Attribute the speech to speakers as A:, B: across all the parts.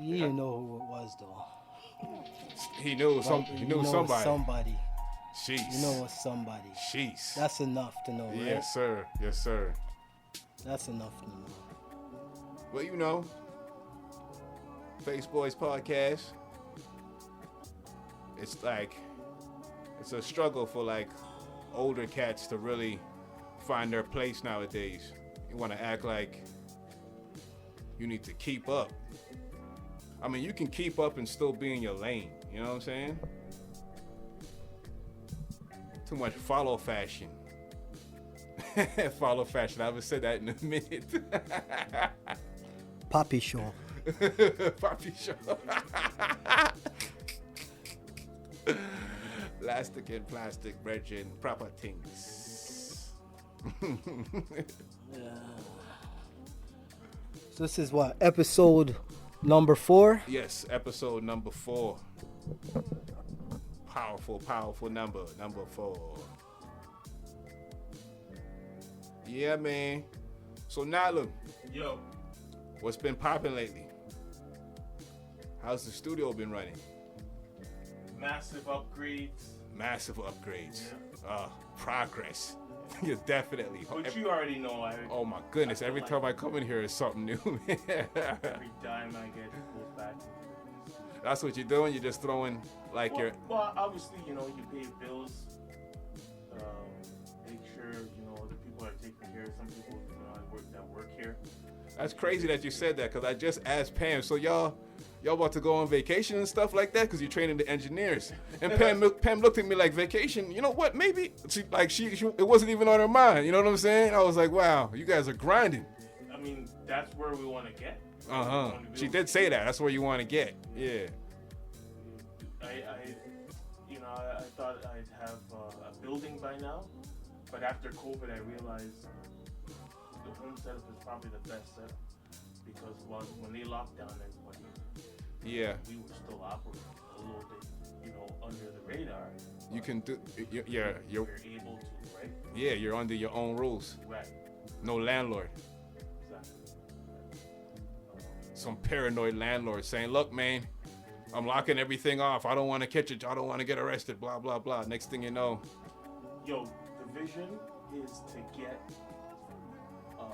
A: You didn't know who it was though.
B: He knew somebody.
A: Somebody.
B: Jeez.
A: You know it was somebody.
B: Jeez.
A: That's enough to know, right?
B: Yes, sir. Yes, sir.
A: That's enough to know.
B: Well, you know, FaceBoys podcast. It's a struggle for like older cats to really find their place nowadays. You want to act like you need to keep up. I mean, you can keep up and still be in your lane. You know what I'm saying? Too much follow fashion. Follow fashion. I haven't said that in a minute.
A: Poppy show.
B: Poppy show. Elastic and plastic, virgin, proper things.
A: Yeah. So this is what, episode number 4?
B: Yes, episode number 4. Powerful number 4. Yeah, man. So Notlam,
C: Yo,
B: what's been popping lately? How's the studio been running?
C: massive upgrades.
B: Yeah. Progress. Yeah, definitely.
C: Which you already know.
B: Oh my goodness! Every time I come in here, it's something new.
C: Every dime I get goes back into the studio.
B: That's what you're doing. You're just throwing like
C: Well, obviously, you pay bills. Make sure the people are taken care of. Some people, that work here.
B: That's crazy that you said that, because I just asked Pam. So y'all about to go on vacation and stuff like that, because you're training the engineers. And Pam looked at me like, vacation? You know what? Maybe she it wasn't even on her mind. You know what I'm saying? I was like, wow, you guys are grinding.
C: I mean, that's where we want to get.
B: She did say that. That's where you want to get. Yeah.
C: I thought I'd have a building by now, but after COVID, I realized the home setup is probably the best setup, because when they locked down everybody,
B: yeah,
C: we were still operating a little bit, under the radar.
B: You can do, you're
C: able to, right?
B: Yeah, you're under your own rules.
C: Right.
B: No landlord.
C: Exactly.
B: Some paranoid landlord saying, look, man, I'm locking everything off. I don't want to catch it. I don't want to get arrested. Blah, blah, blah. Next thing you know.
C: Yo, the vision is to get a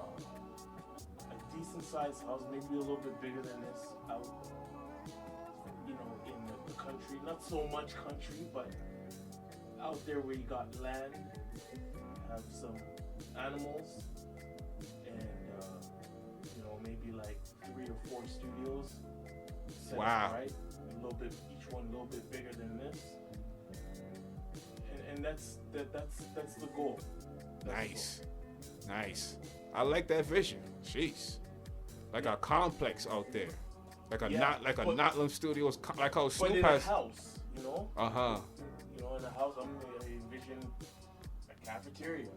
C: decent sized house, maybe a little bit bigger than this, out, in the country. Not so much country, but out there where you got land, have some animals, and, maybe like 3 or 4 studios. Set
B: wow.
C: Up right? Each one a little bit bigger than this. And that's the goal.
B: Nice. I like that vision. Jeez. Like a complex out there. Like a Notlam Studios, like how Snoop has.
C: But in a house,
B: Uh-huh.
C: In a house, I envision a cafeteria. I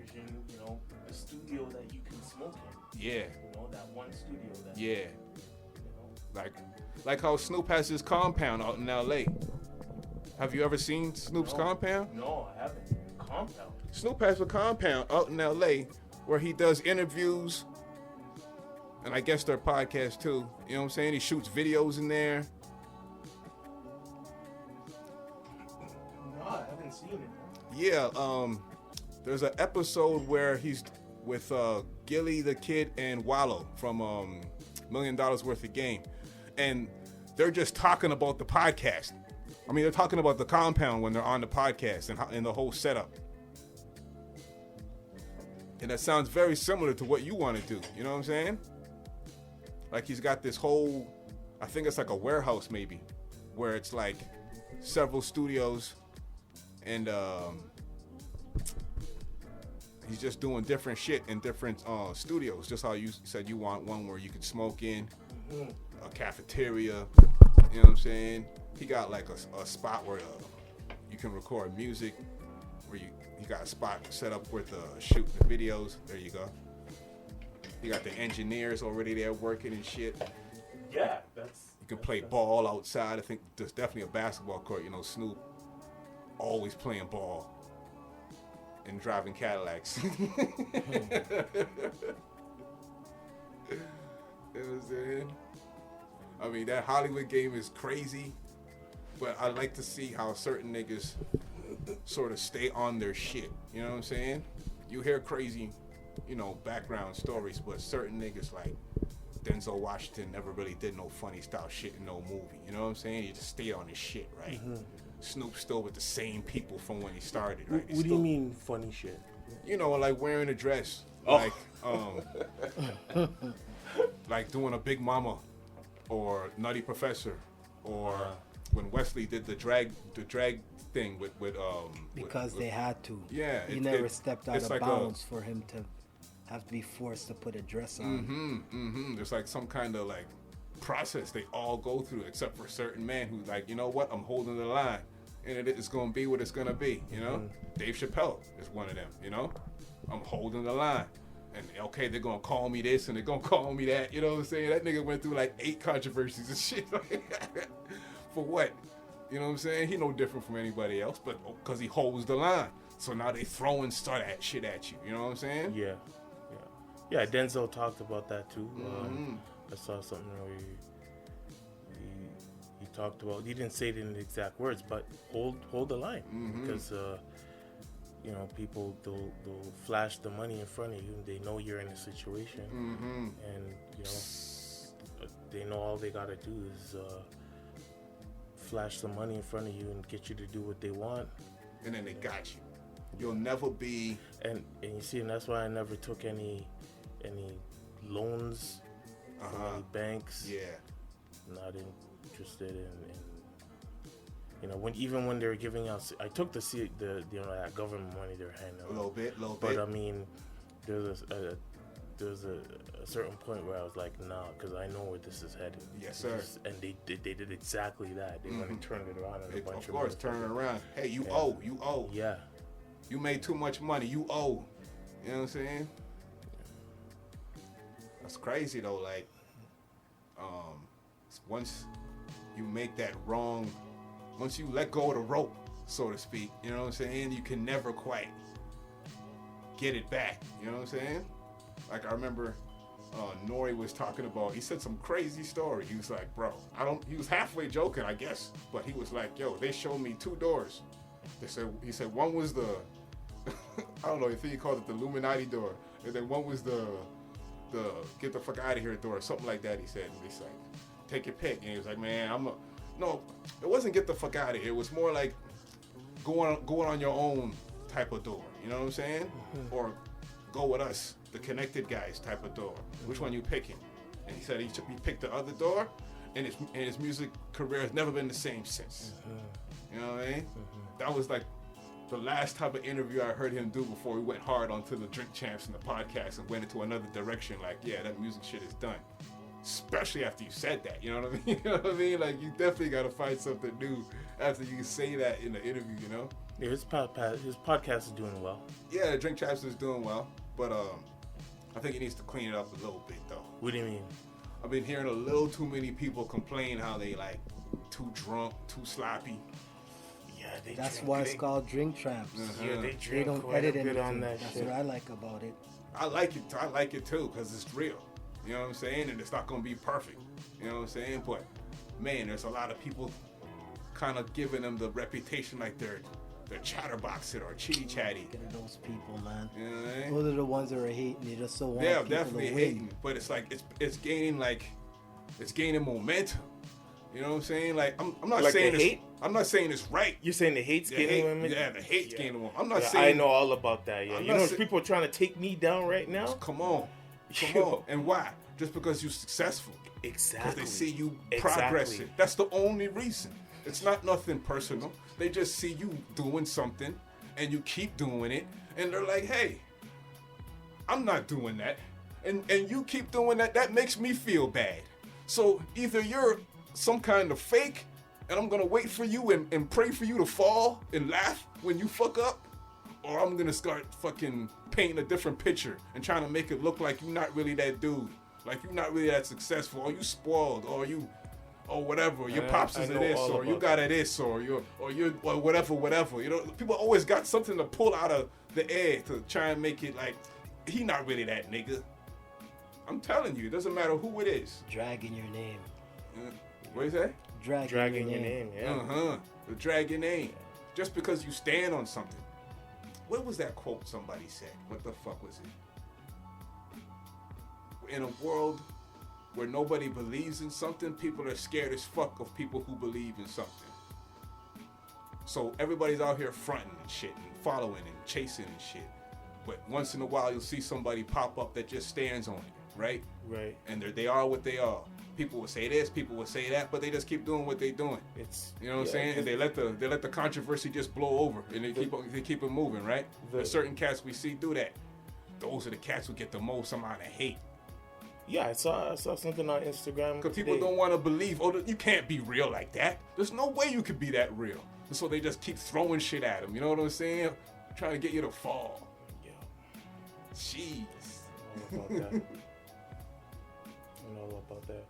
C: envision, a studio that you can smoke in.
B: Yeah.
C: That one studio that.
B: Yeah. Like how Snoop has his compound out in L.A. Have you ever seen Snoop's compound?
C: No, I haven't. Compound?
B: Snoop has a compound out in L.A. where he does interviews, and I guess their podcast too. You know what I'm saying? He shoots videos in there.
C: No, I haven't seen it.
B: Yeah, there's an episode where he's with Gilly the Kid and Wallow from $1 Million Worth of Game. And they're just talking about the podcast. I mean, they're talking about the compound when they're on the podcast and the whole setup. And that sounds very similar to what you want to do. You know what I'm saying? Like he's got this whole, I think it's like a warehouse maybe, where it's like several studios and he's just doing different shit in different studios. Just how you said you want one where you can smoke in, a cafeteria, you know what I'm saying? He got like a spot where you can record music, where he got a spot set up with shooting the videos. There you go. He got the engineers already there working and shit.
C: Yeah,
B: you can play ball outside. I think there's definitely a basketball court. Snoop always playing ball and driving Cadillacs. You know what I'm saying? I mean, that Hollywood game is crazy, but I like to see how certain niggas sort of stay on their shit. You know what I'm saying? You hear crazy, background stories, but certain niggas like Denzel Washington never really did no funny style shit in no movie. You know what I'm saying? He just stayed on his shit, right? Mm-hmm. Snoop still with the same people from when he started, right?
C: What do you mean funny shit?
B: Like wearing a dress, like doing a Big Mama, or Nutty Professor, or when Wesley did the drag thing with
A: because they had to.
B: Yeah,
A: he never stepped out of bounds for him to have to be forced to put a dress on.
B: There's like some kind of like process they all go through, except for certain man who's like, you know what, I'm holding the line, and it's gonna be what it's gonna be. Dave Chappelle is one of them. I'm holding the line. And okay, they're gonna call me this and they're gonna call me that. You know what I'm saying? That nigga went through like 8 controversies and shit. For what? You know what I'm saying? He no different from anybody else, but because he holds the line. So now they throwing that shit at you. You know what I'm saying?
C: Yeah. Denzel talked about that too. I saw something where he talked about. He didn't say it in the exact words, but hold the line because. People they'll flash the money in front of you. They know you're in a situation, and they know all they gotta do is flash the money in front of you and get you to do what they want.
B: And then they got you. You'll never be.
C: And you see, and that's why I never took any loans from any banks.
B: Yeah.
C: Not interested in when they were giving out, I took the that government money they were handing out.
B: A little bit.
C: But I mean, there's a certain point where I was like, nah, because I know where this is headed.
B: Yes, sir.
C: And they did exactly that. They went and turned it around.
B: Of course, turn it around. Hey, you owe.
C: Yeah.
B: You made too much money. You owe. You know what I'm saying? That's crazy though. Like, once you make that wrong. Once you let go of the rope, so to speak, you know what I'm saying? You can never quite get it back. You know what I'm saying? Like I remember Norway was talking about, he said some crazy story. He was like, bro, he was halfway joking, I guess, but he was like, yo, they showed me 2 doors. He said one was the, I don't know, I think he called it the Illuminati door. And then one was the get the fuck out of here door, something like that, he said. And he's like, take your pick. And he was like, man, no, it wasn't get the fuck out of here. It was more like going on your own type of door. You know what I'm saying? Or go with us, the connected guys type of door. Which one you picking? And he said he picked the other door, and his music career has never been the same since. You know what I mean? That was like the last type of interview I heard him do before we went hard onto the Drink Champs and the podcast and went into another direction. Like, yeah, that music shit is done. Especially after you said that, you know what I mean? You know what I mean? Like, you definitely got to find something new after you say that in the interview, you know?
C: Yeah, his podcast is doing well.
B: Yeah, the Drink Champs is doing well, but I think he needs to clean it up a little bit, though.
C: What do you mean?
B: I've been hearing a little too many people complain how they, like, too drunk, too sloppy.
C: Yeah,
A: that's why it's called Drink Champs.
C: Yeah, they
A: They don't edit anything. On that that's shit. What I like about it.
B: I like it too, because it's real. You know what I'm saying? And it's not going to be perfect. You know what I'm saying? But, man, there's a lot of people kind of giving them the reputation like they're chatterboxing or chitty-chatty.
A: Look at those people, man.
B: You know what I mean?
A: Those are the ones that are hating. They just so want
B: people
A: to
B: definitely
A: win.
B: hating. But it's like, it's gaining momentum. You know what I'm saying? Like, I'm not
C: like
B: saying
C: hate?
B: I'm not saying it's right.
C: You're saying the hate's gaining momentum?
B: Yeah, the hate's gaining momentum. I'm not saying.
C: I know all about that, yeah. People are trying to take me down right now?
B: Come on. And why? Just because you're successful.
C: Exactly.
B: Because they see you progressing. That's the only reason. It's not nothing personal. They just see you doing something and you keep doing it. And they're like, hey, I'm not doing that. And you keep doing that. That makes me feel bad. So either you're some kind of fake and I'm going to wait for you and pray for you to fall and laugh when you fuck up, or I'm going to start fucking painting a different picture and trying to make it look like you're not really that dude. Like you're not really that successful, or you spoiled, or whatever. Your pops is this, or you got a this, or whatever. You know, people always got something to pull out of the air to try and make it like he not really that nigga. I'm telling you, it doesn't matter who it is.
A: Dragging your name.
B: What is that?
A: Dragging
D: your name.
B: Yeah. Drag your name. Just because you stand on something. What was that quote somebody said? What the fuck was it? In a world where nobody believes in something, people are scared as fuck of people who believe in something. So everybody's out here fronting and shit and following and chasing and shit. But once in a while you'll see somebody pop up that just stands on it, right?
D: Right.
B: And they are what they are. People will say this, people will say that, but they just keep doing what they're doing.
D: It's,
B: you know what I'm saying? And they let the controversy just blow over, and they keep it moving, right? There's certain cats we see do that. Those are the cats who get the most amount of hate.
D: Yeah, I saw something on Instagram.
B: Because people don't want to believe, you can't be real like that. There's no way you could be that real. And so they just keep throwing shit at them. You know what I'm saying? Trying to get you to fall.
D: Yeah.
B: Jeez.
D: I know all about that.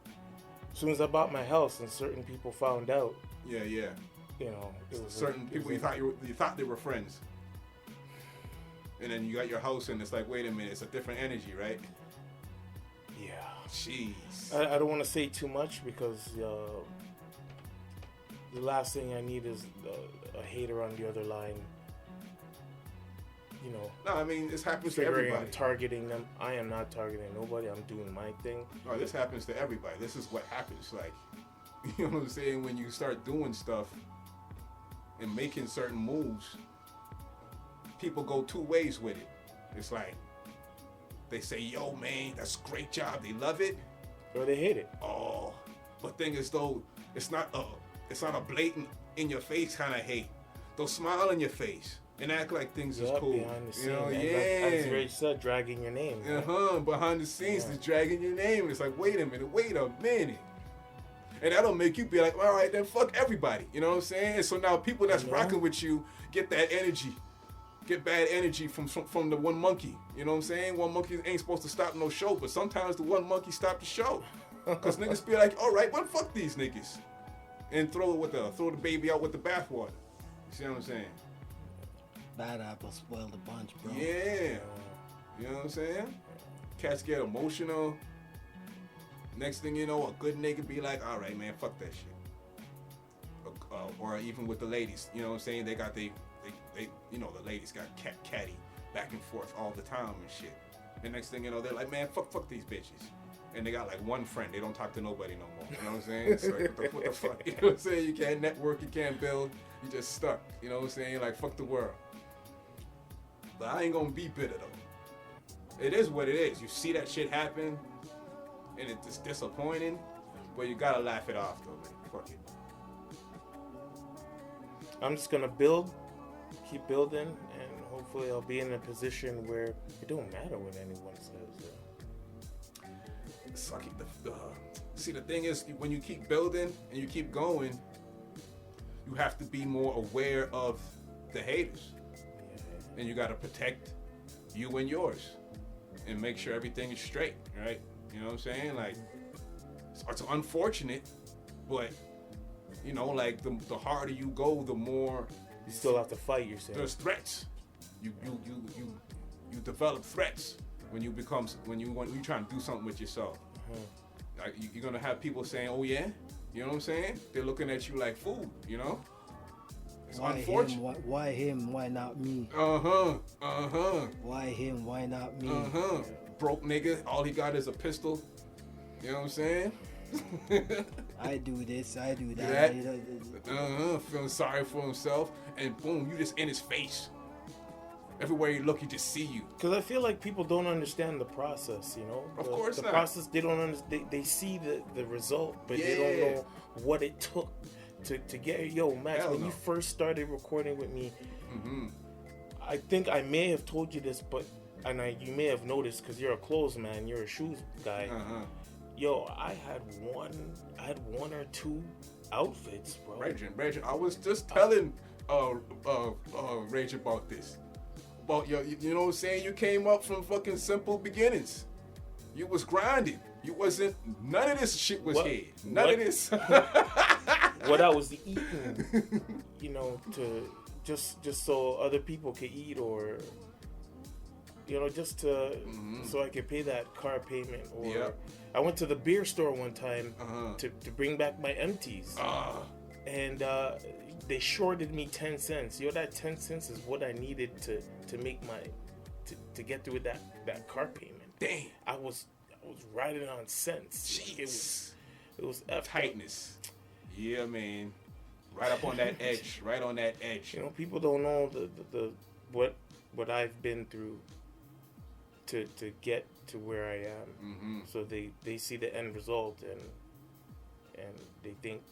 D: As soon as I bought my house and certain people found out.
B: Yeah.
D: You know, it was
B: certain people you thought they were friends. And then you got your house and it's like, wait a minute, it's a different energy, right?
D: Yeah.
B: Jeez.
D: I don't want to say too much because the last thing I need is a hater on the other line. You know.
B: No, I mean, this happens to everybody.
D: Targeting them. I am not targeting nobody. I'm doing my thing.
B: No, this happens to everybody. This is what happens. Like, you know what I'm saying? When you start doing stuff and making certain moves, people go two ways with it. It's like, they say, yo, man, that's a great job. They love it.
D: Or they hate it.
B: Oh, but thing is, though, it's not a blatant in your face kind of hate. They'll smile in your face and act like things is cool.
D: Behind the scenes,
B: you know,
D: as Ray said, dragging your name.
B: Right? Behind the scenes, they're dragging your name. And it's like, wait a minute. And that'll make you be like, all right, then fuck everybody. You know what I'm saying? And so now people that's rocking with you get that energy. Get bad energy from the one monkey. You know what I'm saying? One monkey ain't supposed to stop no show, but sometimes the one monkey stop the show. Because niggas be like, all right, well, fuck these niggas. And throw the baby out with the bathwater. You see what I'm saying?
A: Bad apple spoiled the bunch, bro.
B: Yeah. You know what I'm saying? Cats get emotional. Next thing you know, a good nigga be like, all right, man, fuck that shit. Or even with the ladies, you know what I'm saying? They got they you know, the ladies got catty back and forth all the time and shit. The next thing you know, they're like, man, fuck these bitches. And they got like one friend. They don't talk to nobody no more. You know what I'm saying? It's like, what the fuck? You know what I'm saying? You can't network, you can't build. You just stuck. You know what I'm saying? Like, fuck the world. But I ain't gonna be bitter though. It is what it is. You see that shit happen, and it's disappointing, but you gotta laugh it off though, man. Fuck it.
D: I'm just gonna keep building, and hopefully I'll be in a position where it don't matter what anyone says.
B: Suck it. See, the thing is, when you keep building and you keep going, you have to be more aware of the haters. Yeah. And you gotta protect you and yours and make sure everything is straight, right? You know what I'm saying? Like, it's unfortunate, but you know, like the harder you go, the more
D: you still have to fight. You're saying
B: there's threats. You develop threats when you trying to do something with yourself. Like, you're gonna have people saying, "Oh yeah," you know what I'm saying? They're looking at you like food, you know. It's unfortunate.
A: Why him? Why not me? Why him? Why not me?
B: Broke nigga. All he got is a pistol. You know what I'm saying?
A: I do this, I do that.
B: Feeling sorry for himself, and boom, you just in his face. Everywhere you look, he just see you.
D: Because I feel like people don't understand the process, you know?
B: Of course
D: not.
B: The
D: process, they don't understand. They see the result, but they don't know what it took to get. Yo, Max, when you first started recording with me, I think I may have told you this, but you may have noticed because you're a clothes man, you're a shoes guy. Yo, I had one or two outfits, bro.
B: Rage, I was just telling Rage about this. About you know what I'm saying? You came up from fucking simple beginnings. You was grinding. You wasn't. None of this shit was here. None of this.
D: What I was eating, you know, to just so other people could eat, or just to so I could pay that car payment. Or I went to the beer store one time to bring back my empties, and they shorted me 10 cents. That 10 cents is what I needed to make to get through that car payment.
B: Dang.
D: I was riding on cents.
B: Jeez.
D: It was
B: tightness. Yeah, man. Right up on that edge. Right on that edge.
D: People don't know the what I've been through to get to where I am. So they see the end result and they think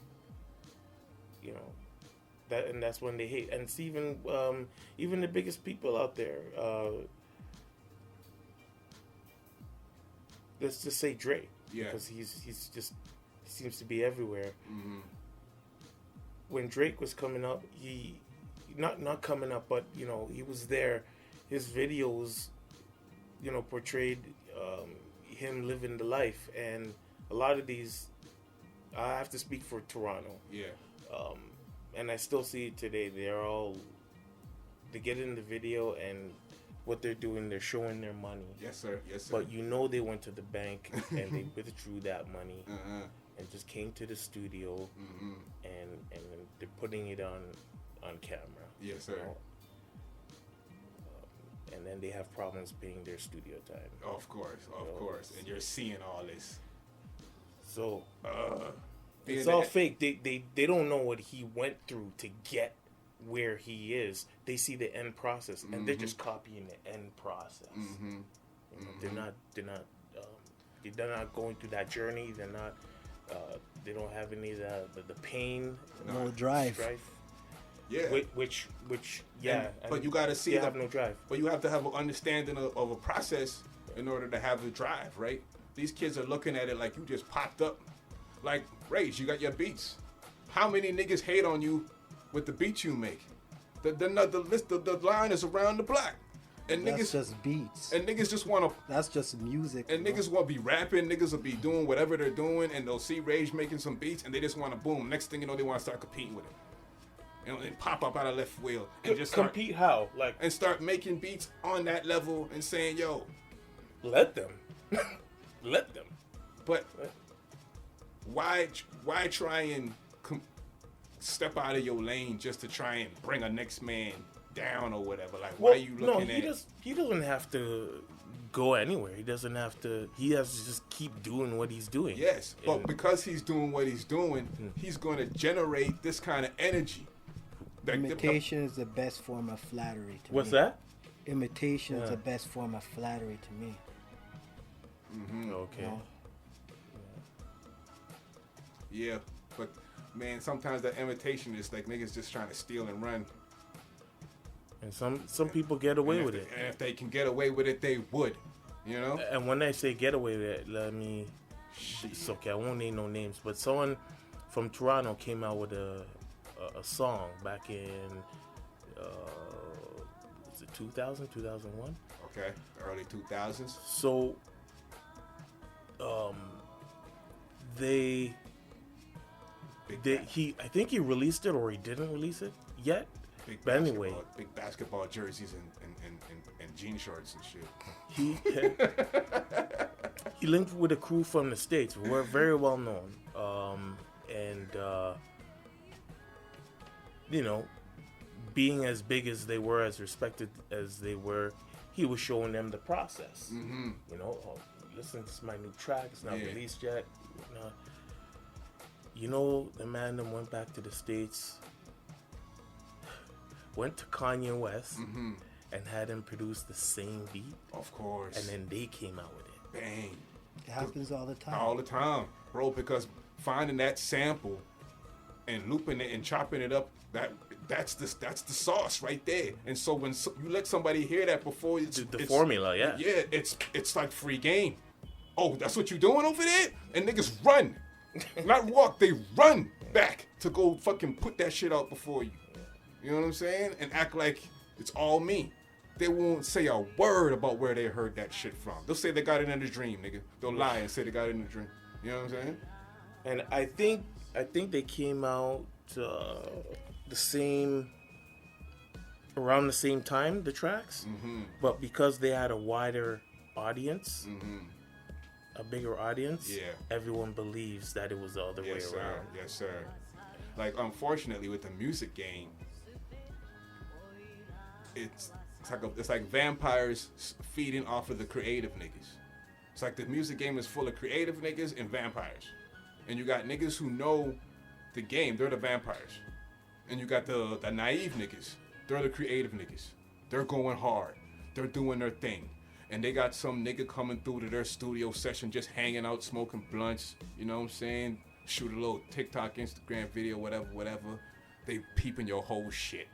D: that, and that's when they hate. And it's even the biggest people out there. Let's just say Drake, because he seems to be everywhere. When Drake was coming up, he not coming up, but he was there. His videos, portrayed him living the life, and a lot of these, I have to speak for Toronto. And I still see it today. They get in the video, and what they're doing, they're showing their money.
B: Yes, sir. Yes, sir.
D: But they went to the bank and they withdrew that money and just came to the studio and they're putting it on camera.
B: Yes, sir.
D: And then they have problems paying their studio time.
B: Of course. And you're seeing all this.
D: So it's all fake. They don't know what he went through to get where he is. They see the end process, and they're just copying the end process. They're not going through that journey. They're not. They don't have any of the pain.
A: No drive.
B: Yeah.
D: Which
B: but you got to see.
D: They have no drive.
B: But you have to have an understanding of a process in order to have the drive, right? These kids are looking at it like you just popped up. Like, Rage, you got your beats. How many niggas hate on you with the beats you make? The line is around the block. And
A: that's
B: niggas
A: just beats.
B: And niggas just want to.
A: That's just music.
B: And niggas want to be rapping. Niggas will be doing whatever they're doing, and they'll see Rage making some beats, and they just want to boom. Next thing you know, they want to start competing with it. They pop up out of left field and just
D: compete. How
B: and start making beats on that level and saying, "Yo,
D: let them."
B: But why try and step out of your lane just to try and bring a next man down or whatever? Like, why are you looking at?
D: He doesn't have to go anywhere. He doesn't have to. He has to just keep doing what he's doing.
B: Yes, but because he's doing what he's doing, he's going to generate this kind of energy.
A: Imitation is the best form of flattery to me.
D: What's that?
A: Imitation is the best form of flattery to me.
D: Okay.
B: Yeah, but man, sometimes that imitation is like niggas just trying to steal and run.
D: And some people get away with it.
B: And if they can get away with it, they would.
D: And when I say get away with it, it's okay. I won't name no names, but someone from Toronto came out with a song back in was it 2000, 2001?
B: Okay, early 2000s.
D: So I think he released it or he didn't release it yet. But anyway,
B: big basketball jerseys and jean shorts and shit.
D: He linked with a crew from the States. We're very well known, and being as big as they were, as respected as they were, he was showing them the process. Listen, this is my new track. It's not released yet. The man that went back to the States, went to Kanye West and had him produce the same beat.
B: Of course.
D: And then they came out with it.
B: Bang.
A: It happens all the time.
B: All the time, bro, because finding that sample and looping it and chopping it up, that's the sauce right there. And so when you let somebody hear that before, it's
D: formula, yeah.
B: Yeah, it's like free game. Oh, that's what you doing over there? And niggas run. Not walk, they run back to go fucking put that shit out before you. You know what I'm saying? And act like it's all me. They won't say a word about where they heard that shit from. They'll say they got it in a dream, nigga. They'll lie and say they got it in a dream. You know what I'm saying?
D: And I think they came out the same around the same time, the tracks, but because they had a wider audience, a bigger audience, everyone believes that it was the other way around.
B: Yes, sir. Like, unfortunately, with the music game, it's like vampires feeding off of the creative niggas. It's like the music game is full of creative niggas and vampires. And you got niggas who know the game, they're the vampires. And you got the naive niggas, they're the creative niggas. They're going hard. They're doing their thing. And they got some nigga coming through to their studio session just hanging out, smoking blunts, you know what I'm saying? Shoot a little TikTok, Instagram video, whatever. They peeping your whole shit.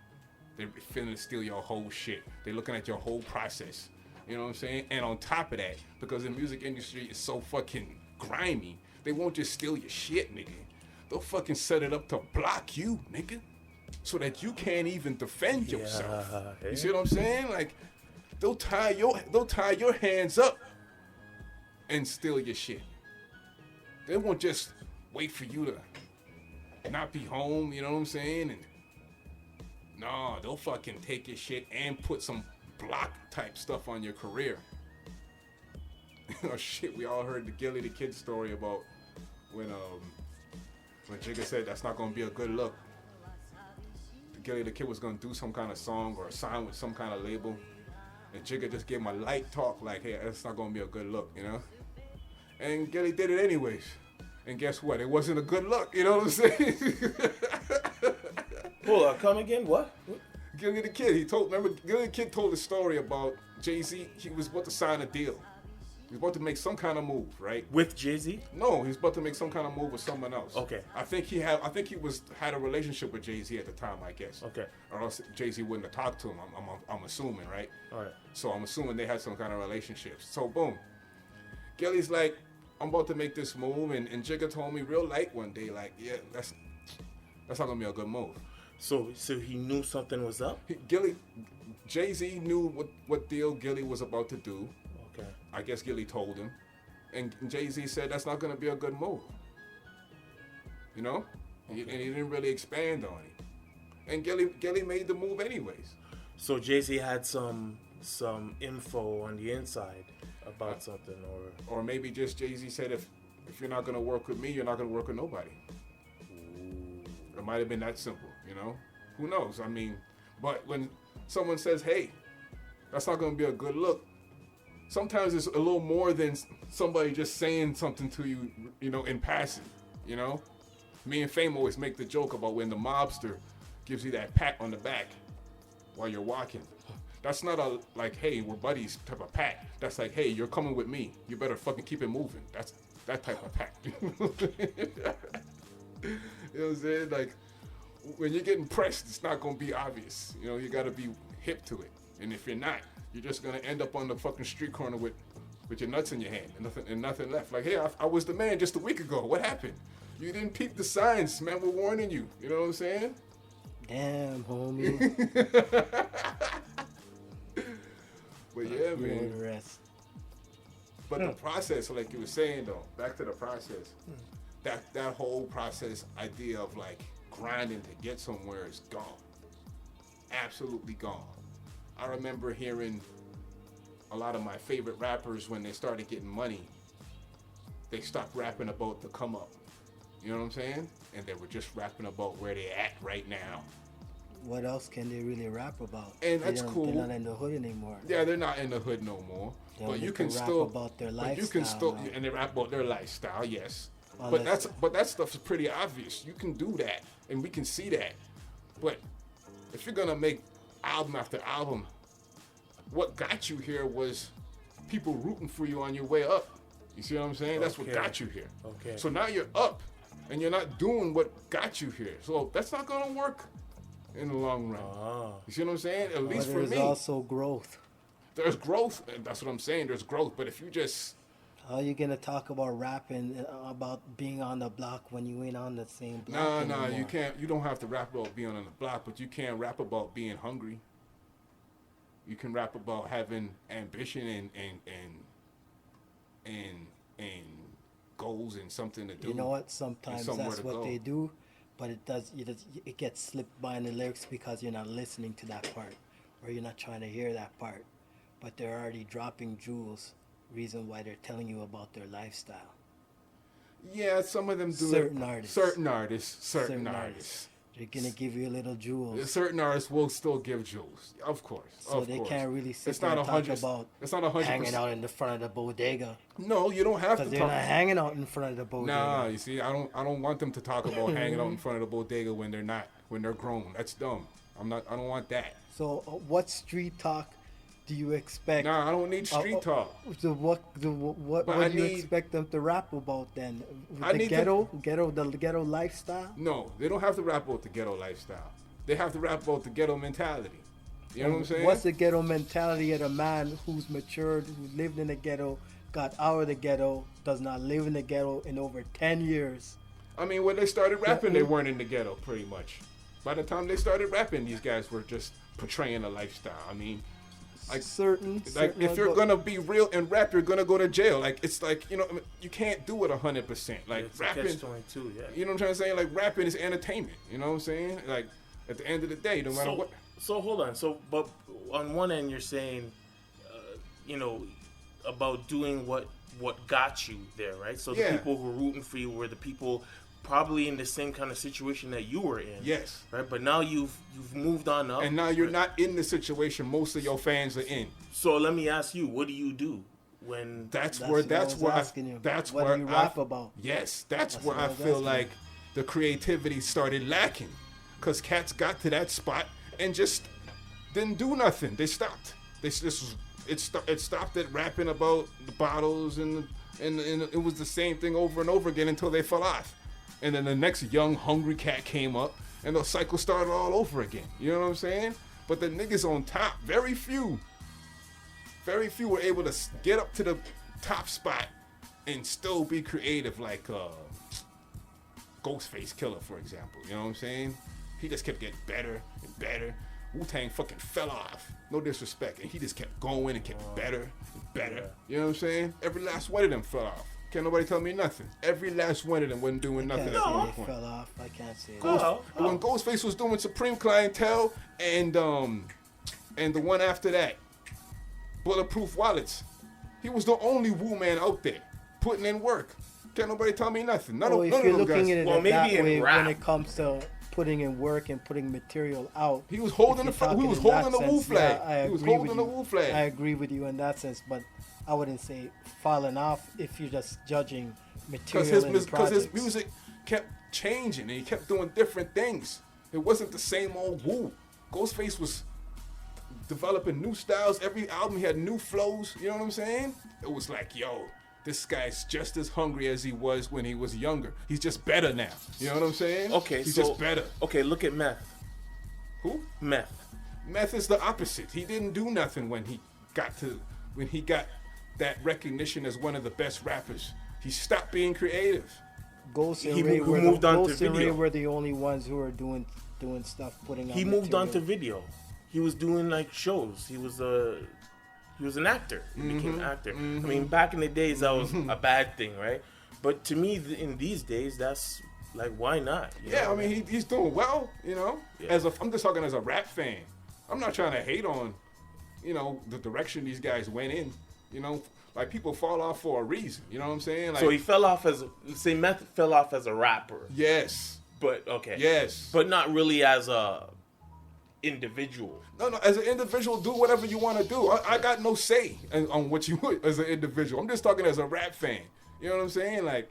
B: They're finna steal your whole shit. They're looking at your whole process. You know what I'm saying? And on top of that, because the music industry is so fucking grimy, they won't just steal your shit, nigga. They'll fucking set it up to block you, nigga. So that you can't even defend yourself. You see what I'm saying? Like, they'll tie your hands up and steal your shit. They won't just wait for you to not be home, you know what I'm saying? And no, they'll fucking take your shit and put some block type stuff on your career. Oh shit, we all heard the Gilly the Kid story about when Jigga said that's not gonna be a good look. Gilly the Kid was gonna do some kind of song or sign with some kind of label, and Jigga just gave him a light talk like, hey, that's not gonna be a good look, you know? And Gilly did it anyways. And guess what? It wasn't a good look, you know what I'm saying?
D: Hold on, come again? What?
B: Gilly the Kid, Gilly the Kid told a story about Jay-Z. He was about to sign a deal. He was about to make some kind of move, right?
D: With Jay-Z?
B: No, he was about to make some kind of move with someone else.
D: Okay.
B: I think he had a relationship with Jay-Z at the time, I guess. Okay. Or else Jay-Z wouldn't have talked to him. I'm assuming, right? All right. So I'm assuming they had some kind of relationship. So boom, Gilly's like, I'm about to make this move, and Jigga told me real light one day, like, yeah, that's not gonna be a good move.
D: So he knew something was up?
B: Jay-Z knew what deal Gilly was about to do.
D: Okay.
B: I guess Gilly told him. And Jay-Z said that's not going to be a good move. You know? Okay. And he didn't really expand on it. And Gilly made the move anyways.
D: So Jay-Z had some info on the inside about something,
B: or maybe just Jay-Z said if you're not going to work with me, you're not going to work with nobody. Ooh. It might have been that simple, you know? Who knows? I mean, but when someone says, hey, that's not going to be a good look, sometimes it's a little more than somebody just saying something to you, you know, in passing, you know? Me and Fame always make the joke about when the mobster gives you that pat on the back while you're walking. That's not a, like, hey, we're buddies type of pat. That's like, hey, you're coming with me. You better fucking keep it moving. That's that type of pat. You know what I'm saying? Like, when you're getting pressed, it's not going to be obvious. You know, you got to be hip to it. And if you're not, you're just going to end up on the fucking street corner with your nuts in your hand and nothing left. Like, hey, I was the man just a week ago. What happened? You didn't peep the signs, man. We're warning you. You know what I'm saying?
A: Damn, homie.
B: But yeah, man. But the process, like you were saying though, back to the process, that whole process idea of like grinding to get somewhere is gone. Absolutely gone. I remember hearing a lot of my favorite rappers when they started getting money, they stopped rapping about the come up. You know what I'm saying? And they were just rapping about where they at right now.
A: What else can they really rap about?
B: And that's cool.
A: They're not in the hood anymore.
B: Yeah, they're not in the hood no more. But you can still
A: rap about their lifestyle.
B: You can still, and they rap about their lifestyle, yes. But that stuff's pretty obvious. You can do that, and we can see that. But if you're gonna make album after album, what got you here was people rooting for you on your way up. You see what I'm saying? That's what got you here. Okay. So now you're up, and you're not doing what got you here. So that's not gonna work in the long run. You see what I'm saying? At least for me.
A: There's also growth.
B: There's growth. That's what I'm saying. There's growth. But if you just...
A: How are you going to talk about rapping, about being on the block when you ain't on the same block
B: Nah, you can't. You don't have to rap about being on the block, but you can rap about being hungry. You can rap about having ambition and goals and something to do.
A: You know what? Sometimes that's what they do. But it gets slipped by in the lyrics because you're not listening to that part. or you're not trying to hear that part. But they're already dropping jewels. Reason why they're telling you about their lifestyle.
B: Yeah, some of them do
A: Certain
B: it.
A: artists.
B: Certain artists.
A: They're gonna give you a little jewels.
B: Certain artists will still give jewels, of course.
A: So they can't really sit
B: it's
A: there
B: not
A: and talk about
B: it's not 100%.
A: hanging out in the front of the bodega.
B: No, you don't have to
A: Because they're
B: talk.
A: not hanging out in front of the bodega.
B: Nah, you see, I don't want them to talk about hanging out in front of the bodega when they're grown. That's dumb. I don't want that.
A: So what street talk do you expect?
B: Nah, I don't need street talk.
A: So what do you expect them to rap about then? The ghetto lifestyle?
B: No, they don't have to rap about the ghetto lifestyle. They have to rap about the ghetto mentality. You know what I'm saying?
A: What's the ghetto mentality of a man who's matured, who lived in the ghetto, got out of the ghetto, does not live in the ghetto in over 10 years?
B: I mean, when they started rapping, they weren't in the ghetto, pretty much. By the time they started rapping, these guys were just portraying a lifestyle. I mean, like if you're gonna be real and rap, you're gonna go to jail. Like it's like, you know, I mean, you can't do it 100%. Like
D: it's
B: rapping,
D: a catch-22, yeah.
B: You know what I'm trying to say? Like rapping is entertainment. You know what I'm saying? Like at the end of the day, no matter what.
D: So hold on. So, but on one end, you're saying, you know, about doing what got you there, right? So the people who were rooting for you were the people probably in the same kind of situation that you were in.
B: Yes.
D: Right. But now you've moved on up.
B: And now you're not in the situation most of your fans are in.
D: So let me ask you, what do you do when?
B: That's where
A: you rap about.
B: Yes, that's where I feel like the creativity started lacking, because cats got to that spot and just didn't do nothing. They stopped. It stopped at rapping about the bottles and it was the same thing over and over again until they fell off. And then the next young hungry cat came up and the cycle started all over again. You know what I'm saying? But the niggas on top, very few were able to get up to the top spot and still be creative, like Ghostface Killer, for example. You know what I'm saying? He just kept getting better and better. Wu-Tang fucking fell off. No disrespect. And he just kept going and kept better and better. Yeah. You know what I'm saying? Every last one of them fell off. Can't nobody tell me nothing. Every last one of them wasn't doing nothing at one point.
A: Fell off. I can't say
B: When Ghostface was doing Supreme Clientele and the one after that, Bulletproof Wallets, he was the only Wu man out there putting in work. Can't nobody tell me nothing. None of them guys.
A: Well, maybe in rap, when it comes to putting in work and putting material out,
B: he was holding the Wu flag.
A: I agree with you in that sense, but I wouldn't say falling off if you're just judging material. Because
B: his music kept changing and he kept doing different things. It wasn't the same old Wu. Ghostface was developing new styles. Every album he had new flows. You know what I'm saying? It was like, yo, this guy's just as hungry as he was when he was younger. He's just better now. You know what I'm saying?
D: Okay,
B: he's just better.
D: Okay, look at Meth.
B: Who?
D: Meth.
B: Meth is the opposite. He didn't do nothing when he got that recognition as one of the best rappers. He stopped being creative.
A: Ghost and Ray were the only ones who were doing stuff, putting out
D: He moved on to video. He was doing like shows. He was an actor. He became an actor. I mean, back in the days, that was a bad thing, right? But to me, in these days, that's like, why not? You know?
B: I mean, he's doing well, you know? Yeah. I'm just talking as a rap fan. I'm not trying to hate on, you know, the direction these guys went in. You know, like people fall off for a reason. You know what I'm saying? Like,
D: so he fell off Meth fell off as a rapper.
B: Yes.
D: But, okay.
B: Yes.
D: But not really as a individual.
B: No, as an individual, do whatever you want to do. I got no say on what you would as an individual. I'm just talking as a rap fan. You know what I'm saying? Like,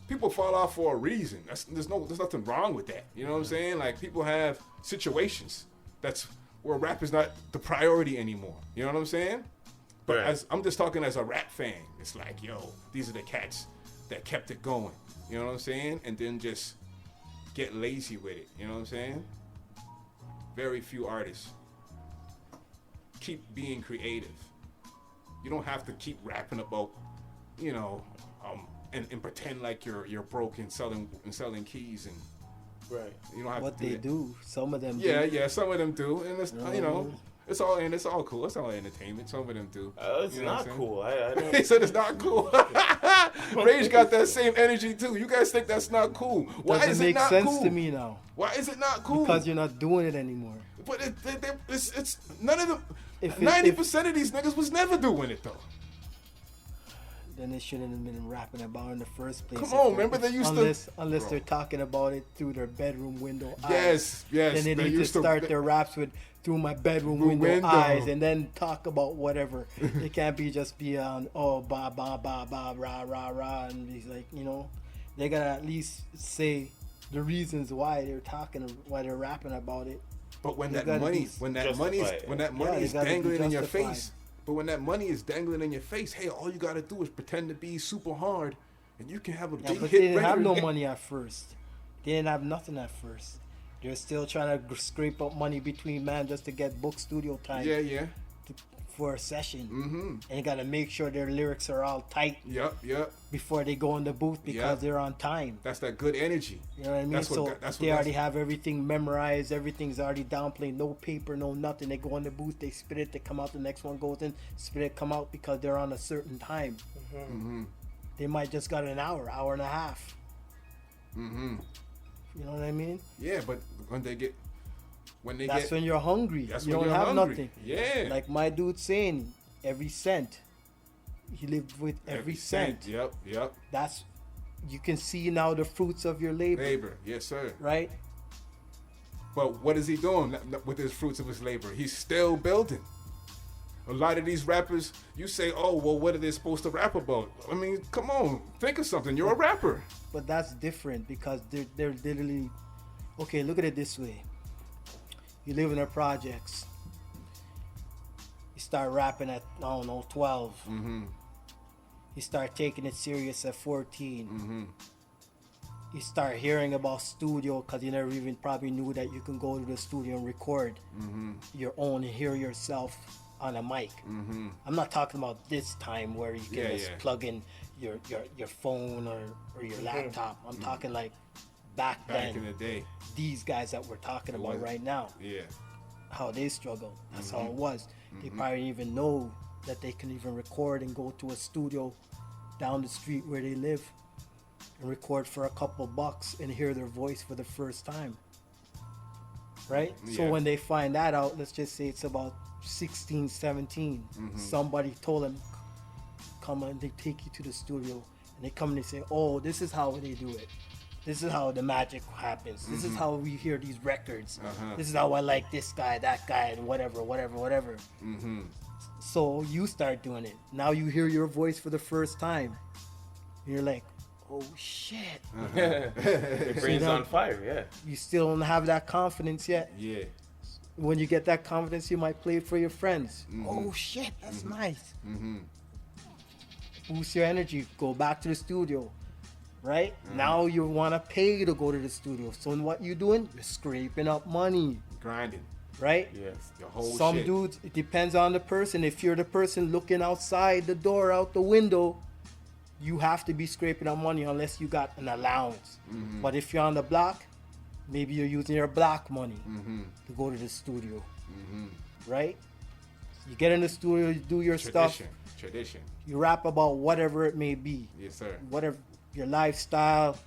B: people fall off for a reason. There's nothing wrong with that. You know what I'm saying? Like, people have situations that's where rap is not the priority anymore. You know what I'm saying? But I'm just talking as a rap fan. It's like, yo, these are the cats that kept it going. You know what I'm saying? And then just get lazy with it. You know what I'm saying? Very few artists keep being creative. You don't have to keep rapping about, you know, and pretend like you're broke and selling keys and
D: right.
B: You don't have
A: what
B: to do
A: they
B: that.
A: do. Some of them.
B: Yeah, some of them do, and it's you know. It's all cool. It's all entertainment. Some of them do.
D: It's not cool. I don't.
B: He said it's not cool. Rage got that same energy too. You guys think that's not cool? Why is it not cool?
A: Doesn't make sense to me now.
B: Why is it not cool?
A: Because you're not doing it anymore.
B: But it's none of them.
A: If
B: 90% of these niggas was never doing it though.
A: Then they shouldn't have been rapping about it in the first place.
B: Come on, remember they used
A: unless they're talking about it through their bedroom window
B: yes,
A: eyes.
B: Yes,
A: Then they need to start their raps with through my bedroom window eyes, and then talk about whatever. It can't be just be on ba ba ba ba rah rah rah, and he's like, you know, they gotta at least say the reasons why they're rapping about it.
B: But when that money is dangling in your face. But when that money is dangling in your face, hey, all you gotta do is pretend to be super hard, and you can have a big
A: but
B: hit.
A: They didn't have no money at first. They didn't have nothing at first. They're still trying to scrape up money between man just to get book studio time.
B: Yeah.
A: For a session. And you gotta make sure their lyrics are all tight.
B: Yep.
A: Before they go in the booth because they're on time.
B: That's that good energy.
A: You know what I mean? They already have everything memorized. Everything's already downplayed. No paper, no nothing. They go in the booth, they spit it, they come out. The next one goes in, spit it, come out because they're on a certain time. They might just got an hour and a half. You know what I mean?
B: Yeah, but when
A: that's when you're hungry. You don't have nothing.
B: Yeah.
A: Like my dude saying, every cent. He lived with every cent.
B: Yep.
A: That's, you can see now the fruits of your labor.
B: Yes, sir.
A: Right?
B: But what is he doing with his fruits of his labor? He's still building. A lot of these rappers, you say, oh, well, what are they supposed to rap about? I mean, come on, think of something. You're a rapper.
A: But that's different because they're literally, okay, look at it this way. You live in the projects. You start rapping at, 12. You start taking it serious at 14. You start hearing about studio because you never even probably knew that you can go to the studio and record your own and hear yourself on a mic. I'm not talking about this time where you can just plug in your phone or your laptop. I'm talking like back then,
B: in the day,
A: these guys that we're talking about right now, how they struggled. That's how it was. They probably didn't even know that they can even record and go to a studio down the street where they live and record for a couple bucks and hear their voice for the first time, right? So when they find that out, let's just say it's about 16, 17, somebody told them, come and they take you to the studio, and they come and they say, oh, this is how they do it. This is how the magic happens. This is how we hear these records. This is how I like this guy, that guy, and whatever. So you start doing it. Now you hear your voice for the first time. You're like, oh shit.
D: Your brain's on fire,
A: You still don't have that confidence yet. When you get that confidence, you might play it for your friends. Oh shit, that's nice. Boost your energy. Go back to the studio. Right? Now you want to pay to go to the studio. So what you doing? You're scraping up money.
B: Grinding.
A: Right?
B: Yes. The whole
A: Some
B: shit.
A: dudes, it depends on the person. If you're the person looking outside the door, out the window, you have to be scraping up money unless you got an allowance. But if you're on the block, maybe you're using your block money to go to the studio. Right? You get in the studio, you do your stuff.
B: Tradition.
A: You rap about whatever it may be.
B: Yes, sir.
A: Whatever your lifestyle,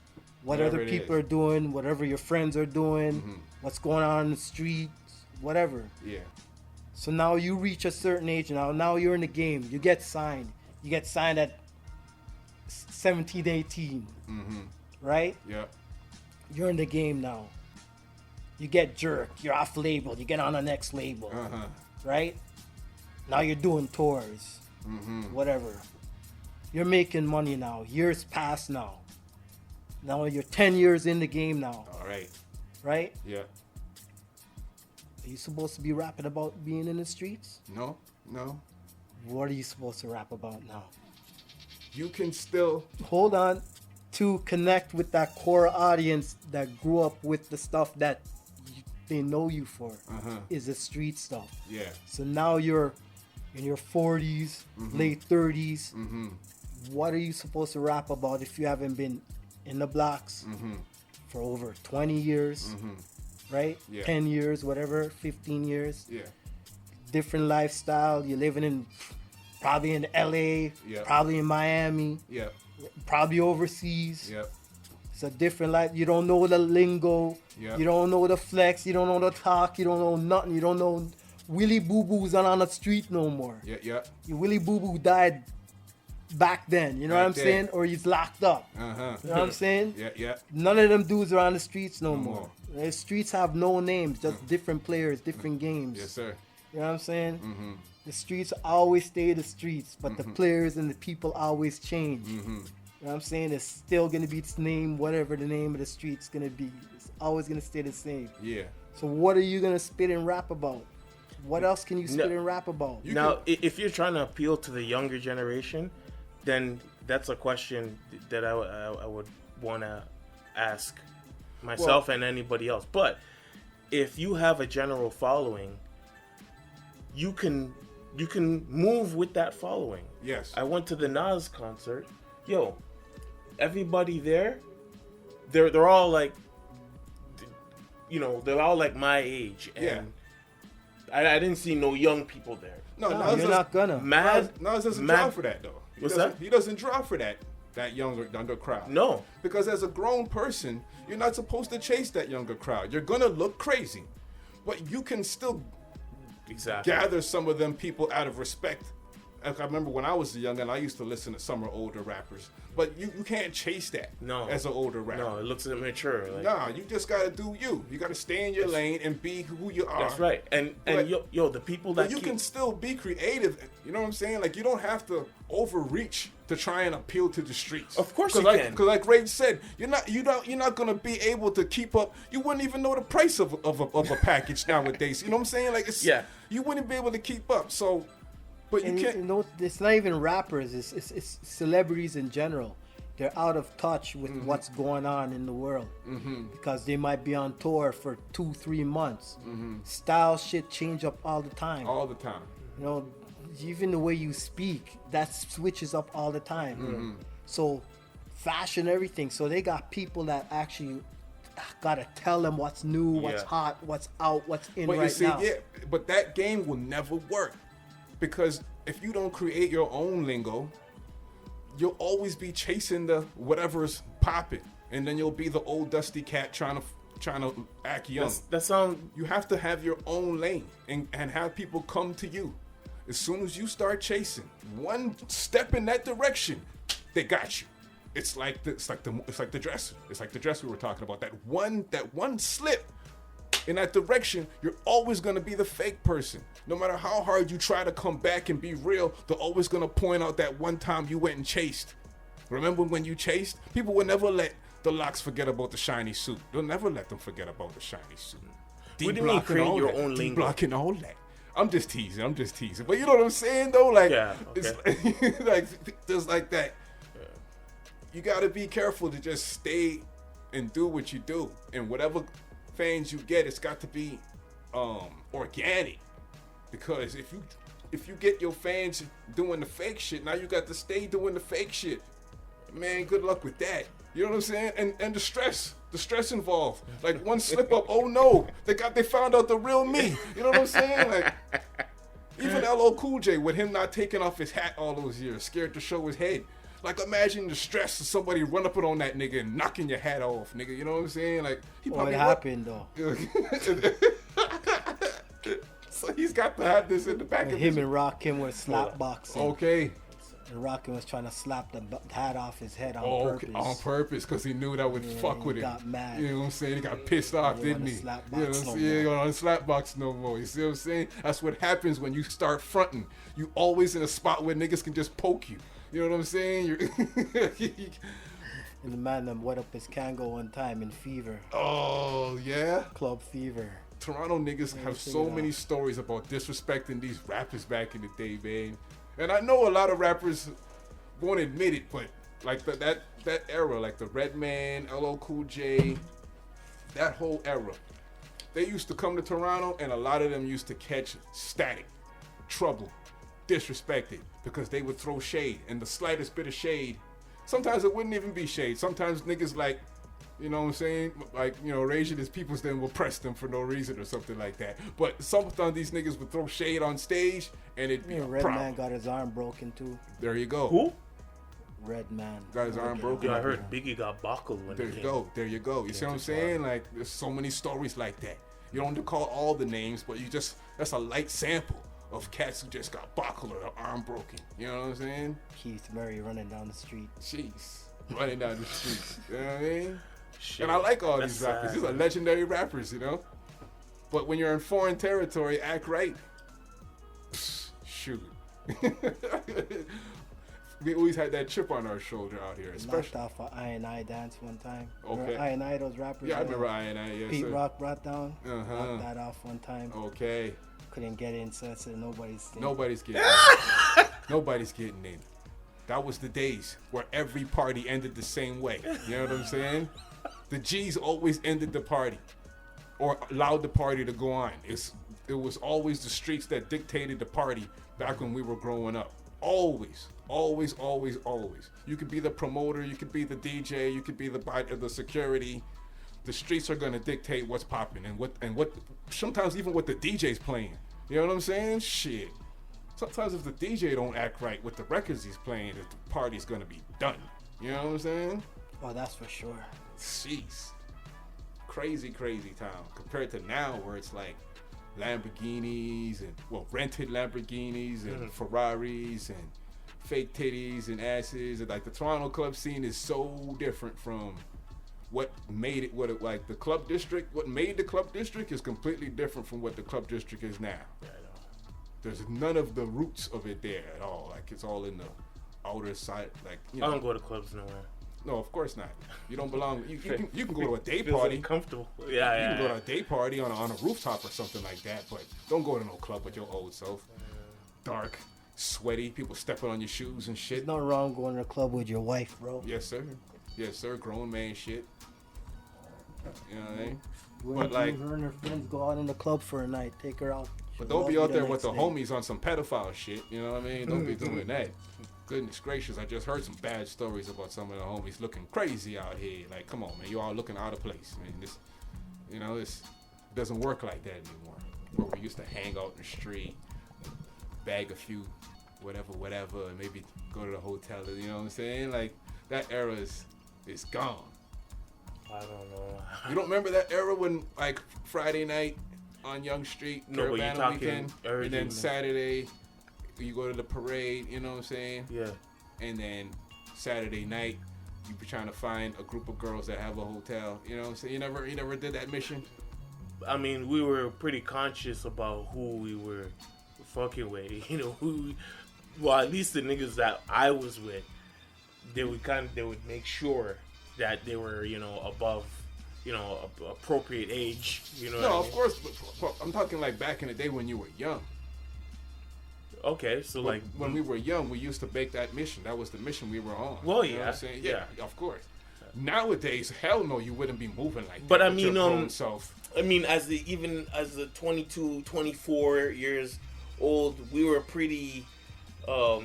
A: what
B: Whatever
A: other
B: it
A: people
B: is.
A: are doing, whatever your friends are doing, what's going on in the streets, whatever.
B: Yeah.
A: So now you reach a certain age now you're in the game. You get signed. You get signed at 17, 18. Right?
B: Yep.
A: You're in the game now. You get jerked. You're off label. You get on the next label. Right? Now you're doing tours. Whatever. You're making money now. Years pass now. Now you're 10 years in the game now.
B: All right.
A: Right?
B: Yeah.
A: Are you supposed to be rapping about being in the streets?
B: No.
A: What are you supposed to rap about now?
B: You can still
A: Hold on. To connect with that core audience that grew up with the stuff that they know you for is the street stuff.
B: Yeah.
A: So now you're in your 40s, late 30s. What are you supposed to rap about if you haven't been in the blocks for over 20 years, right?
B: Yeah.
A: 10 years, whatever, 15 years.
B: Yeah.
A: Different lifestyle. You're living in, probably in LA,
B: Yeah.
A: probably in Miami,
B: Yeah.
A: probably overseas.
B: Yep.
A: It's a different life. You don't know the lingo.
B: Yep.
A: You don't know the flex. You don't know the talk. You don't know nothing. You don't know Willie Boo Boo's not on the street no more.
B: Yeah.
A: Willie Boo Boo died back then. You know what I'm saying? Or he's locked up. You know what I'm saying?
B: Yeah.
A: None of them dudes are on the streets no more. The streets have no names, just different players, different games.
B: Yes, sir.
A: You know what I'm saying? The streets always stay the streets, but the players and the people always change. You know what I'm saying? It's still going to be its name, whatever the name of the street's going to be. It's always going to stay the same.
B: Yeah.
A: So what are you going to spit and rap about? What else can you spit and rap about?
D: If you're trying to appeal to the younger generation, then that's a question that I would want to ask myself and anybody else. But if you have a general following, you can move with that following.
B: Yes.
D: I went to the Nas concert. Yo, everybody there, they're all like, you know, they're all like my age, and I didn't see no young people there.
B: No,
A: you're not gonna.
B: Nas doesn't draw for that though. He doesn't draw for that younger crowd.
D: No,
B: because as a grown person, you're not supposed to chase that younger crowd. You're gonna look crazy, but you can still gather some of them people out of respect. I remember when I was young and I used to listen to some older rappers, but you can't chase that as an older rapper.
D: No, it looks immature.
B: Nah, you just gotta do you. You gotta stay in your lane and be who you are.
D: That's right. And the people that
B: you can still be creative. You know what I'm saying? Like you don't have to overreach to try and appeal to the streets.
D: Of course you can.
B: Because like Ray said, you're not gonna be able to keep up. You wouldn't even know the price of a package nowadays. You know what I'm saying? Like you wouldn't be able to keep up. So. But you can't.
A: You know, it's not even rappers. It's celebrities in general. They're out of touch with what's going on in the world because they might be on tour for 2-3 months. Style shit change up all the time.
B: All the time.
A: You know, even the way you speak, that switches up all the time. So, fashion, everything. So they got people that actually gotta tell them what's new, what's hot, what's out, what's in now.
B: Yeah, but that game will never work. Because if you don't create your own lingo, you'll always be chasing the whatever's popping, and then you'll be the old dusty cat trying to act young. You have to have your own lane and have people come to you. As soon as you start chasing one step in that direction, they got you. It's like the dress. It's like the dress we were talking about. That one slip in that direction, you're always going to be the fake person. No matter how hard you try to come back and be real, they're always going to point out that one time you went and chased. Remember when you chased? People will never let the locks forget about the shiny suit. They'll never let them forget about the shiny suit.
D: What do you mean create your own lingo?
B: Blocking all that. I'm just teasing. But you know what I'm saying though? Like, it's like just like that. You got to be careful to just stay and do what you do, and whatever fans you get, it's got to be organic, because if you get your fans doing the fake shit, now you got to stay doing the fake shit. Man, good luck with that. You know what I'm saying? And the stress involved. Like one slip up, oh no, they found out the real me. You know what I'm saying? Like even L.O. Cool J with him not taking off his hat all those years, scared to show his head. Like, imagine the stress of somebody run up on that nigga and knocking your hat off, nigga. You know what I'm saying? Like, he probably
A: happened though.
B: So he's got to have this in the back of his.
A: Him and Rakim were slap boxing.
B: Okay.
A: And Rakim was trying to slap the hat off his head on purpose.
B: On purpose, because he knew that would fuck with him.
A: He got mad.
B: You know what I'm saying? He got pissed off, didn't he? You know what I'm saying? He ain't on slap box no more. You see what I'm saying? That's what happens when you start fronting. You always in a spot where niggas can just poke you. You know what I'm saying?
A: And the man that wet up his Kango one time in Fever.
B: Oh, yeah?
A: Club Fever.
B: Toronto niggas have so many stories about disrespecting these rappers back in the day, man. And I know a lot of rappers won't admit it, but like that era, like the Redman, LL Cool J, that whole era, they used to come to Toronto, and a lot of them used to catch static, trouble, disrespected, because they would throw shade, and the slightest bit of shade, sometimes it wouldn't even be shade. Sometimes niggas like, you know what I'm saying, like, you know, raging his peoples then will press them for no reason or something like that. But sometimes these niggas would throw shade on stage, and it'd be a
A: Red
B: problem.
A: Man got his arm broken too.
B: There you go.
D: Who?
A: Red man.
B: Got his arm broken.
D: Yeah, I heard Biggie got buckled when
B: There
D: he
B: you
D: came.
B: go. There you go. You see what I'm saying? Like, there's so many stories like that. You don't call all the names, but that's a light sample of cats who just got buckled or their arm broken. You know what I'm saying?
A: Keith Murray running down the street.
B: Jeez. Running down the streets. You know what I mean?
D: Shit.
B: And I like all
D: That's
B: these rappers.
D: sad.
B: These are legendary rappers, you know? But when you're in foreign territory, act right. Shoot. We always had that chip on our shoulder out here, especially.
A: Knocked off an I dance one time.
B: Okay.
A: I, those rappers.
B: Yeah, I remember I, yes,
A: Pete
B: sir.
A: Rock brought down.
B: Uh-huh.
A: Knocked that off one time.
B: Okay.
A: Couldn't get in, so I said nobody's.
B: Nobody's getting in. Nobody's getting in. That was the days where every party ended the same way. You know what I'm saying? The G's always ended the party or allowed the party to go on. It was always the streets that dictated the party back when we were growing up. Always. Always, always, always. You could be the promoter, you could be the DJ, you could be the security. The streets are gonna dictate what's popping and what sometimes even what the DJ's playing. You know what I'm saying? Shit. Sometimes if the DJ don't act right with the records he's playing, the party's gonna be done. You know what I'm saying?
A: Oh, that's for sure.
B: Jeez. Crazy, crazy town. Compared to now where it's like Lamborghinis and rented Lamborghinis and Ferraris and fake titties and asses, and like the Toronto club scene is so different from what made it the club district. What made the club district is completely different from what the club district is now. There's none of the roots of it there at all. Like it's all in the outer side. Like
D: I don't go to clubs nowhere.
B: No, of course not. You don't belong. You can go to a day
D: Feels
B: party.
D: uncomfortable.
B: You can go to a day party on a rooftop or something like that, but don't go to no club with your old self. Dark, sweaty, people stepping on your shoes and shit.
A: There's nothing wrong going to a club with your wife, bro.
B: Yes, sir. Yes, sir. Grown man shit. You know what I mean?
A: When her and her friends go out in the club for a night, take her out.
B: But don't be out there with the homies on some pedophile shit. You know what I mean? Don't be doing that. Goodness gracious, I just heard some bad stories about some of the homies looking crazy out here. Like, come on, man, you all looking out of place, man. This doesn't work like that anymore. Where we used to hang out in the street, bag a few, whatever, and maybe go to the hotel. You know what I'm saying? Like that era is gone.
D: I don't know.
B: You don't remember that era when like Friday night on Yonge Street,
D: No, but you're talking
B: weekend,
D: urgent,
B: and then
D: man.
B: Saturday you go to the parade, you know what I'm saying?
D: Yeah.
B: And then Saturday night you be trying to find a group of girls that have a hotel, you know what I'm saying? You never did that mission?
D: I mean, we were pretty conscious about who we were fucking with, you know, at least the niggas that I was with, they would make sure that they were, you know, above, you know, appropriate age, you know.
B: No, of course, but I'm talking like back in the day when you were young.
D: Okay, so like
B: when we were young, we used to make that mission. That was the mission we were on.
D: Well,
B: you know
D: yeah,
B: what I'm saying? Yeah, of course. Nowadays, hell no, you wouldn't be moving like that.
D: But I
B: with
D: mean,
B: your grown self.
D: I mean, as the 22, 24 years old, we were pretty,
B: yeah,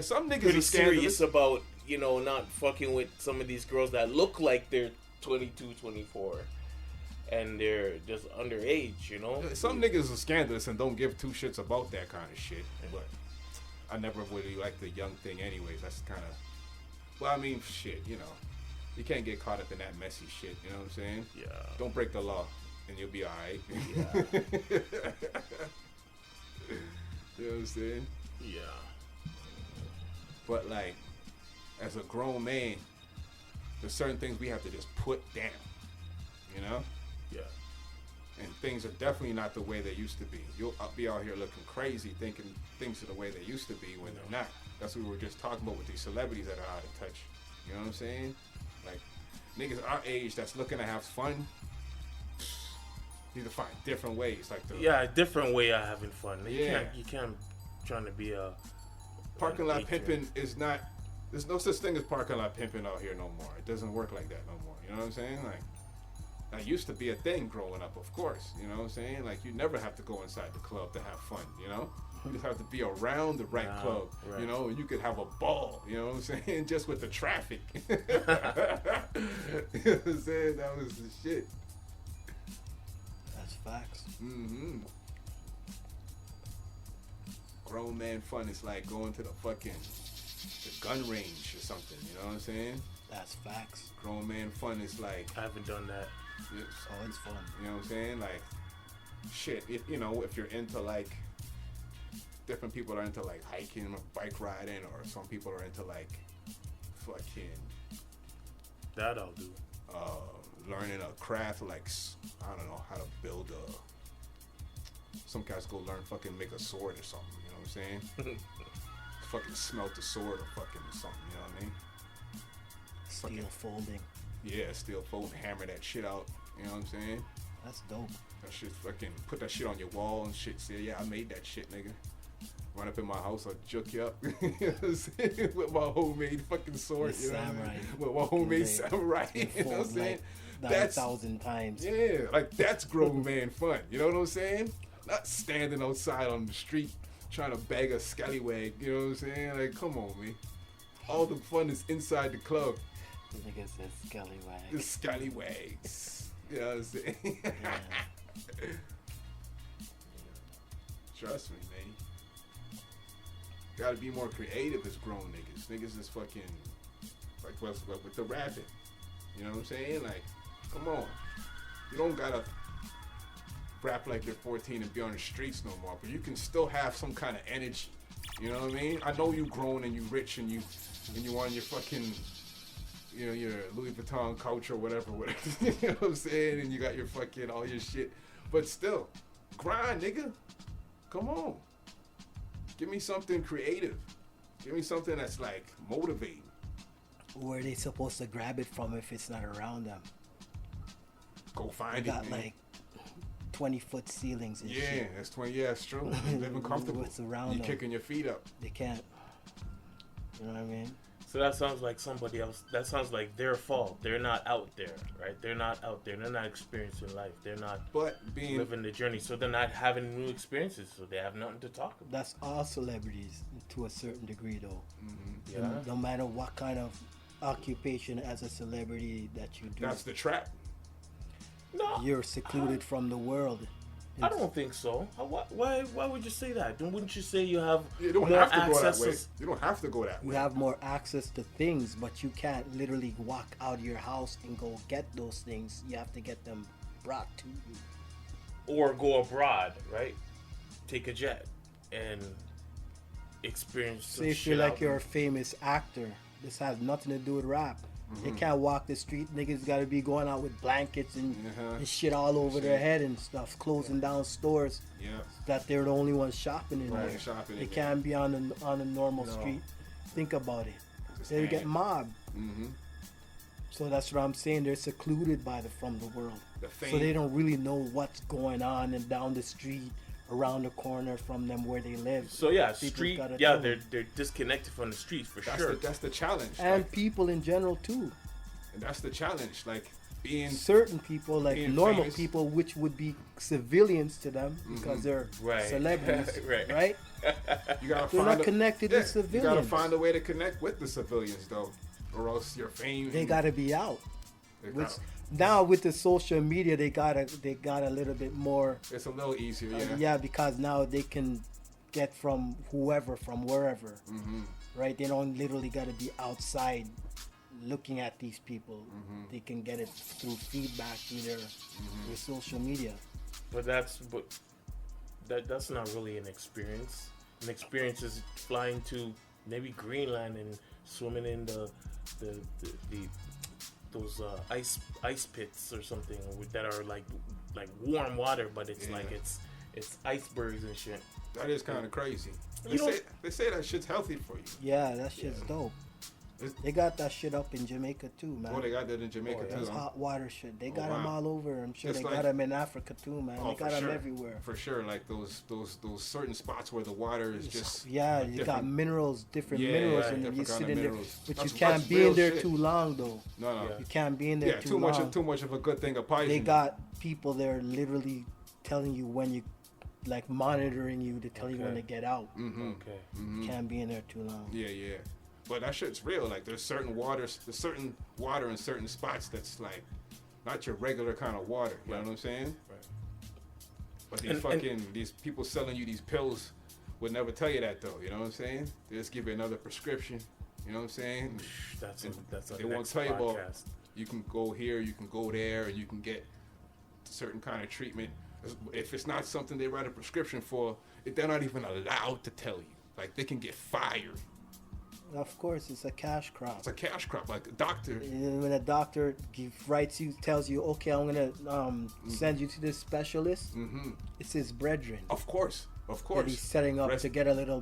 B: some niggas
D: pretty
B: are
D: serious about, you know, not fucking with some of these girls that look like they're 22, 24. And they're just underage, you know?
B: Some niggas are scandalous and don't give two shits about that kind of shit. But I never really liked the young thing anyways. That's kind of... Well, I mean, shit, you know. You can't get caught up in that messy shit, you know what I'm saying?
D: Yeah.
B: Don't break the law and you'll be alright.
D: Yeah.
B: You know what I'm saying?
D: Yeah.
B: But, like, as a grown man, there's certain things we have to just put down, you know?
D: Yeah.
B: And things are definitely not the way they used to be. You'll be out here looking crazy thinking things are the way they used to be when they're not. That's what we were just talking about with these celebrities that are out of touch. You know what I'm saying? Like, niggas our age that's looking to have fun need to find different ways. Like
D: a different way of having fun.
B: Yeah.
D: You can't trying to be a...
B: Parking lot pimping is not... There's no such thing as parking lot pimping out here no more. It doesn't work like that no more. You know what I'm saying? Like, that used to be a thing growing up, of course. You know what I'm saying? Like, you never have to go inside the club to have fun, you know? You just have to be around the right club, you know? And you could have a ball, you know what I'm saying? Just with the traffic. You know what I'm saying? That was the shit.
A: That's facts.
B: Mm-hmm. grown man fun is like going to the gun range or something. You know what I'm saying?
A: That's facts.
B: Grown man fun is like.
D: I haven't done that.
A: Oh, it's fun.
B: You know what I'm saying? Like, shit. If you're into like, different people are into like hiking or bike riding, or some people are into like, fucking.
D: That I'll do.
B: Learning a craft, like, I don't know how to build some guys go learn fucking make a sword or something. You know what I'm saying? Fucking smelt the sword or fucking something. You know what I mean?
A: Steel
B: fucking,
A: folding.
B: Yeah, steel folding. Hammer that shit out. You know what I'm saying?
A: That's dope.
B: That shit fucking put that shit on your wall and shit. Say, yeah, I made that shit, nigga. Run up in my house, I'll juke you up. You know what I'm saying? With my homemade fucking sword. You know what I mean? With my homemade samurai. You know what I'm saying?
A: Like 9,000 times.
B: Yeah, like that's grown man fun. You know what I'm saying? Not standing outside on the street trying to bag a scallywag. You know what I'm saying? Like, come on, man. All the fun is inside the club.
A: The nigga says scallywag.
B: The scallywags. You know what I'm saying? Yeah. Trust me, man. Gotta be more creative as grown niggas. Niggas is fucking like with the rapping. You know what I'm saying? Like, come on. You don't gotta rap like you're 14 and be on the streets no more, but you can still have some kind of energy. You know what I mean? I know you grown and you rich and you on your fucking, you know, your Louis Vuitton couch or whatever. You know what I'm saying? And you got your fucking all your shit, but still, grind, nigga. Come on. Give me something creative. Give me something that's like motivating.
A: Where are they supposed to grab it from if it's not around them?
B: Go find
A: they
B: it.
A: Got
B: man.
A: like 20-foot ceilings and shit.
B: Yeah, that's 20. Yeah, it's true. You're living comfortable.
A: What's around
B: You're
A: them.
B: kicking your feet up.
A: They can't. You know what I mean?
D: So that sounds like somebody else. That sounds like their fault. They're not out there, right? They're not out there. They're not experiencing life. They're not living the journey. So they're not having new experiences. So they have nothing to talk about.
A: That's all celebrities to a certain degree, though.
B: Mm-hmm.
D: Yeah.
A: No matter what kind of occupation as a celebrity that you do.
B: That's the trap.
D: No,
A: you're secluded from the world.
D: I don't think so. Why would you say that? Then wouldn't you say you have
B: don't
D: more
B: have to
D: access?
B: Go that way. You don't have to go that way.
A: You have more access to things, but you can't literally walk out of your house and go get those things. You have to get them brought to you.
D: Or go abroad, right? Take a jet and experience some
A: Say if
D: shit
A: you're like
D: out
A: you're a famous actor, this has nothing to do with rap. They can't walk the street. Niggas gotta be going out with blankets and shit all over their head and stuff, closing down stores.
B: Yeah.
A: That they're the only ones shopping in there. They can't be on a normal street. Think about it. They get mobbed. So that's what I'm saying. They're secluded from the world. So they don't really know what's going on and down the street, around the corner from them where they live.
D: So yeah, they're disconnected from the streets for sure.
B: That's the challenge.
A: And like, people in general too.
B: And that's the challenge. Like being
A: certain people, like normal
B: famous.
A: people, which would be civilians to them because they're celebrities, right? They're not connected with civilians.
B: You gotta find a way to connect with the civilians though, or else your fame.
A: They gotta be out. Now with the social media, they got a little bit more.
B: It's a little easier, yeah.
A: Yeah, because now they can get from whoever, from wherever, right? They don't literally got to be outside looking at these people. They can get it through feedback through their social media.
D: But that's not really an experience. An experience is flying to maybe Greenland and swimming in those ice pits or something that are like warm water, but it's like it's icebergs and shit.
B: That is kind of crazy. They say that shit's healthy for you.
A: Yeah, that shit's dope. They got that shit up in Jamaica too, man.
B: Oh, they got that in Jamaica too.
A: That's hot water shit. They got them all over. I'm sure they got them in Africa too, man. They got them everywhere.
B: For sure, like those certain spots where the water is just
A: you got minerals, different minerals, and you sit in there. But you can't be in there too long though.
B: No.
A: You can't be in there too long.
B: Too much of a good thing of poison.
A: They got people there literally telling you when you, like monitoring you to tell you when to get out. You can't be in there too long.
B: Yeah. But that shit's real. Like there's certain water in certain spots that's like not your regular kind of water. You know what I'm saying? Right. But these these people selling you these pills would never tell you that though. You know what I'm saying? They just give you another prescription. You know what I'm saying?
D: That's a
B: they won't tell you about. You can go here, you can go there, and you can get certain kind of treatment. If it's not something they write a prescription for, they're not even allowed to tell you. Like, they can get fired.
A: Of course, it's a cash crop.
B: It's a cash crop. Like a doctor.
A: When a doctor tells you, okay, I'm gonna send you to this specialist. It's his brethren.
B: Of course.
A: That he's setting up to get a little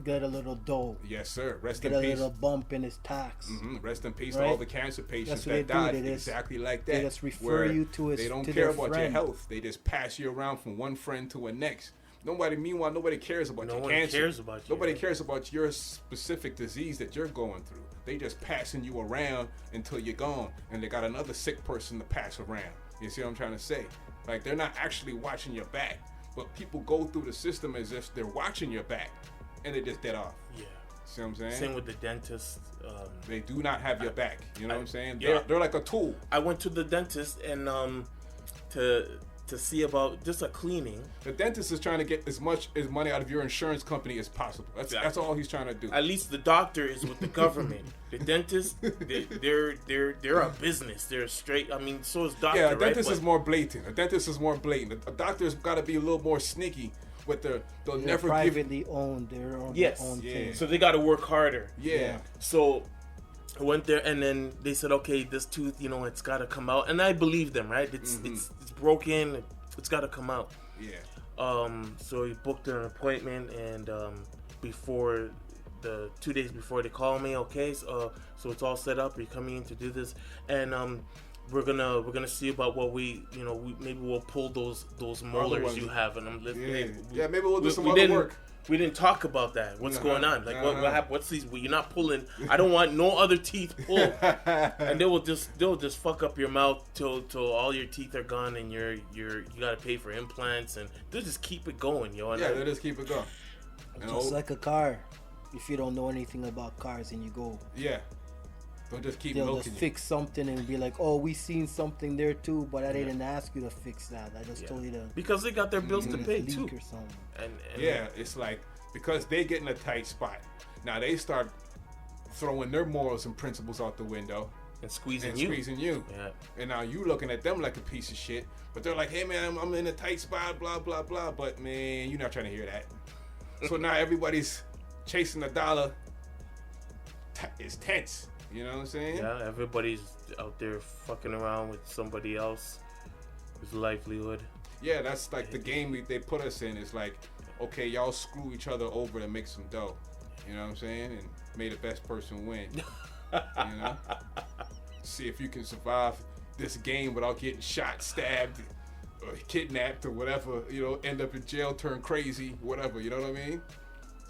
A: get a little dough.
B: Yes, sir. Rest
A: in
B: peace.
A: Get a little bump in his tax.
B: Rest in peace to all the cancer patients that died. Exactly like that.
A: They just refer you to his.
B: They don't
A: to
B: care
A: their
B: about
A: friend.
B: your health. They just pass you around from one friend to the next. Meanwhile, nobody cares about your cancer.
D: Cares about you.
B: Nobody cares about your specific disease that you're going through. They just passing you around until you're gone, and they got another sick person to pass around. You see what I'm trying to say? Like, they're not actually watching your back, but people go through the system as if they're watching your back, and they just dead off.
D: Yeah.
B: See what I'm saying?
D: Same with the dentist.
B: They do not have your back. You know what I'm saying?
D: Yeah.
B: They're like a tool.
D: I went to the dentist and to see about just a cleaning.
B: The dentist is trying to get as much money out of your insurance company as possible. That's all he's trying to do.
D: At least the doctor is with the government. The dentist, they're a business. They're straight. I mean, so is doctor.
B: Yeah, a dentist
D: right?
B: is more blatant. A doctor's got to be a little more sneaky with they'll never
A: privately owned their own.
D: Yes.
A: Own thing.
D: So they got to work harder.
B: Yeah.
D: So I went there and then they said, okay, this tooth, it's got to come out, and I believe them, right? It's broken. It's got to come out.
B: Yeah.
D: So he booked an appointment, and before 2 days before they call me, okay, so it's all set up. You're coming in to do this, and we're gonna see about what maybe we'll pull those molars you have, and I'm
B: maybe we'll do some other work.
D: We didn't talk about that. What's going on? Like what happened? What's these? You're not pulling. I don't want no other teeth pulled. And they'll just fuck up your mouth till all your teeth are gone, and you gotta pay for implants, and they'll just keep it going, yo. And
B: they'll just keep it going.
A: Just like a car. If you don't know anything about cars and you go,
B: they'll just keep
A: they'll
B: milking
A: just
B: you.
A: fix something and be like, oh, we seen something there too, but I didn't ask you to fix that. I just told you to.
D: Because they got their bills to pay too.
A: Or something.
D: And
B: it's like, because they get in a tight spot. Now they start throwing their morals and principles out the window.
D: And squeezing
B: you.
D: Yeah.
B: And now you looking at them like a piece of shit. But they're like, hey man, I'm in a tight spot, blah, blah, blah. But man, you're not trying to hear that. So now everybody's chasing the dollar. It's tense. You know what I'm saying?
D: Yeah, everybody's out there fucking around with somebody else's livelihood.
B: Yeah, that's like the game they put us in. It's like, okay, y'all screw each other over to make some dough. You know what I'm saying? And may the best person win. You know? See if you can survive this game without getting shot, stabbed, or kidnapped, or whatever. End up in jail, turn crazy, whatever. You know what I mean?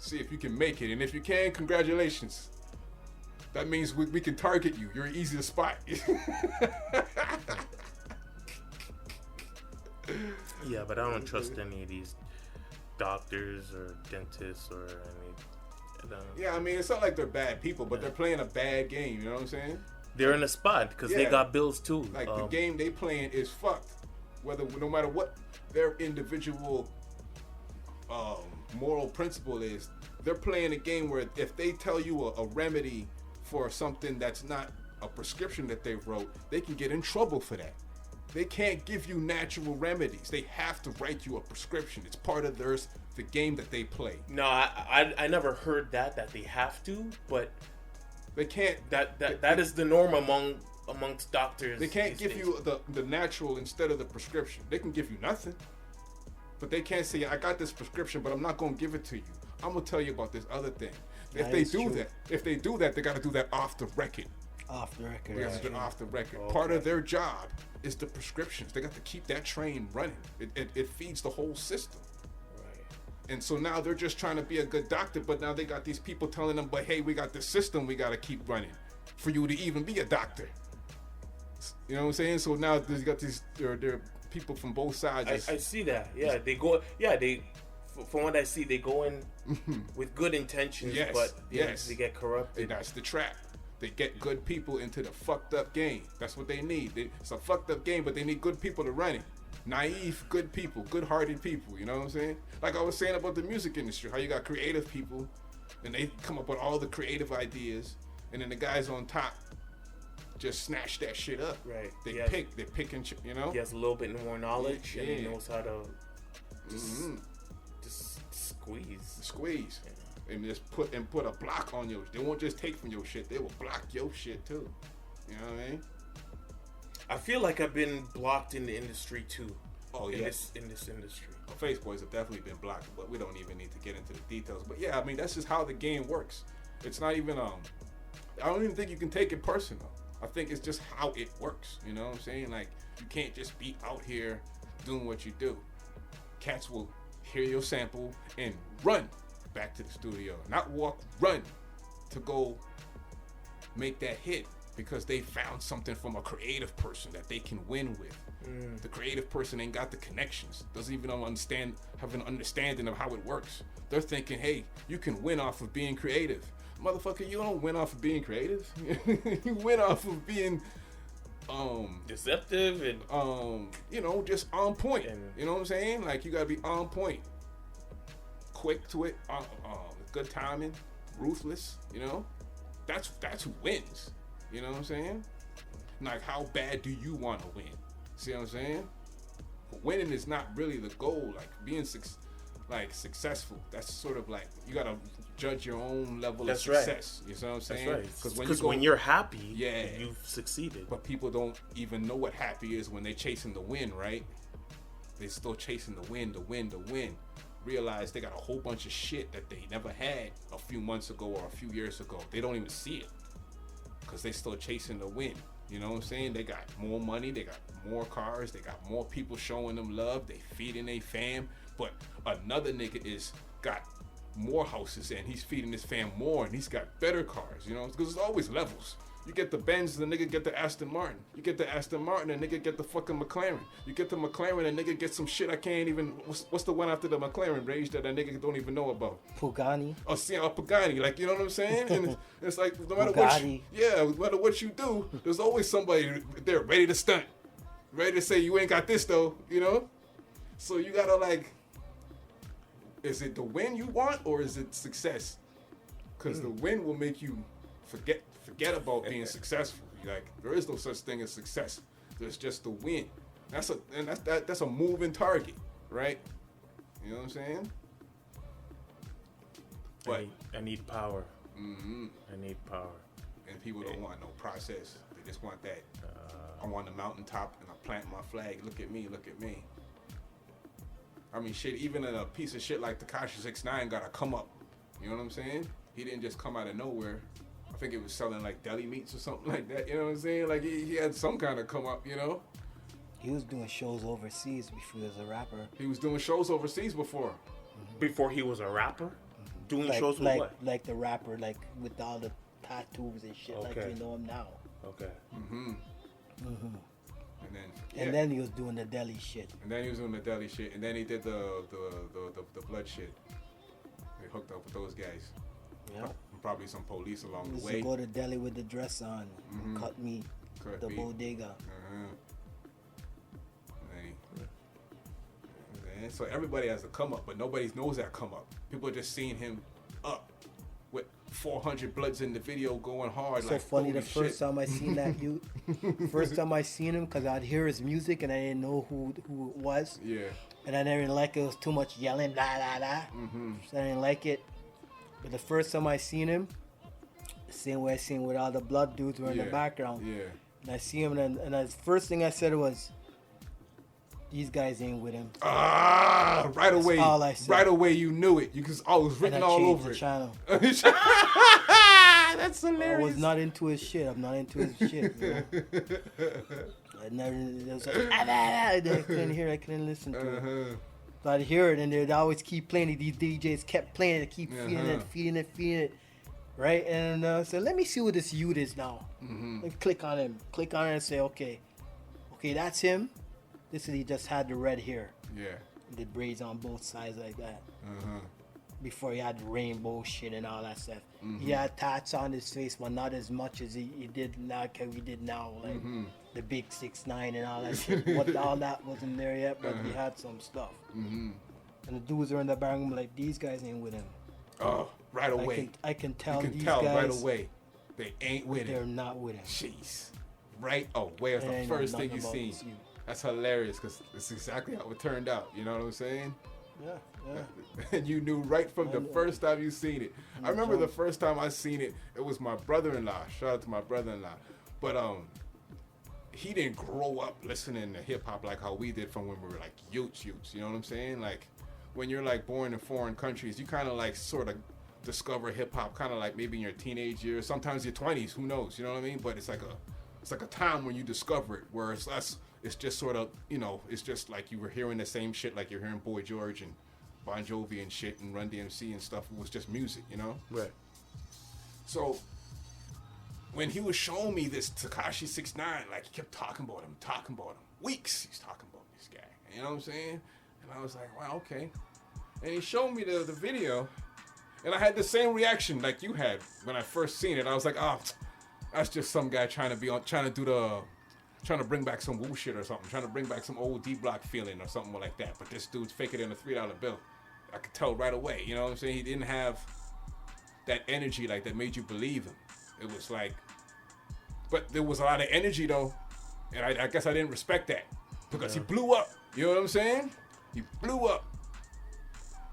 B: See if you can make it. And if you can, congratulations. That means we can target you. You're easy to spot.
D: Yeah, but I don't trust any of these doctors or dentists or any.
B: Yeah, I mean, it's not like they're bad people, but they're playing a bad game. You know what I'm saying?
D: They're in a spot because they got bills too.
B: Like the game they playing is fucked. No matter what their individual moral principle is, they're playing a game where if they tell you a remedy for something that's not a prescription that they wrote, they can get in trouble for that. They can't give you natural remedies. They have to write you a prescription. It's part of the game that they play.
D: No, I never heard that they have to, but
B: they can't.
D: That is the norm amongst doctors.
B: They can't give you the natural instead of the prescription. They can give you nothing, but they can't say, I got this prescription, but I'm not going to give it to you. I'm going to tell you about this other thing. If they do that, they got to do that off the record.
A: Off the record.
B: Right. Off the record.
D: Okay.
B: Part of their job is the prescriptions. They got to keep that train running. It feeds the whole system.
D: Right.
B: And so now they're just trying to be a good doctor, but now they got these people telling them, but hey, we got this system we got to keep running for you to even be a doctor. You know what I'm saying? So now there's got these, there are people from both sides.
D: I see that. Yeah, they go. Yeah, from what I see, they go in with good intentions, but they get corrupted.
B: And that's the trap. They get good people into the fucked up game. That's what they need. It's a fucked up game, but they need good people to run it. naive, good people, good-hearted people. You know what I'm saying? Like I was saying about the music industry, how you got creative people, and they come up with all the creative ideas, and then the guys on top just snatch that shit up.
D: Right.
B: They pick and you know.
D: He has a little bit more knowledge,
B: yeah.
D: and he knows how to just squeeze. Yeah.
B: And just put a block on your. They won't just take from your shit. They will block your shit too. You know what I mean?
D: I feel like I've been blocked in the industry too.
B: Oh yeah.
D: In this industry.
B: Well, FaceBoys have definitely been blocked, but we don't even need to get into the details. But yeah, I mean that's just how the game works. It's not even I don't even think you can take it personal. I think it's just how it works. You know what I'm saying? Like you can't just be out here doing what you do. Cats will hear your sample and run back to the studio. Not walk, run to go make that hit because they found something from a creative person that they can win with. The creative person ain't got the connections, doesn't even have an understanding of how it works. They're thinking, hey, you can win off of being creative. Motherfucker, you don't win off of being creative. You win off of being
D: deceptive and
B: just on point. You know what I'm saying? Like you gotta be on point, quick to it, good timing, ruthless. You know, that's who wins. You know what I'm saying? Like how bad do you want to win? See what I'm saying? But winning is not really the goal. Like being successful. That's sort of like you gotta judge your own level of success. Right. You know what I'm saying?
D: Because when you're happy, you've succeeded.
B: But people don't even know what happy is when they're chasing the win, right? They're still chasing the win. Realize they got a whole bunch of shit that they never had a few months ago or a few years ago. They don't even see it because they still chasing the win. You know what I'm saying? They got more money, they got more cars, they got more people showing them love, they feeding their fam. But another nigga got more houses and he's feeding his fam more and he's got better cars, you know? Because there's always levels. You get the Benz, the nigga get the Aston Martin. You get the Aston Martin, the nigga get the fucking McLaren. You get the McLaren, the nigga get some shit I can't even... What's the one after the McLaren range that a nigga don't even know about?
A: Pagani.
B: Oh, see, a Pagani. Like, you know what I'm saying? And it's like, no matter what you do, there's always somebody there ready to stunt. Ready to say, you ain't got this, though, you know? So you gotta, like... Is it the win you want or is it success? Because the win will make you forget about being successful. Like there is no such thing as success. There's just the win. That's a moving target, right? You know what I'm saying? But
D: I need power.
B: Mm-hmm.
D: I need power.
B: And people don't want no process. They just want that. I'm on the mountaintop and I plant my flag. Look at me. Look at me. I mean, shit. Even a piece of shit like Tekashi 6ix9ine got to come up. You know what I'm saying? He didn't just come out of nowhere. I think it was selling like deli meats or something like that. You know what I'm saying? Like he had some kind of come up, you know?
A: He was doing shows overseas before he was a rapper.
B: He was doing shows overseas before.
D: Mm-hmm. Before he was a rapper? Mm-hmm. Doing shows with what?
A: Like the rapper, like with all the tattoos and shit, like you know him now.
D: Okay.
B: Mm-hmm.
A: Mm-hmm.
B: And
A: then he was doing the deli shit.
B: And then he did the blood shit. They hooked up with those guys.
A: Yeah.
B: Probably some police along the way.
A: Used to go to deli with the dress on, cut meat, the bodega.
B: So everybody has a come up, but nobody knows that come up. People are just seeing him up with 400 bloods in the video going hard.
A: So like, funny, the first time I seen that dude, first time I seen him, because I'd hear his music and I didn't know who it was.
B: Yeah.
A: And I didn't like it. It was too much yelling, blah, blah, blah. Mm-hmm. So I didn't like it. But the first time I seen him, the same way I seen with all the blood dudes were in the background.
B: Yeah.
A: And I see him, and the first thing I said was, these guys ain't with him.
B: Ah, right
A: That's
B: away.
A: all I said.
B: Right away, you knew it. Because I was written all over
A: the channel.
B: That's hilarious.
A: I was not into his shit. I'm not into his shit. You know? I never. It was like, I couldn't hear. I couldn't listen to it. So I'd hear it, and they'd always keep playing it. These DJs kept playing it, keep feeding it, right? And so let me see what this youth is now. Mm-hmm. Let me click on him, and say, okay, that's him. This is he just had the red hair.
B: Yeah.
A: The braids on both sides like that. before he had rainbow shit and all that stuff. He had tats on his face, but not as much as he did now. We did now, like the big 6ix9ine and all that shit. What all that wasn't there yet, but he had some stuff. And the dudes are in the back room like, these guys ain't with him.
B: Oh, right away.
A: I can tell
B: you can
A: these
B: tell
A: guys
B: right away they ain't with him.
A: They're not with him.
B: Jeez. Right away. That's the first thing you seen. That's hilarious because it's exactly how it turned out. You know what I'm saying?
A: Yeah.
B: And you knew right from the first time you seen it. I remember the first time I seen it, it was my brother-in-law. Shout out to my brother-in-law. But he didn't grow up listening to hip-hop like how we did from when we were like youths. You know what I'm saying? Like when you're like born in foreign countries, you kind of like sort of discover hip-hop kind of like maybe in your teenage years, sometimes your 20s, who knows, you know what I mean? But it's like a time when you discover it, where it's just sort of, you know, it's just like you were hearing the same shit like you're hearing Boy George and Bon Jovi and shit and Run DMC and stuff. It was just music, you know?
D: Right.
B: So when he was showing me this Tekashi 6ix9ine, like he kept talking about him. Weeks he's talking about this guy. You know what I'm saying? And I was like, wow, okay. And he showed me the video, and I had the same reaction like you had when I first seen it. I was like, oh, that's just some guy trying to bring back some woo shit or something, trying to bring back some old D-Block feeling or something like that. But this dude's faking in a $3 bill. I could tell right away, you know what I'm saying? He didn't have that energy like that made you believe him. It was like, but there was a lot of energy though, and I guess I didn't respect that because he blew up. You know what I'm saying? He blew up.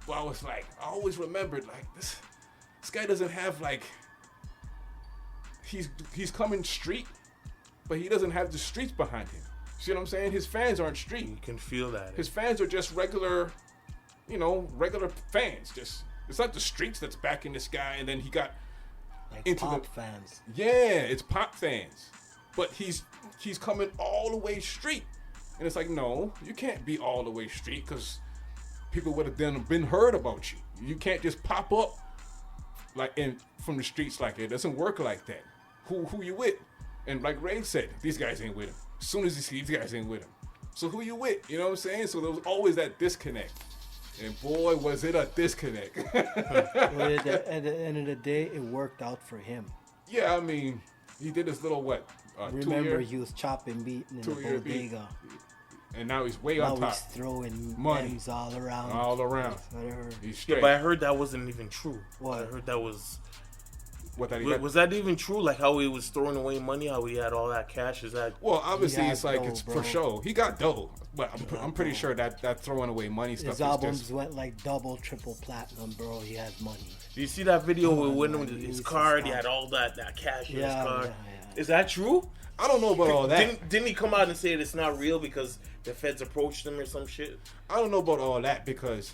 B: Well, I was like, I always remembered like this guy doesn't have like, he's coming street, but he doesn't have the streets behind him. See what I'm saying? His fans aren't street.
D: You can feel that.
B: His fans are just regular, you know, regular fans. Just it's not the streets that's backing this guy, and then he got
A: like
B: into
A: pop fans.
B: Yeah, it's pop fans. But he's coming all the way street. And it's like, no, you can't be all the way street because people would have then been heard about you. You can't just pop up like from the streets like it. It doesn't work like that. Who you with? And like Ray said, these guys ain't with him. As soon as you see these guys ain't with him. So who you with? You know what I'm saying? So there was always that disconnect. And boy, was it a disconnect.
A: Well, at the end of the day, it worked out for him.
B: Yeah, I mean, he did his little what?
A: Remember, he was chopping beat in the bodega.
B: And now he's way on top.
A: Now he's throwing money all around.
B: All around.
A: Whatever.
B: He's straight.
D: Yeah, but I heard that wasn't even true.
A: What?
D: I heard that was...
B: Was
D: that even true? Like how he was throwing away money, how he had all that cash? Is that?
B: Well, obviously it's like
A: dough,
B: it's
A: bro.
B: for show. He got dough, but I'm pretty sure that throwing away money stuff.
A: His albums went like double, triple platinum, bro. He has money.
D: Do you see that video with his card? He had all that cash in his card. Yeah. Is that true?
B: I don't know about all that.
D: Didn't he come out and say it's not real because the feds approached him or some shit?
B: I don't know about all that because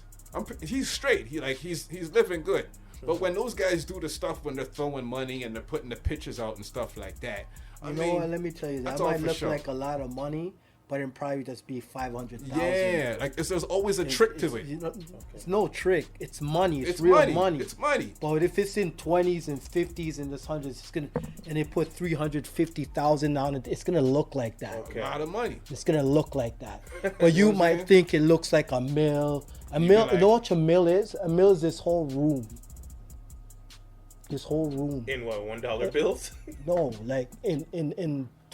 B: he's straight. He's living good. But when those guys do the stuff when they're throwing money and they're putting the pictures out and stuff like that,
A: I mean, what? Let me tell you, that might look like a lot of money, but it probably just be 500,000.
B: Yeah, like there's always a trick to it.
A: You know, it's no trick. It's money. It's
B: real
A: money.
B: It's money.
A: But if it's in 20s and 50s and this hundreds, it's gonna, and they put 350,000 on it, it's gonna look like that.
B: Okay. A lot of money.
A: It's gonna look like that. But you might think it looks like a mill. You know what a mill is? A mill is this whole room. This whole room.
D: In what, $1 bills?
A: No, like in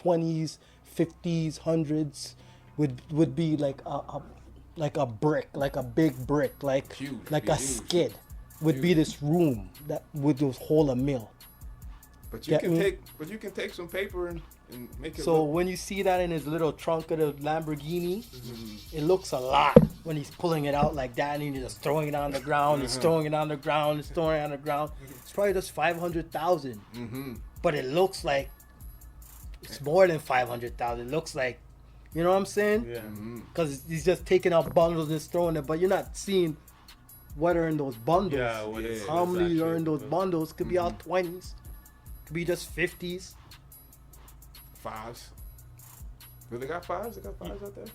A: 20s, 50s, 100s would be like a brick, like a big brick, like
B: huge,
A: like a huge skid would be this room that would just hold a mill.
B: But you can take some paper and make it.
A: So when you see that in his little trunk of the Lamborghini, it looks a lot when he's pulling it out like that and he's just throwing it on the ground, he's throwing it on the ground, he's throwing it on the ground. It's probably just 500,000. But it looks like it's more than 500,000. It looks like, you know what I'm saying?
D: Yeah.
A: Because he's just taking out bundles and throwing it, but you're not seeing what are in those bundles.
D: Yeah,
A: how many are in those bundles? Could be all 20s. Could be just 50s.
B: Fives. Do they got fives? They got fives out there?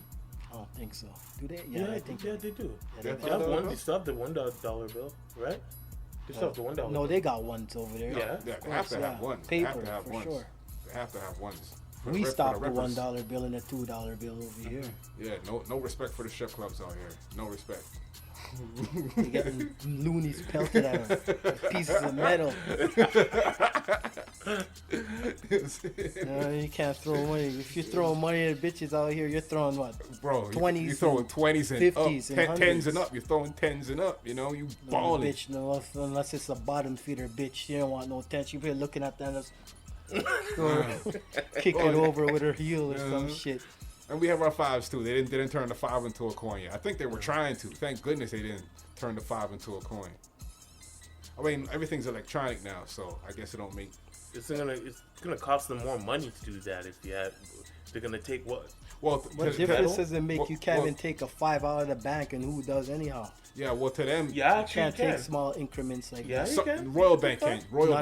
A: I don't think so. Do they?
D: Yeah,
A: I think
D: they do.
A: Yeah,
D: They
A: they
D: have one. They still have the $1 bill, right? They still have the $1.
A: No, they got ones over there.
D: Yeah.
B: They have to have ones.
A: Paper,
B: they have to have
A: for
B: ones.
A: sure.
B: They have to have ones.
A: We stopped the $1 bill and the $2 bill over here.
B: Yeah, no respect for the strip clubs out here. No respect.
A: You're getting loonies pelted at them. Pieces of metal. You can't throw money. If you're throwing money at bitches out here, you're throwing what?
B: Bro,
A: 20s,
B: you're throwing 20s and
A: 50s
B: up,
A: and
B: 10s and up. You're throwing 10s and up. You know, you balling.
A: Bitch, no, unless it's a bottom feeder bitch. You don't want no attention. You're looking at that and kick it over with her heel or some shit.
B: And we have our 5s too. They didn't turn the 5 into a coin yet. I think they were trying to. Thank goodness they didn't turn the 5 into a coin. I mean, everything's electronic now, so I guess it don't make.
D: It's gonna cost them more money to do that if you had. They're gonna take what?
B: Well,
A: what difference does it make? You can't even take a 5 out of the bank, and who does anyhow?
B: Yeah, well, to them,
D: yeah,
A: you can't take small increments like that.
B: You can. Royal Bank can.
A: Royal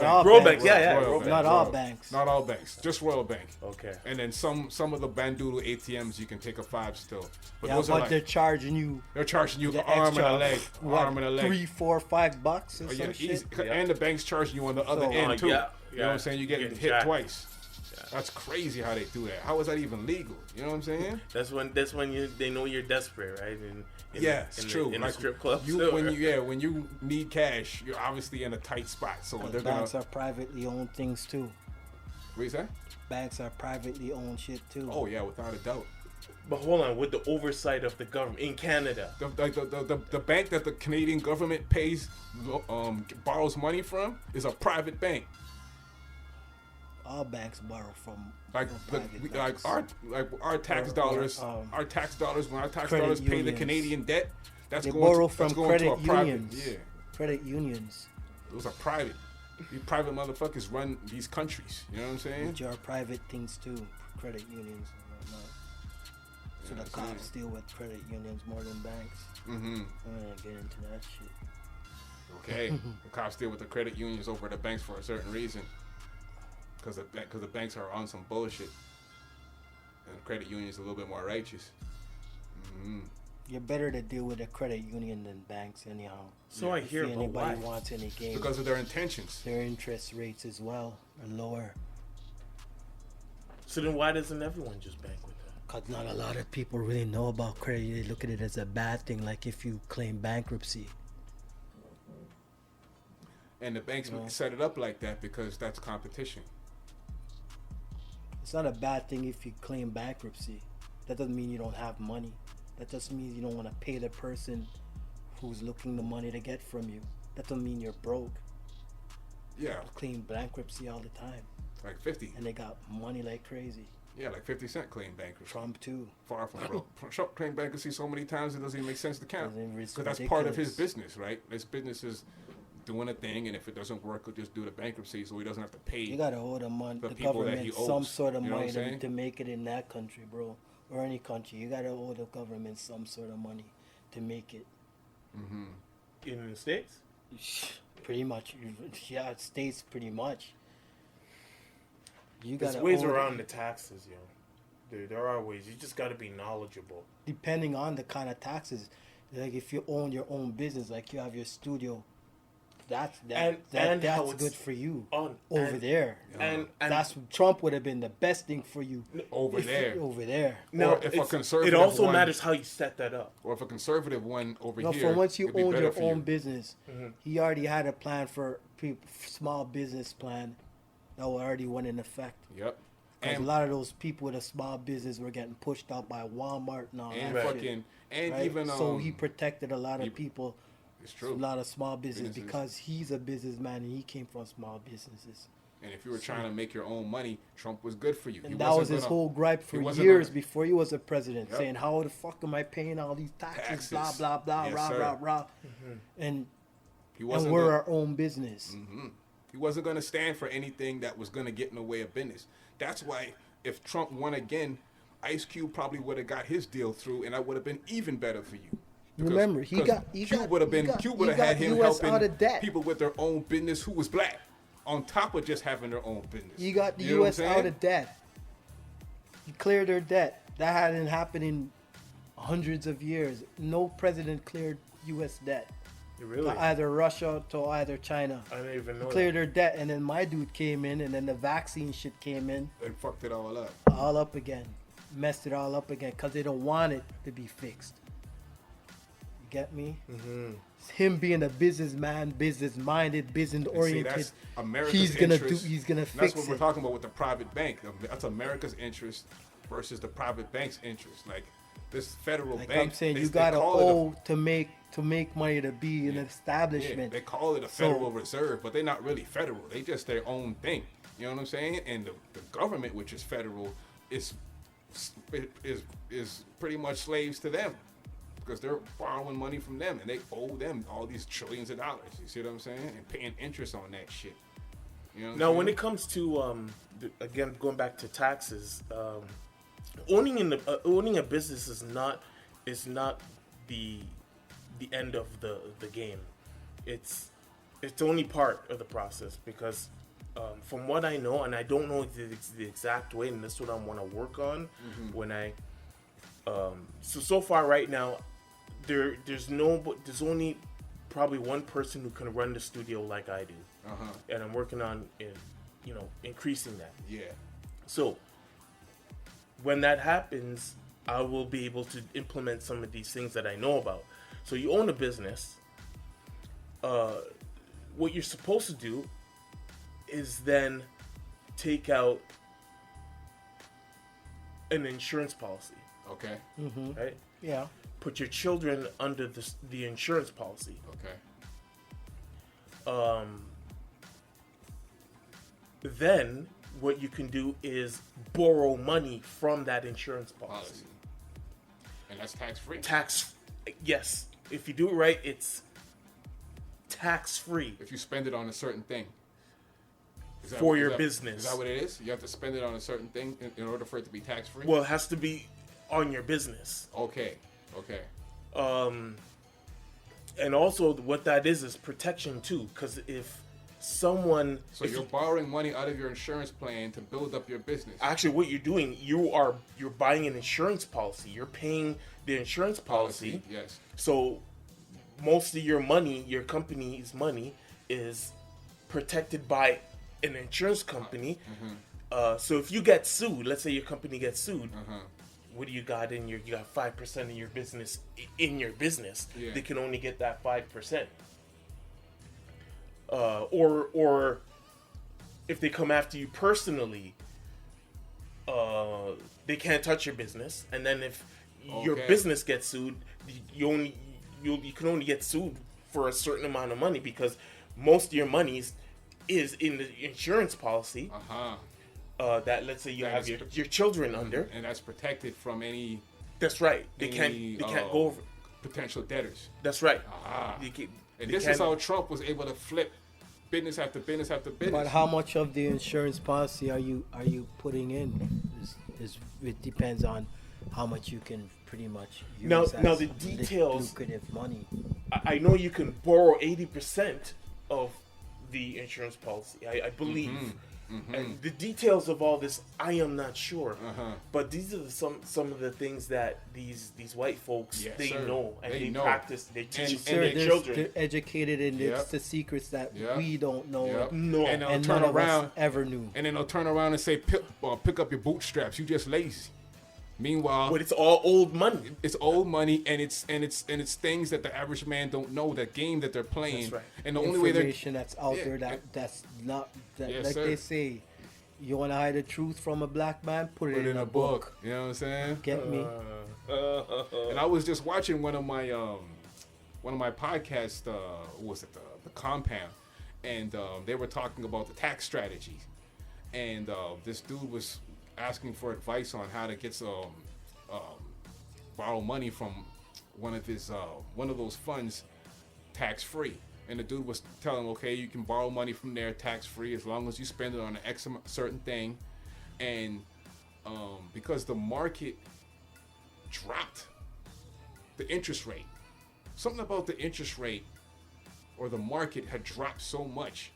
A: Bank,
B: Not
A: all banks.
B: Not all banks. Just Royal Bank.
D: Okay.
B: And then some of the Bandoodle ATMs, you can take a 5 still.
A: But those are like, they're charging you.
B: They're charging you arm and a leg. Arm and a leg.
A: $3, $4, $5 or some shit.
B: And the bank's charging you on the other end too.
D: Yeah.
B: You know what I'm saying? You're getting hit twice. Yeah. That's crazy how they do that. How is that even legal? You know what I'm saying?
D: That's when they know you're desperate, right?
B: It's true.
D: In like, a strip club.
B: When you need cash, you're obviously in a tight spot. So
A: banks are privately owned things too.
B: What you say?
A: Banks are privately owned shit too.
B: Oh yeah, without a doubt.
D: But hold on, with the oversight of the government in Canada,
B: the bank that the Canadian government pays, borrows money from, is a private bank.
A: All banks borrow from
B: our tax dollars. Our tax dollars, when our tax dollars pay the Canadian debt,
A: they borrow from credit unions.
B: Yeah,
A: credit unions.
B: Those are private. These private motherfuckers run these countries. You know what I'm saying?
A: Which are private things too, credit unions and whatnot. So the cops deal with credit unions more than banks.
B: Mm-hmm.
A: I ain't get into that shit.
B: Okay, the cops deal with the credit unions over the banks for a certain reason. Because the banks are on some bullshit, and the credit union is a little bit more righteous. Mm-hmm.
A: You're better to deal with a credit union than banks, anyhow.
D: So I hear,
A: if anybody wants any games,
B: because of their intentions.
A: Their interest rates as well are lower.
D: So then, why doesn't everyone just bank with them?
A: Because not a lot of people really know about credit. They look at it as a bad thing, like if you claim bankruptcy.
B: And the banks set it up like that because that's competition.
A: It's not a bad thing if you claim bankruptcy. That doesn't mean you don't have money. That just means you don't want to pay the person who's looking the money to get from you. That doesn't mean you're broke.
B: Yeah.
A: People claim bankruptcy all the time.
B: Like 50.
A: And they got money like crazy.
B: Yeah, like 50 Cent claimed bankruptcy.
A: Trump too.
B: Far from broke. Trump claimed bankruptcy so many times it doesn't even make sense to count. Because that's part of his business, right? His business is doing a thing, and if it doesn't work, he'll just do the bankruptcy so he doesn't have to pay.
A: You gotta owe the government some sort of money to make it in that country, bro, or any country. You gotta owe the government some sort of money to make it.
D: Mm-hmm. In the States?
A: Pretty much, yeah, States pretty much.
D: There's ways around the taxes, yo. There are ways. You just gotta be knowledgeable.
A: Depending on the kind of taxes, like if you own your own business, like you have your studio. That's good for you over there. And that's Trump would have been the best thing for you
B: over there.
A: Now,
B: if a conservative
D: it also matters how you set that up.
B: Or if a conservative one over here.
A: For once you own your own business, he already had a plan for small business plan that already went in effect.
B: Yep.
A: And a lot of those people with a small business were getting pushed out by Walmart and all that shit.
B: And even
A: so he protected a lot of people.
B: It's true.
A: A lot of small businesses because he's a businessman and he came from small businesses.
B: And if you were trying to make your own money, Trump was good for you.
A: And that was his whole gripe for years before he was a president, saying, how the fuck am I paying all these taxes, blah, blah, blah, rah, rah. And we're our own business.
B: Mm-hmm. He wasn't going to stand for anything that was going to get in the way of business. That's why if Trump won again, Ice Cube probably would have got his deal through, and that would have been even better for you.
A: Remember,
B: Cube would have had him helping people with their own business who was black, on top of just having their own business.
A: You got the U.S. out of debt. You cleared their debt. That hadn't happened in hundreds of years. No president cleared U.S. debt.
D: Really?
A: To either Russia to either China.
D: I didn't even know.
A: Cleared their debt, and then my dude came in, and then the vaccine shit came in.
B: And fucked it all up.
A: All up again. Messed it all up again because they don't want it to be fixed. Get me? Mm-hmm. Him being a businessman, business-minded, business-oriented. He's gonna fix it.
B: That's what we're talking about with the private bank. That's America's interest versus the private bank's interest. Like this federal bank.
A: I'm saying, you gotta owe to make money to be an establishment.
B: Yeah, they call it a Federal Reserve, but they're not really federal. They just their own thing. You know what I'm saying? And the government, which is federal, is pretty much slaves to them because they're borrowing money from them and they owe them all these trillions of dollars. You see what I'm saying? And paying interest on that shit. You know
D: now, when it comes to again going back to taxes, owning a business is not the end of the game. It's only part of the process because from what I know, and I don't know the exact way, and this is what I want to work on when I so far right now there's only probably one person who can run the studio like I do, and I'm working on increasing that.
B: Yeah.
D: So when that happens, I will be able to implement some of these things that I know about. So you own a business. What you're supposed to do is then take out an insurance policy.
B: Okay.
A: Mm-hmm.
D: Right?
A: Yeah.
D: Put your children under the insurance policy.
B: Okay.
D: Then what you can do is borrow money from that insurance policy.
B: And that's tax-free?
D: Yes. If you do it right, it's tax-free.
B: If you spend it on a certain thing.
D: For your business.
B: Is that what it is? You have to spend it on a certain thing in order for it to be tax-free?
D: Well, it has to be on your business.
B: Okay.
D: And also what that is protection too, because if someone...
B: So you're borrowing money out of your insurance plan to build up your business.
D: Actually, what you're doing, you're buying an insurance policy. You're paying the insurance policy.
B: Yes.
D: So most of your money, your company's money, is protected by an insurance company. So if you get sued, let's say your company gets sued, what do you got in you got 5% of your business in your business.
B: Yeah.
D: They can only get that 5%. Or if they come after you personally, they can't touch your business. And then if your business gets sued, you can only get sued for a certain amount of money because most of your money is in the insurance policy. That let's say you have your children under,
B: and that's protected from any.
D: That's right. They can't go over
B: potential debtors.
D: That's right.
B: And this is how Trump was able to flip business after business after business.
A: But how much of the insurance policy are you putting in? It depends on how much you can pretty much use
D: now the details.
A: Lucrative money.
D: I know you can borrow 80% of the insurance policy. I believe. And the details of all this, I am not sure. But these are some of the things that these white folks know and they practice. They teach their children.
A: They're educated in the secrets that we don't know.
D: No,
B: and they'll
A: and
B: turn
A: none
B: around
A: of us ever knew.
B: And then they'll turn around and say, "Pick up your bootstraps. You just lazy." Meanwhile,
D: but it's all old money.
B: It's old money, and it's things that the average man don't know. That game that they're playing,
D: that's right.
B: And the only way
A: information that's out there that's not like they say. You want to hide the truth from a black man? Put it in a book.
B: You know what I'm saying?
A: Get me?
B: And I was just watching one of my podcasts. What was it? The Compound, and they were talking about the tax strategies, and this dude was asking for advice on how to get some borrow money from one of those funds tax free. And the dude was telling him, okay, you can borrow money from there tax free as long as you spend it on an certain thing. And because the market dropped the interest rate, something about the interest rate or the market had dropped so much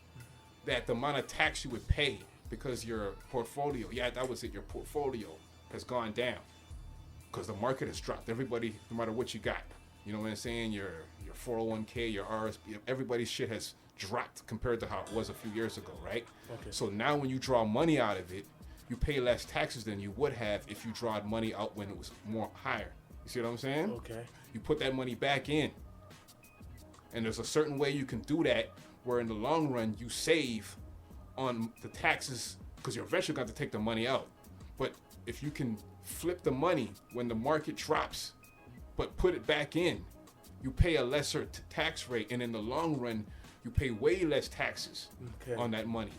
B: that the amount of tax you would pay because your portfolio, that was it, your portfolio has gone down because the market has dropped. Everybody, no matter what you got, you know what I'm saying, your 401k, your RSP, everybody's shit has dropped compared to how it was a few years ago, right?
D: Okay.
B: So now when you draw money out of it, you pay less taxes than you would have if you drawed money out when it was more higher. You see what I'm saying?
D: Okay.
B: You put that money back in, And there's a certain way you can do that where in the long run you save on the taxes because you're eventually going to take the money out. But if you can flip the money when the market drops, but put it back in, you pay a lesser tax rate. And in the long run, you pay way less taxes on that money.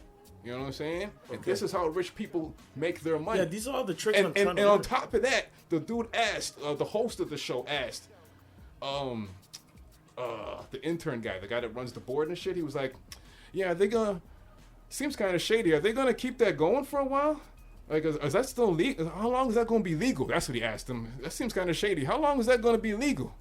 B: You know what I'm saying? Okay. And this is how rich people make their money.
D: Yeah, these are all the tricks I'm trying to learn.
B: And on top of that, the dude asked, the host of the show asked, the intern guy, the guy that runs the board and shit, he was like, yeah, are they gonna, seems kind of shady, are they gonna keep that going for a while? Like, is that still legal? How long is that going to be legal? That's what he asked him. That seems kind of shady. How long is that going to be legal?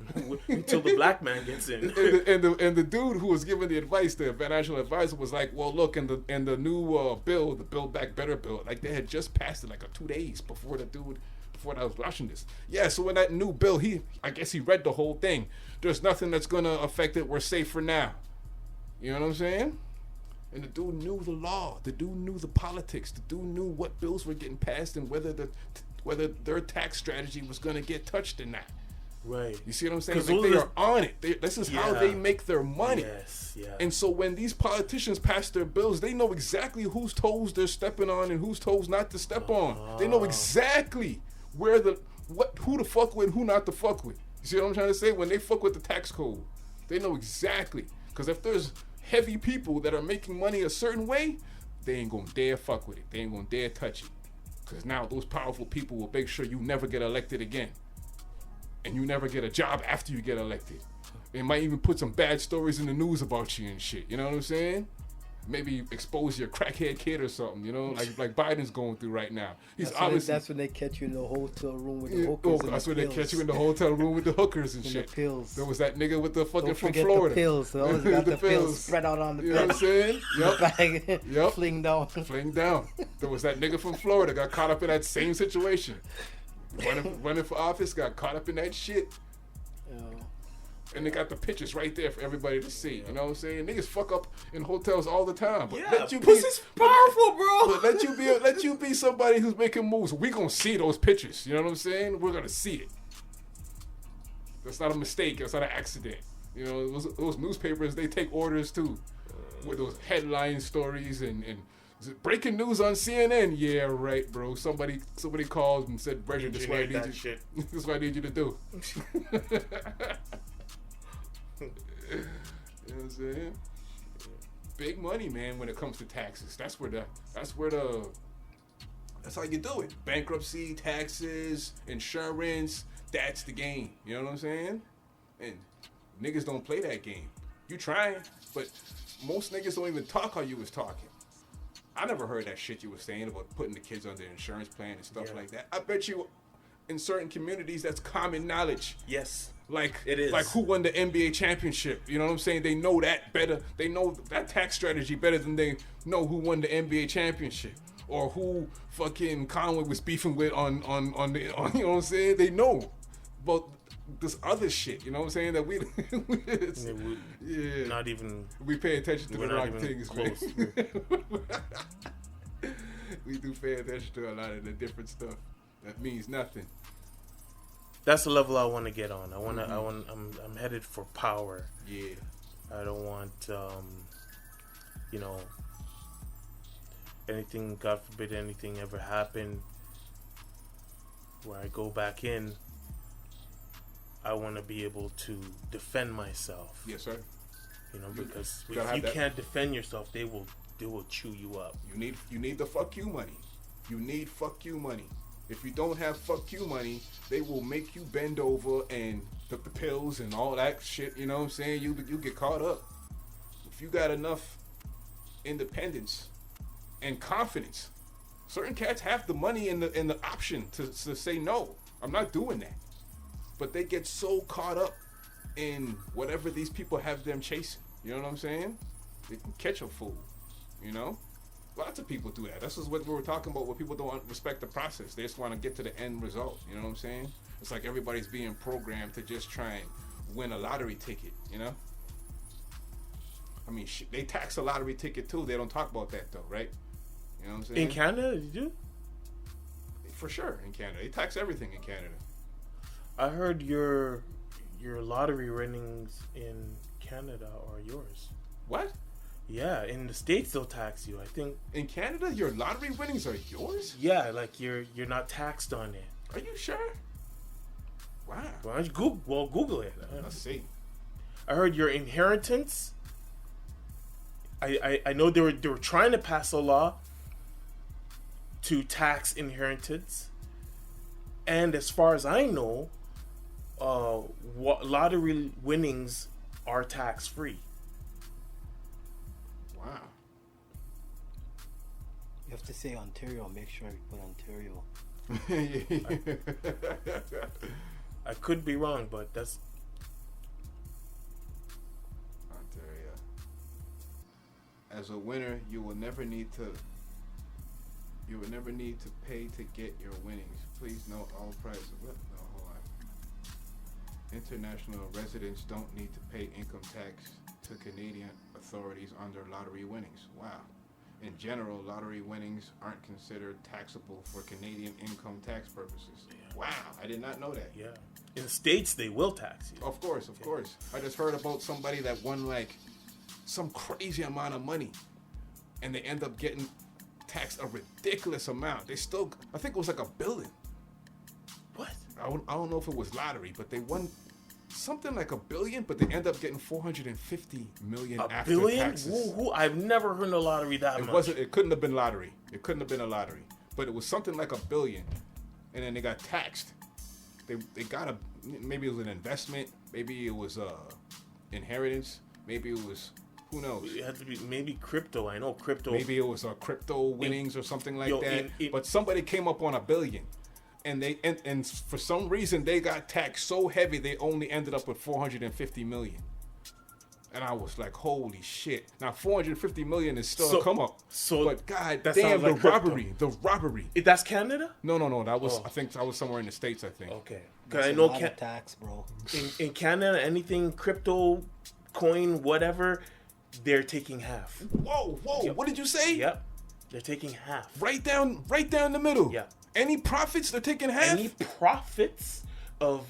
D: Until the black man gets in.
B: and the dude who was giving the advice, the financial advisor, was like, well, look, in the new bill, the Build Back Better bill, like they had just passed it like 2 days before I was watching this. Yeah, so in that new bill, I guess he read the whole thing. There's nothing that's going to affect it. We're safe for now. You know what I'm saying? And the dude knew the law. The dude knew the politics. The dude knew what bills were getting passed and whether their tax strategy was going to get touched or not.
D: Right.
B: You see what I'm saying? Like they are on it. This is how they make their money.
D: Yes, yeah.
B: And so when these politicians pass their bills, they know exactly whose toes they're stepping on and whose toes not to step on. They know exactly who to fuck with and who not to fuck with. You see what I'm trying to say? When they fuck with the tax code, they know exactly. Because if there's heavy people that are making money a certain way, they ain't gonna dare fuck with it. They ain't gonna dare touch it. Because now those powerful people will make sure you never get elected again. And you never get a job after you get elected. They might even put some bad stories in the news about you and shit. You know what I'm saying? Maybe expose your crackhead kid or something, you know, like Biden's going through right now.
A: That's when they catch you in the hotel room with the hookers.
B: That's when they catch you in the hotel room with the hookers and shit.
A: The pills.
B: There was that nigga with the fucking
A: Don't
B: from
A: forget
B: Florida.
A: The pills. They always got the pills spread out on the bed.
B: You know what I'm saying? Yep.
A: Bag.
B: Yep.
A: Fling down.
B: Fling down. There was that nigga from Florida got caught up in that same situation. Running for office, got caught up in that shit.
A: Yeah.
B: And they got the pictures right there for everybody to see. You know what I'm saying? Niggas fuck up in hotels all the time. But
D: yeah, pussy's powerful, bro.
B: But let you be somebody who's making moves. We gonna see those pictures. You know what I'm saying? We're gonna see it. That's not a mistake. That's not an accident. You know, those newspapers, they take orders too. With those headline stories and breaking news on CNN. Yeah, right, bro. Somebody called and said, "Brendan, this is what I need you. This is what I need you to do." You know what I'm saying? Big money, man, when it comes to taxes. That's how you do it. Bankruptcy, taxes, insurance, that's the game. You know what I'm saying? And niggas don't play that game. You trying, but most niggas don't even talk how you was talking. I never heard that shit you was saying about putting the kids on the insurance plan and stuff like that. I bet you in certain communities that's common knowledge.
D: Yes.
B: Like
D: it is.
B: Like who won the NBA championship? You know what I'm saying? They know that better. They know that tax strategy better than they know who won the NBA championship or who fucking Conway was beefing with on the you know what I'm saying? They know. But this other shit, you know what I'm saying? That we
D: not even
B: we pay attention to the wrong things, close. We do pay attention to a lot of the different stuff that means nothing.
D: That's the level I want to get on. I'm headed for power.
B: Yeah.
D: I don't want anything, God forbid anything ever happen where I go back in. I want to be able to defend myself.
B: Yes, sir.
D: You know, because if you can't defend yourself, they will chew you up.
B: You need the fuck you money. You need fuck you money. If you don't have fuck you money, they will make you bend over and took the pills and all that shit. You know what I'm saying? You get caught up. If you got enough independence and confidence, certain cats have the money and the option to say no. I'm not doing that. But they get so caught up in whatever these people have them chasing. You know what I'm saying? They can catch a fool. You know? Lots of people do that. This is what we were talking about, where people don't respect the process. They just want to get to the end result. You know what I'm saying? It's like everybody's being programmed to just try and win a lottery ticket, you know? I mean, they tax a lottery ticket too. They don't talk about that though, right? You know what I'm saying?
D: In Canada, you do?
B: For sure, in Canada. They tax everything in Canada.
D: I heard your lottery winnings in Canada are yours.
B: What?
D: Yeah, in the States they'll tax you. I think
B: in Canada your lottery winnings are yours.
D: Yeah, like you're not taxed on it.
B: Are you sure? Wow.
D: Well, Google it.
B: Let's see.
D: I heard your inheritance. I know they were trying to pass a law to tax inheritance, and as far as I know, lottery winnings are tax free.
B: Wow.
A: You have to say Ontario. Make sure you put Ontario.
D: I could be wrong, but that's
B: Ontario. As a winner, you will never need to pay to get your winnings. Please note all prices. What? No, hold on. International residents don't need to pay income tax to Canadian authorities on their lottery winnings. Wow. In general, lottery winnings aren't considered taxable for Canadian income tax purposes. Yeah. Wow, I did not know that.
D: Yeah. In the States, they will tax you.
B: Of course. I just heard about somebody that won like some crazy amount of money, and they end up getting taxed a ridiculous amount. They still, I think it was like $1 billion.
D: What?
B: I don't know if it was lottery, but they won something like $1 billion, but they end up getting $450 million after
D: $1 billion?
B: taxes.
D: I've never heard of lottery that much.
B: It couldn't have been lottery. It couldn't have been a lottery, but it was something like $1 billion, and then they got taxed. They got maybe it was an investment, maybe it was inheritance, maybe it was, who knows?
D: It had to be maybe crypto. I know crypto.
B: Maybe it was crypto winnings or something like that. But somebody came up on $1 billion, and they and for some reason they got taxed so heavy they only ended up with $450 million. And I was like, holy shit! Now $450 million is still a come up. But god damn, like the robbery.
D: That's Canada?
B: No. That was I think that was somewhere in the States. I think.
D: Okay.
A: Because I know tax, bro.
D: In Canada, anything crypto, coin, whatever, they're taking half.
B: Whoa! Yep. What did you say?
D: Yep. They're taking half.
B: Right down the middle.
D: Yeah.
B: Any profits, they're taking half.
D: Any profits of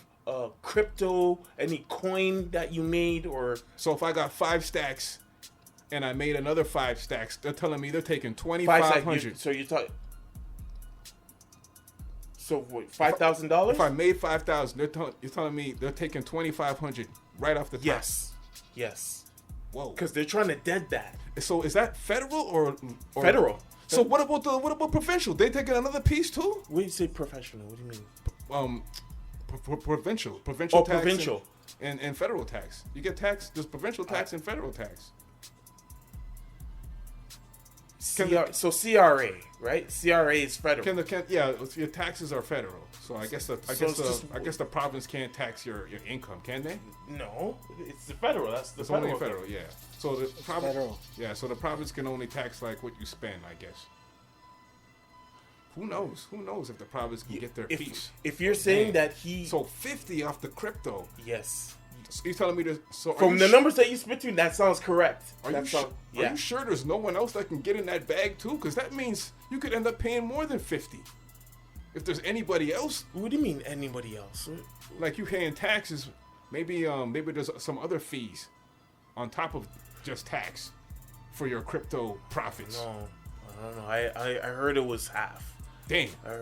D: crypto, any coin that you made, or
B: so if I got 5 stacks and I made another 5 stacks, they're telling me they're taking 2,500.
D: So you're talking. So what? $5,000?
B: If I made 5,000, you're telling me they're taking 2,500 right off the top.
D: Yes.
B: Whoa.
D: Because they're trying to dead that.
B: So is that federal or
D: federal?
B: So what about provincial? They taking another piece too?
D: When you say professional, what do you mean?
B: Provincial tax.
D: Provincial.
B: And federal tax. You get tax. There's provincial tax and federal tax.
D: So CRA, right? CRA is federal.
B: Your taxes are federal. So I guess the province can't tax your income, can they?
D: No, it's the federal. It's
B: only federal, yeah. So the province, so the province can only tax like what you spend, I guess. Who knows? Who knows if the province can get their piece?
D: If you're saying that
B: so 50 off the crypto.
D: Yes.
B: So you're telling me this? So
D: from the numbers that you spit to, that sounds correct.
B: Are you sure there's no one else that can get in that bag too? Because that means you could end up paying more than 50. If there's anybody else.
D: What do you mean anybody else?
B: Like you paying taxes, maybe there's some other fees on top of just tax for your crypto profits.
D: No, I don't know. I heard it was half.
B: Damn.
D: I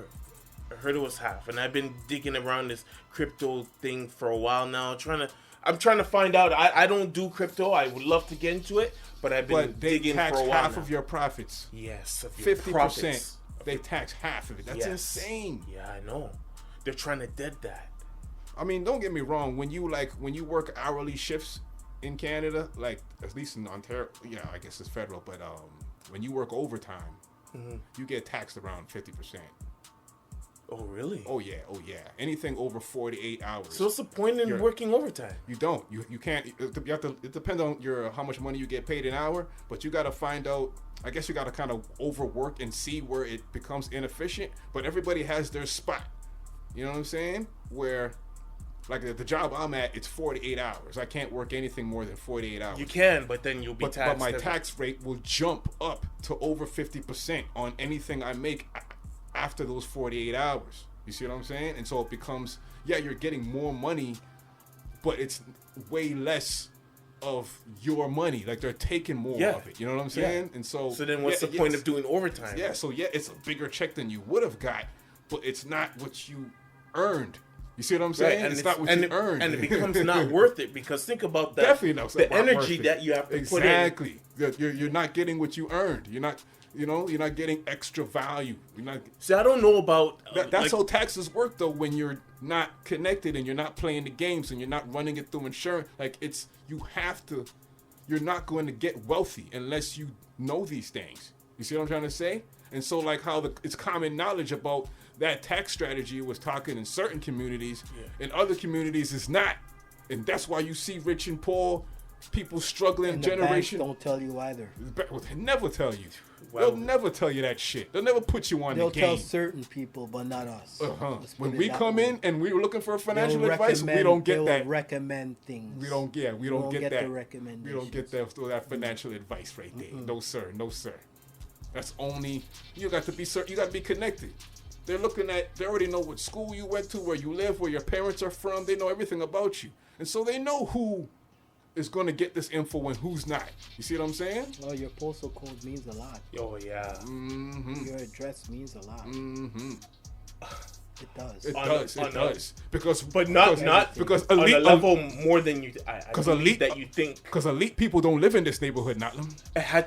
D: heard it was half, and I've been digging around this crypto thing for a while now. I'm trying to find out. I don't do crypto. I would love to get into it, but I've been digging for a while.
B: They tax half of your profits.
D: Yes,
B: 50%. They tax half of it. That's insane.
D: Yeah, I know. They're trying to dead that.
B: I mean, don't get me wrong. When you work hourly shifts in Canada, like at least in Ontario, I guess it's federal, but when you work overtime, you get taxed around 50%.
D: Oh, really?
B: Oh yeah. Anything over 48 hours.
D: So what's the point in working overtime?
B: You don't. You can't. It depends on how much money you get paid an hour, but you got to find out. I guess you got to kind of overwork and see where it becomes inefficient. But everybody has their spot. You know what I'm saying? Where, like the job I'm at, it's 48 hours. I can't work anything more than 48 hours.
D: You can, but then you'll be taxed.
B: But my tax rate will jump up to over 50% on anything I make after those 48 hours. You see what I'm saying? And so it becomes, you're getting more money, but it's way less of your money. Like they're taking more of it. You know what I'm saying? And so
D: then what's the point of doing overtime?
B: Yeah, so it's a bigger check than you would have got, but it's not what you earned. You see what I'm saying?
D: And
B: it's not what you earned.
D: And it becomes not worth it because think about that.
B: Definitely not.
D: The energy that you have to put in.
B: Exactly. You're not getting what you earned. You're not getting extra value. You're not.
D: See, I don't know about.
B: That's how taxes work, though. When you're not connected and you're not playing the games and you're not running it through insurance, you're not going to get wealthy unless you know these things. You see what I'm trying to say? And so, like how it's common knowledge about that tax strategy was talking in certain communities, in other communities it's not, and that's why you see rich and poor people struggling.
A: And
B: generation
A: don't tell you either.
B: They never tell you. They'll never tell you that shit. They'll never put you on the game.
A: They'll tell certain people, but not us.
B: When we come in and we were looking for financial advice, we don't get that.
A: Recommend things.
B: We don't get that.
A: The recommendations.
B: We don't get that financial advice right there. No sir. That's only you got to be connected. They already know what school you went to, where you live, where your parents are from. They know everything about you. And so they know who is going to get this info and who's not. You see what I'm saying?
A: Well, your postal code means a lot.
D: Oh, yeah.
B: Mm-hmm.
A: Your address means a lot.
B: Mm-hmm.
A: It does.
B: It does. Because
D: on a level more than you. Because
B: elite
D: that you think.
B: Because elite people don't live in this neighborhood, Notlam.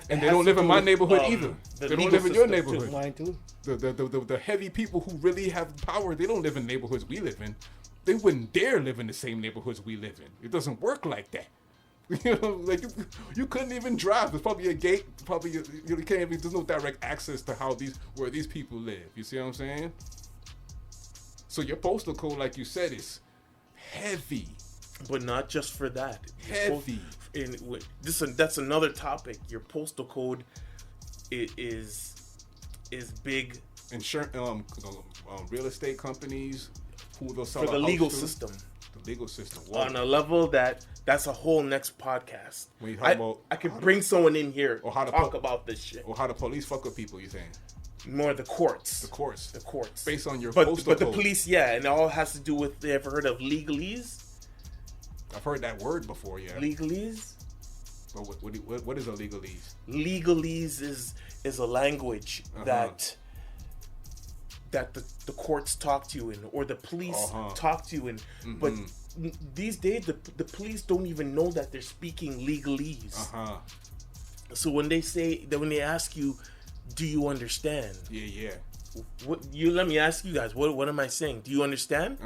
B: And they don't live in my neighborhood either. They don't live in your neighborhood.
A: Mine too.
B: The heavy people who really have power, they don't live in neighborhoods we live in. They wouldn't dare live in the same neighborhoods we live in. It doesn't work like that. You know, like you couldn't even drive. There's probably a gate. You can't even. There's no direct access to where these people live. You see what I'm saying? So your postal code, like you said, is heavy.
D: But not just for that.
B: Heavy.
D: That's another topic. Your postal code is big.
B: Insurance, real estate companies, who they'll sell
D: for the legal system.
B: The legal system.
D: Whoa. On a level that's a whole next podcast.
B: When you talk about
D: I could bring someone in here or how to talk about this shit.
B: Or how the police fuck with people, you saying?
D: More the courts.
B: The courts.
D: Based
B: on your postal code.
D: But the police, and it all has to do with, you ever heard of legalese?
B: I've heard that word before, yeah.
D: Legalese?
B: But what is a legalese?
D: Legalese is a language that the courts talk to you in, or the police talk to you in. Mm-hmm. But these days, the police don't even know that they're speaking legalese. So when they ask you, do you understand?
B: Yeah.
D: Let me ask you guys. What am I saying? Do you understand?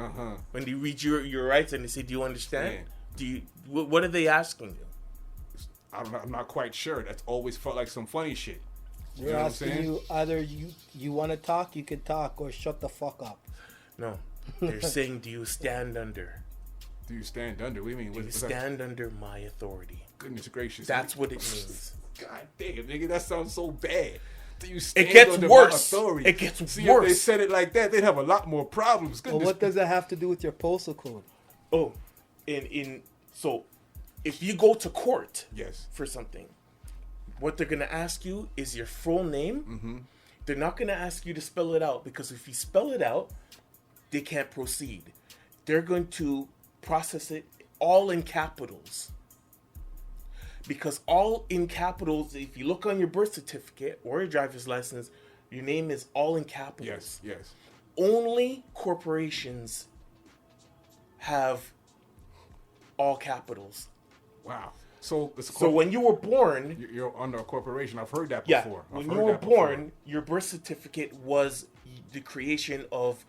D: When they read your rights and they say, "Do you understand?" Yeah. Do you? What are they asking you?
B: I'm not quite sure. That's always felt like some funny shit.
A: We're asking you either you want to talk, you can talk, or shut the fuck up.
D: No, they're saying, "Do you stand under?"
B: Do you stand under? What do you mean?
D: Do you stand under my authority?
B: Goodness gracious!
D: That's what it means.
B: God damn, nigga, that sounds so bad.
D: It gets worse. It gets worse.
B: If they said it like that, they'd have a lot more problems.
A: Well, what does that have to do with your postal code?
D: Oh, so if you go to court, for something, what they're gonna ask you is your full name. Mm-hmm. They're not gonna ask you to spell it out, because if you spell it out, they can't proceed. They're going to process it all in capitals. Because all in capitals, if you look on your birth certificate or your driver's license, your name is all in capitals.
B: Yes.
D: Only corporations have all capitals.
B: Wow. So
D: when you were born,
B: you're under a corporation. I've heard that before.
D: Yeah. When you were born, your birth certificate was the creation of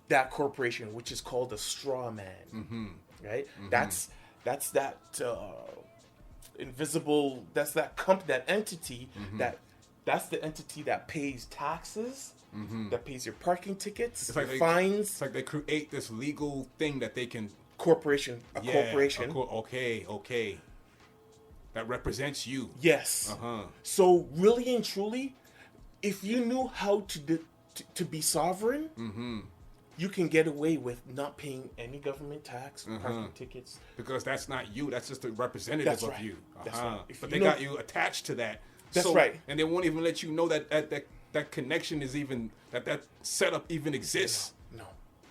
D: that corporation, which is called a Strawman. Mm-hmm. Right? Mm-hmm. That's that invisible. That's that that entity. Mm-hmm. That's the entity that pays taxes. Mm-hmm. That pays your parking tickets, fines.
B: It's like they create this legal thing that they can.
D: Corporation.
B: Okay. That represents you.
D: Yes. So really and truly, if you knew how to be sovereign, mm-hmm. you can get away with not paying any government tax, parking tickets.
B: Because that's not you. That's just a representative
D: that's
B: of
D: right.
B: you.
D: That's right.
B: But they got you attached to that.
D: That's right.
B: And they won't even let you know that connection is even, that setup even exists.
D: No.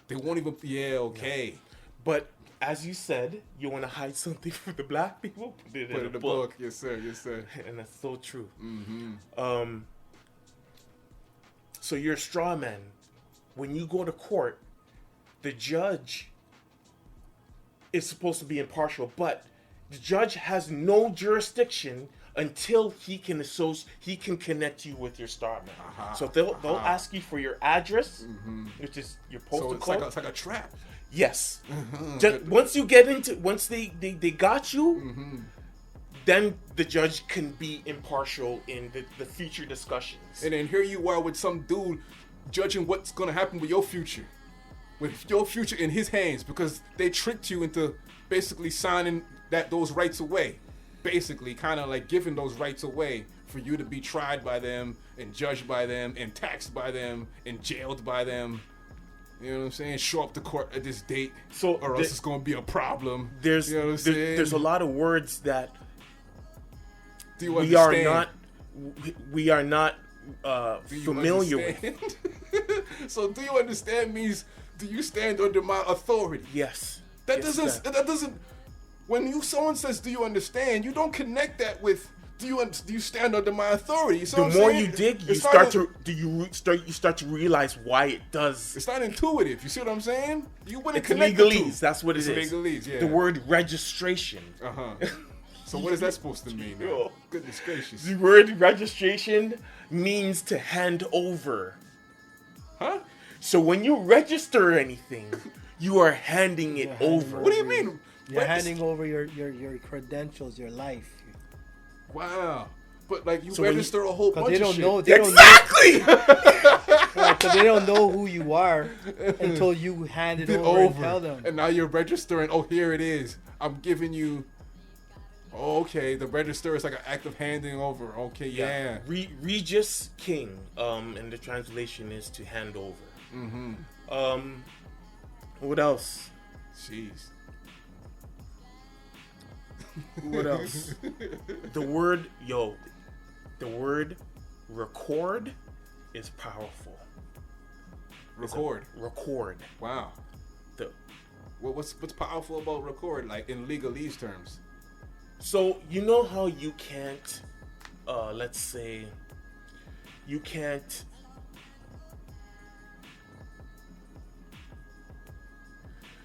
B: They won't even, okay.
D: No. But as you said, you want to hide something from the black people, put it in the book.
B: Yes, sir. Yes, sir.
D: And that's so true.
B: Mm-hmm.
D: So you're a straw man. When you go to court, the judge is supposed to be impartial, but the judge has no jurisdiction until he can connect you with your straw man. So they'll ask you for your address, which is your postal code.
B: It's like a trap.
D: Yes. Once they got you, then the judge can be impartial in the future discussions.
B: And then here you are with some dude judging what's going to happen with your future. With your future in his hands, because they tricked you into basically signing those rights away. Basically, kind of like giving those rights away for you to be tried by them and judged by them and taxed by them and jailed by them. You know what I'm saying? Show up to court at this date, or else it's going to be a problem.
D: There's a lot of words that we are not familiar with.
B: So do you understand means do you stand under my authority?
D: Yes.
B: That doesn't. When someone says, "Do you understand?" You don't connect that with, "Do you stand under my authority?"
D: The more you dig, you start to realize why it does.
B: It's not intuitive. You see what I'm saying? You wouldn't
D: connect legalese. That's what it is.
B: Legalese. Yeah.
D: The word registration.
B: So what is that supposed to mean? Goodness gracious.
D: The word registration means to hand over.
B: Huh?
D: So when you register anything, you are handing it over.
B: What do you mean?
A: You're handing over your credentials, your life.
B: Wow. But like you register a whole bunch of shit.
D: Exactly!
A: Right, so they don't know who you are until you hand it over and tell them.
B: And now you're registering, here it is. I'm giving you... Okay, the register is like an act of handing over. Okay, yeah.
D: Regis King, and the translation is to hand over. What else?
B: Jeez.
D: What else? The word record is powerful. Record.
B: Wow. What's powerful about record, like in legalese terms?
D: So you know how you can't, let's say, you can't.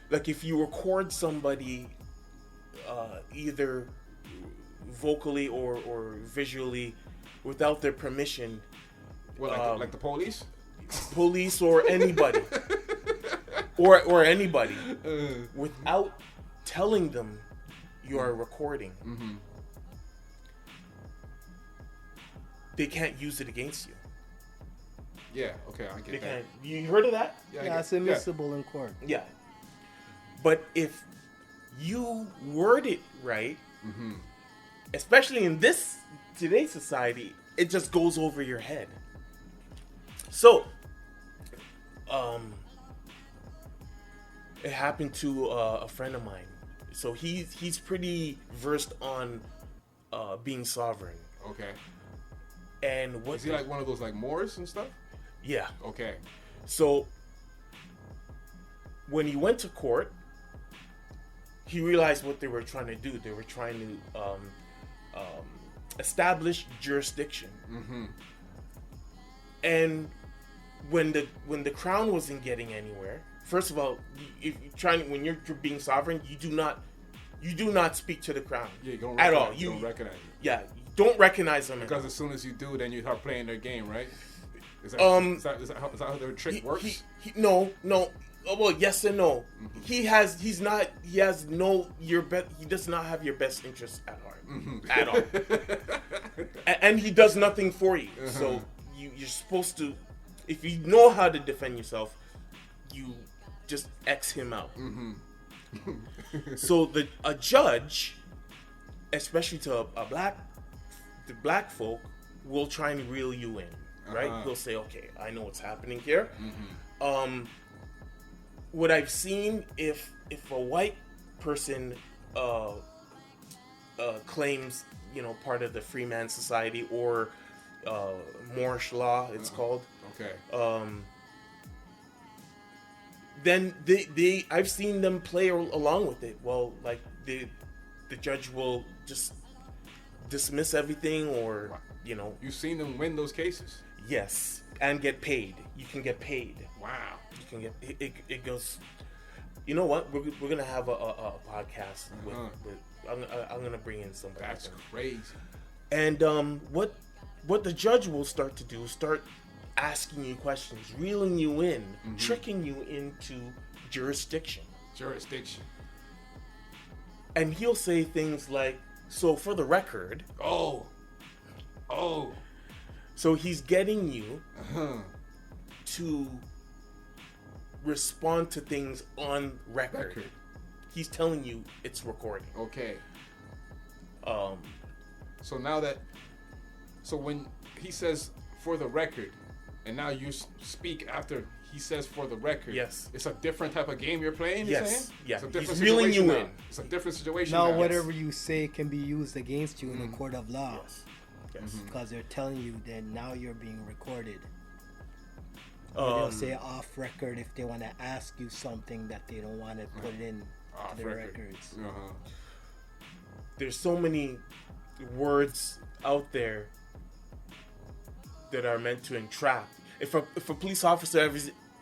D: Like if you record somebody either vocally or visually without their permission.
B: Well, like the police?
D: Police or anybody. or anybody. Without telling them you are recording. They can't use it against you.
B: Yeah, okay, I get that.
D: You heard of that?
A: Yeah, it's admissible in court.
D: Yeah. But if you word it right, especially in today's society, it just goes over your head. So, it happened to a friend of mine. So he's pretty versed on being sovereign.
B: Okay.
D: And what
B: is he like one of those like Moors and stuff?
D: Yeah.
B: Okay.
D: So when he went to court, he realized what they were trying to do. They were trying to establish jurisdiction. And when the crown wasn't getting anywhere, first of all, when you're being sovereign, you do not speak to the crown.
B: Yeah, you don't
D: at all.
B: You don't recognize it.
D: Yeah, you don't recognize them.
B: Because as soon as you do, then you start playing their game, right? Is that how their trick works?
D: No. Well, yes and no. He does not have your best interests at heart at all, and he does nothing for you. So you're supposed to, if you know how to defend yourself, you just X him out. So a judge, especially to the black folk, will try and reel you in, right? He'll say, "Okay, I know what's happening here." What I've seen, if a white person claims, part of the Freeman Society or Moorish law, it's called.
B: Okay.
D: then I've seen them play along with it. Well, like the judge will just dismiss everything, or you know.
B: You've seen them win those cases.
D: Yes, and get paid. You can get paid.
B: Wow.
D: You can get it goes. You know what? We're gonna have a podcast with I'm gonna bring in somebody.
B: That's crazy.
D: And what the judge will start to do is start asking you questions, reeling you in, tricking you into jurisdiction. And he'll say things like, "So for the record."
B: Oh.
D: So he's getting you to respond to things on record. He's telling you it's recording.
B: Okay. So when he says for the record, and now you speak after he says for the record.
D: Yes.
B: It's a different type of game you're playing.
D: Yes.
B: You're saying?
D: Yeah.
B: It's a different
D: He's reeling you
B: now.
D: in.
B: It's a different situation
A: now.
B: Now
A: Whatever you say can be used against you in a court of law.
D: Yes.
A: Because they're telling you that now you're being recorded. They'll say off record if they want to ask you something that they don't want to put it in to the records.
D: There's so many words out there that are meant to entrap. If a police officer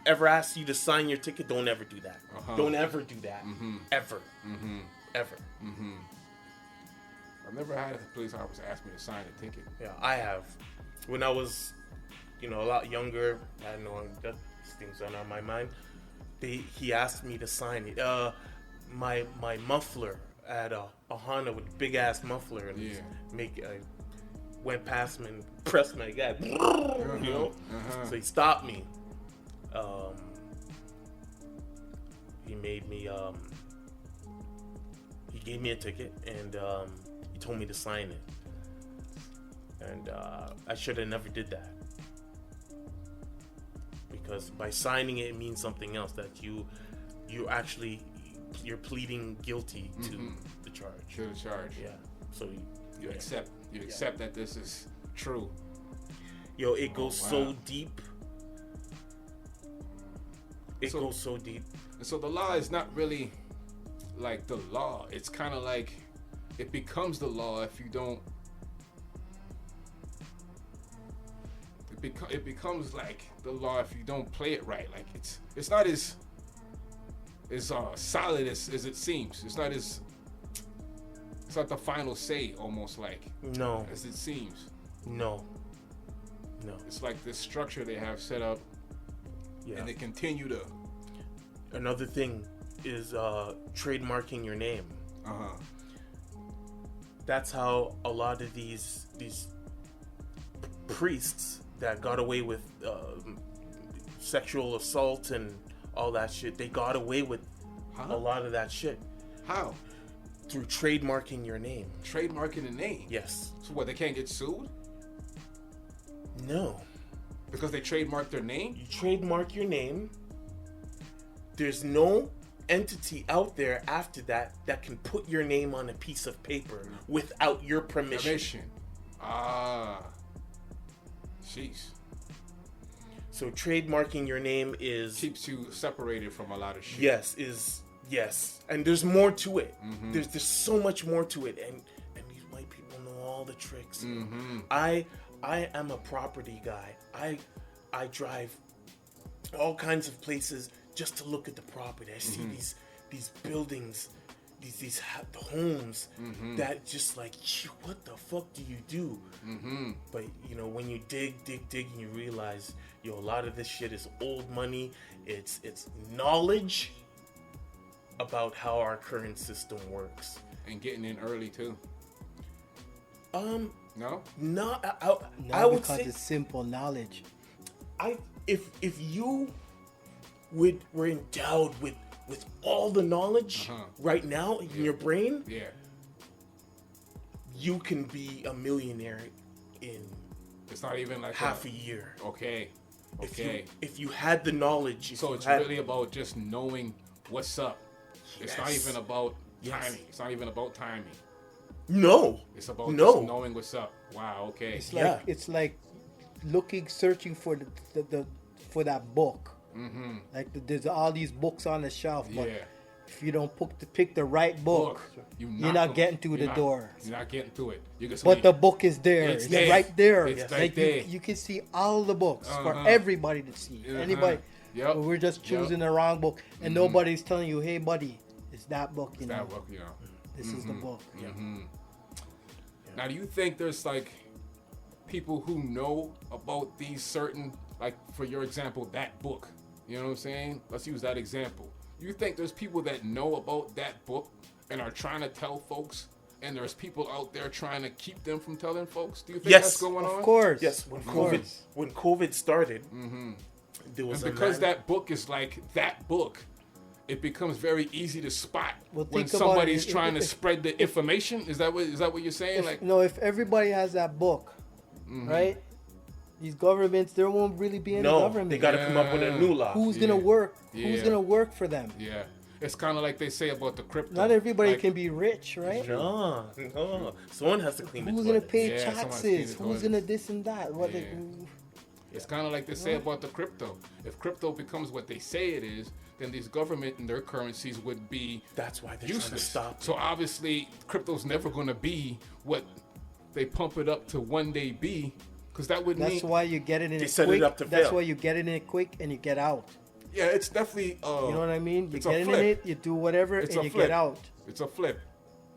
D: ever asks you to sign your ticket, don't ever do that. Don't ever do that. Ever. Ever.
B: I've never had a police officer ask me to sign a ticket.
D: Yeah, I have. When I was, a lot younger, I had no that things are on my mind. He asked me to sign it. My muffler at a Honda with a big ass muffler, and went past him and pressed my guy. So he stopped me. He made me. He gave me a ticket, and he told me to sign it. And I should have never did that, because by signing it means something else, that you're pleading guilty to the charge.
B: To the charge.
D: Yeah. So
B: you accept that this is true.
D: Yo, it goes so deep. It goes so deep.
B: So the law is not really like the law. It's kind of like it becomes the law if you don't. It becomes like the law if you don't play it right. Like it's not as solid as it seems. It's not the final say, almost like.
D: No.
B: As it seems.
D: No.
B: It's like this structure they have set up. Yeah. And they continue to.
D: Another thing is trademarking your name. That's how a lot of these priests that got away with sexual assault and all that shit, they got away with a lot of that shit.
B: How?
D: Through trademarking your name.
B: Trademarking the name?
D: Yes.
B: So what, they can't get sued?
D: No.
B: Because they trademarked their name?
D: You trademark your name. There's no entity out there after that can put your name on a piece of paper without your permission.
B: Jeez.
D: So trademarking your name
B: keeps you separated from a lot of shit.
D: Yes, and there's more to it. There's so much more to it, and these white people know all the tricks. I am a property guy. I drive all kinds of places just to look at the property. I see these buildings, these homes that just like, what the fuck do you do? But when you dig and you realize, a lot of this shit is old money. It's knowledge about how our current system works,
B: and getting in early too. No,
D: I would
A: because
D: say
A: it's simple knowledge.
D: If you were endowed with all the knowledge right now in your brain, you can be a millionaire in
B: it's not even like
D: half a year.
B: Okay.
D: If you had the knowledge,
B: so it's really about just knowing what's up. Yes. It's not even about timing. It's not even about timing.
D: No.
B: It's about just knowing what's up. Wow. Okay.
A: It's like searching for the for that book Like there's all these books on the shelf, but if you don't pick the right book, you're not getting through the door.
B: You're not getting through it.
A: But the book is there. It's
B: there.
A: right there.
B: It's
A: like
B: right there.
A: You can see all the books for everybody to see. Anybody.
B: Yep.
A: But we're just choosing the wrong book, and nobody's telling you, "Hey, buddy, it's that book." You know.
B: That book, you know.
A: This is the book.
B: Now, do you think there's like people who know about these certain, like for your example, that book? You know what I'm saying? Let's use that example. You think there's people that know about that book and are trying to tell folks, and there's people out there trying to keep them from telling folks? Do you think that's going on?
A: Of course.
D: Yes. When COVID started, there was
B: and because that book is like that book, it becomes very easy to spot when somebody's trying to spread the information. Is that what you're saying?
A: If everybody has that book, right? These governments, there won't really be any government.
D: They got to come up with a new law.
A: Who's gonna work? Who's gonna work for them?
B: Yeah, it's kind of like they say about the crypto.
A: Not everybody can be rich, right?
D: No. Someone has to clean the toilet.
A: Who's gonna pay taxes? Who's gonna this and that?
B: It's kind of like they say about the crypto. If crypto becomes what they say it is, then these government and their currencies would be
D: That's why they're
B: useless.
D: trying to stop it.
B: So obviously, crypto's never going to be what they pump it up to one day be, because that would mean.
A: That's why you get it in
D: They
A: it
D: set
A: quick.
D: it up to
A: That's
D: fail.
A: why you get it in it quick and you get out.
B: Yeah, it's definitely.
A: You know what I mean? You
B: it's
A: get
B: a
A: in
B: flip.
A: it, you do whatever,
B: It's
A: and
B: a
A: you
B: flip.
A: get out.
B: It's a flip.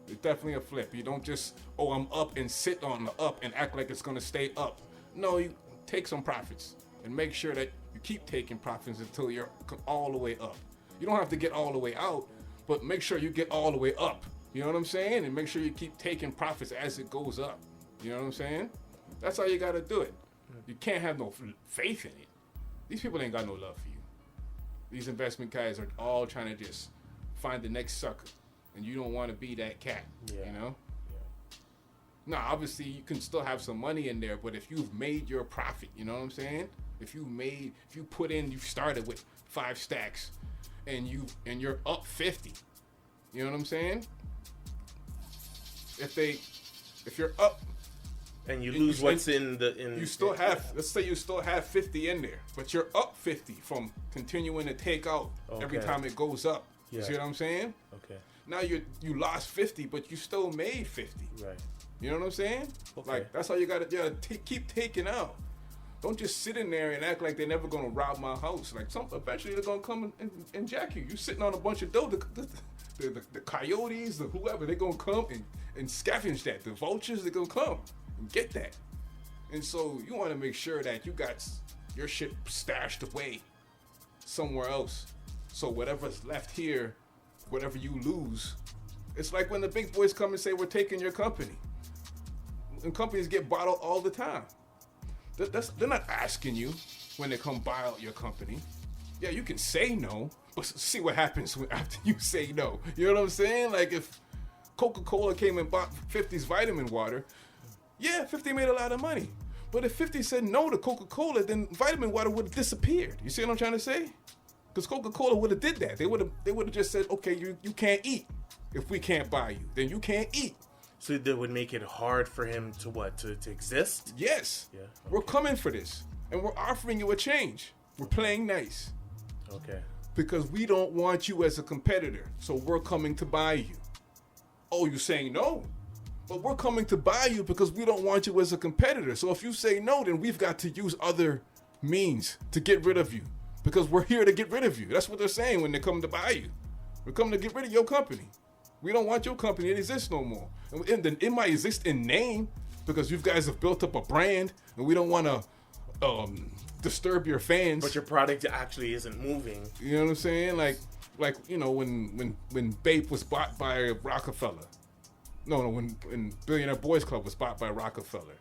B: It's definitely a flip. You don't just, I'm up and sit on the up and act like it's going to stay up. No, you take some profits and make sure that you keep taking profits until you're all the way up. You don't have to get all the way out, but make sure you get all the way up. You know what I'm saying? And make sure you keep taking profits as it goes up. You know what I'm saying? That's how you got to do it. You can't have no faith in it. These people ain't got no love for you. These investment guys are all trying to just find the next sucker. And you don't want to be that cat, you know? Now, obviously, you can still have some money in there, but if you've made your profit, you know what I'm saying? If you started with 5 stacks and you're up 50, you know what I'm saying? If you're up
D: and you lose what's in
B: you still have, let's say you still have 50 in there, but you're up 50 from continuing to take out every time it goes up. You see what I'm saying?
D: Okay.
B: Now you lost 50, but you still made 50.
D: Right.
B: You know what I'm saying?
D: Okay.
B: Like, that's how you gotta keep taking out. Don't just sit in there and act like they're never gonna rob my house. Like, eventually they're gonna come and jack you. You sitting on a bunch of dough. The coyotes, the whoever, they're gonna come and scavenge that. The vultures, they're gonna come and get that. And so you wanna make sure that you got your shit stashed away somewhere else. So whatever's left here, whatever you lose, it's like when the big boys come and say, we're taking your company. And companies get bought out all the time. They're not asking you when they come buy out your company. Yeah, you can say no, but see what happens after you say no. You know what I'm saying? Like if Coca-Cola came and bought 50's vitamin water, yeah, 50 made a lot of money. But if 50 said no to Coca-Cola, then vitamin water would have disappeared. You see what I'm trying to say? Because Coca-Cola would have did that. They would have just said, okay, you can't eat. If we can't buy you, then you can't eat.
D: So that would make it hard for him to exist?
B: Yes.
D: Yeah. Okay.
B: We're coming for this. And we're offering you a change. We're playing nice.
D: Okay.
B: Because we don't want you as a competitor. So we're coming to buy you. Oh, you're saying no? But we're coming to buy you because we don't want you as a competitor. So if you say no, then we've got to use other means to get rid of you. Because we're here to get rid of you. That's what they're saying when they come to buy you. We're coming to get rid of your company. We don't want your company to exist no more. And it might exist in name because you guys have built up a brand and we don't want to disturb your fans.
D: But your product actually isn't moving.
B: You know what I'm saying? Like you know, when Bape was bought by Rockefeller. When Billionaire Boys Club was bought by Rockefeller.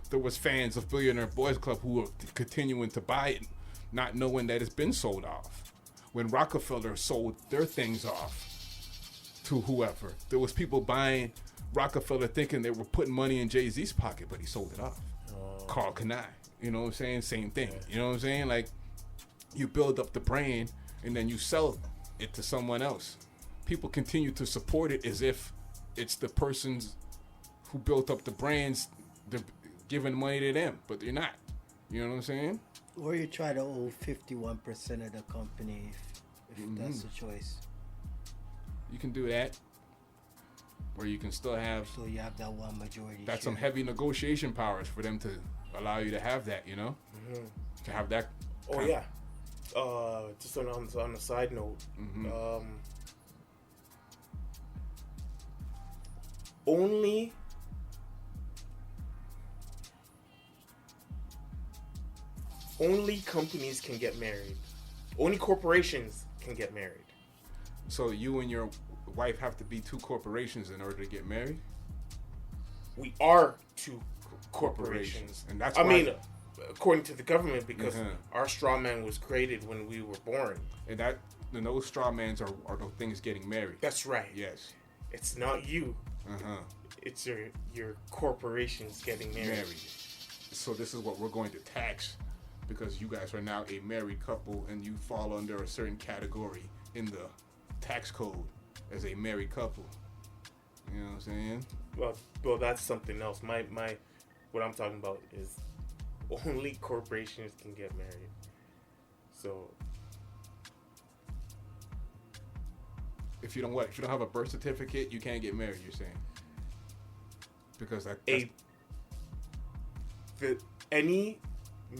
B: There was fans of Billionaire Boys Club who were continuing to buy it, not knowing that it's been sold off. When Rockefeller sold their things off to whoever, there was people buying Rockefeller thinking they were putting money in Jay-Z's pocket, but he sold it off. Carl Kanai, you know what I'm saying? Same thing. You know what I'm saying? Like, you build up the brand and then you sell it to someone else. People continue to support it as if it's the persons who built up the brands, they're giving money to them, but they're not. You know what I'm saying?
A: Or you try to own 51% of the company if that's the choice.
B: You can do that. Or you can still have...
A: So you have that one majority.
B: That's some heavy negotiation powers for them to allow you to have that, you know? To have that...
D: Oh, yeah. Just on a side note, only companies can get married. Only corporations can get married.
B: So you and your wife have to be two corporations in order to get married?
D: We are two corporations.
B: And that's
D: according to the government, because our Strawman was created when we were born.
B: And those Strawmans are the things getting married.
D: That's right.
B: Yes.
D: It's not you. It's your corporations getting married.
B: So this is what we're going to tax, because you guys are now a married couple and you fall under a certain category in the tax code as a married couple. You know what I'm saying?
D: Well, that's something else. My what I'm talking about is only corporations can get married. So
B: if you don't have a birth certificate, you can't get married, you're saying? Because
D: any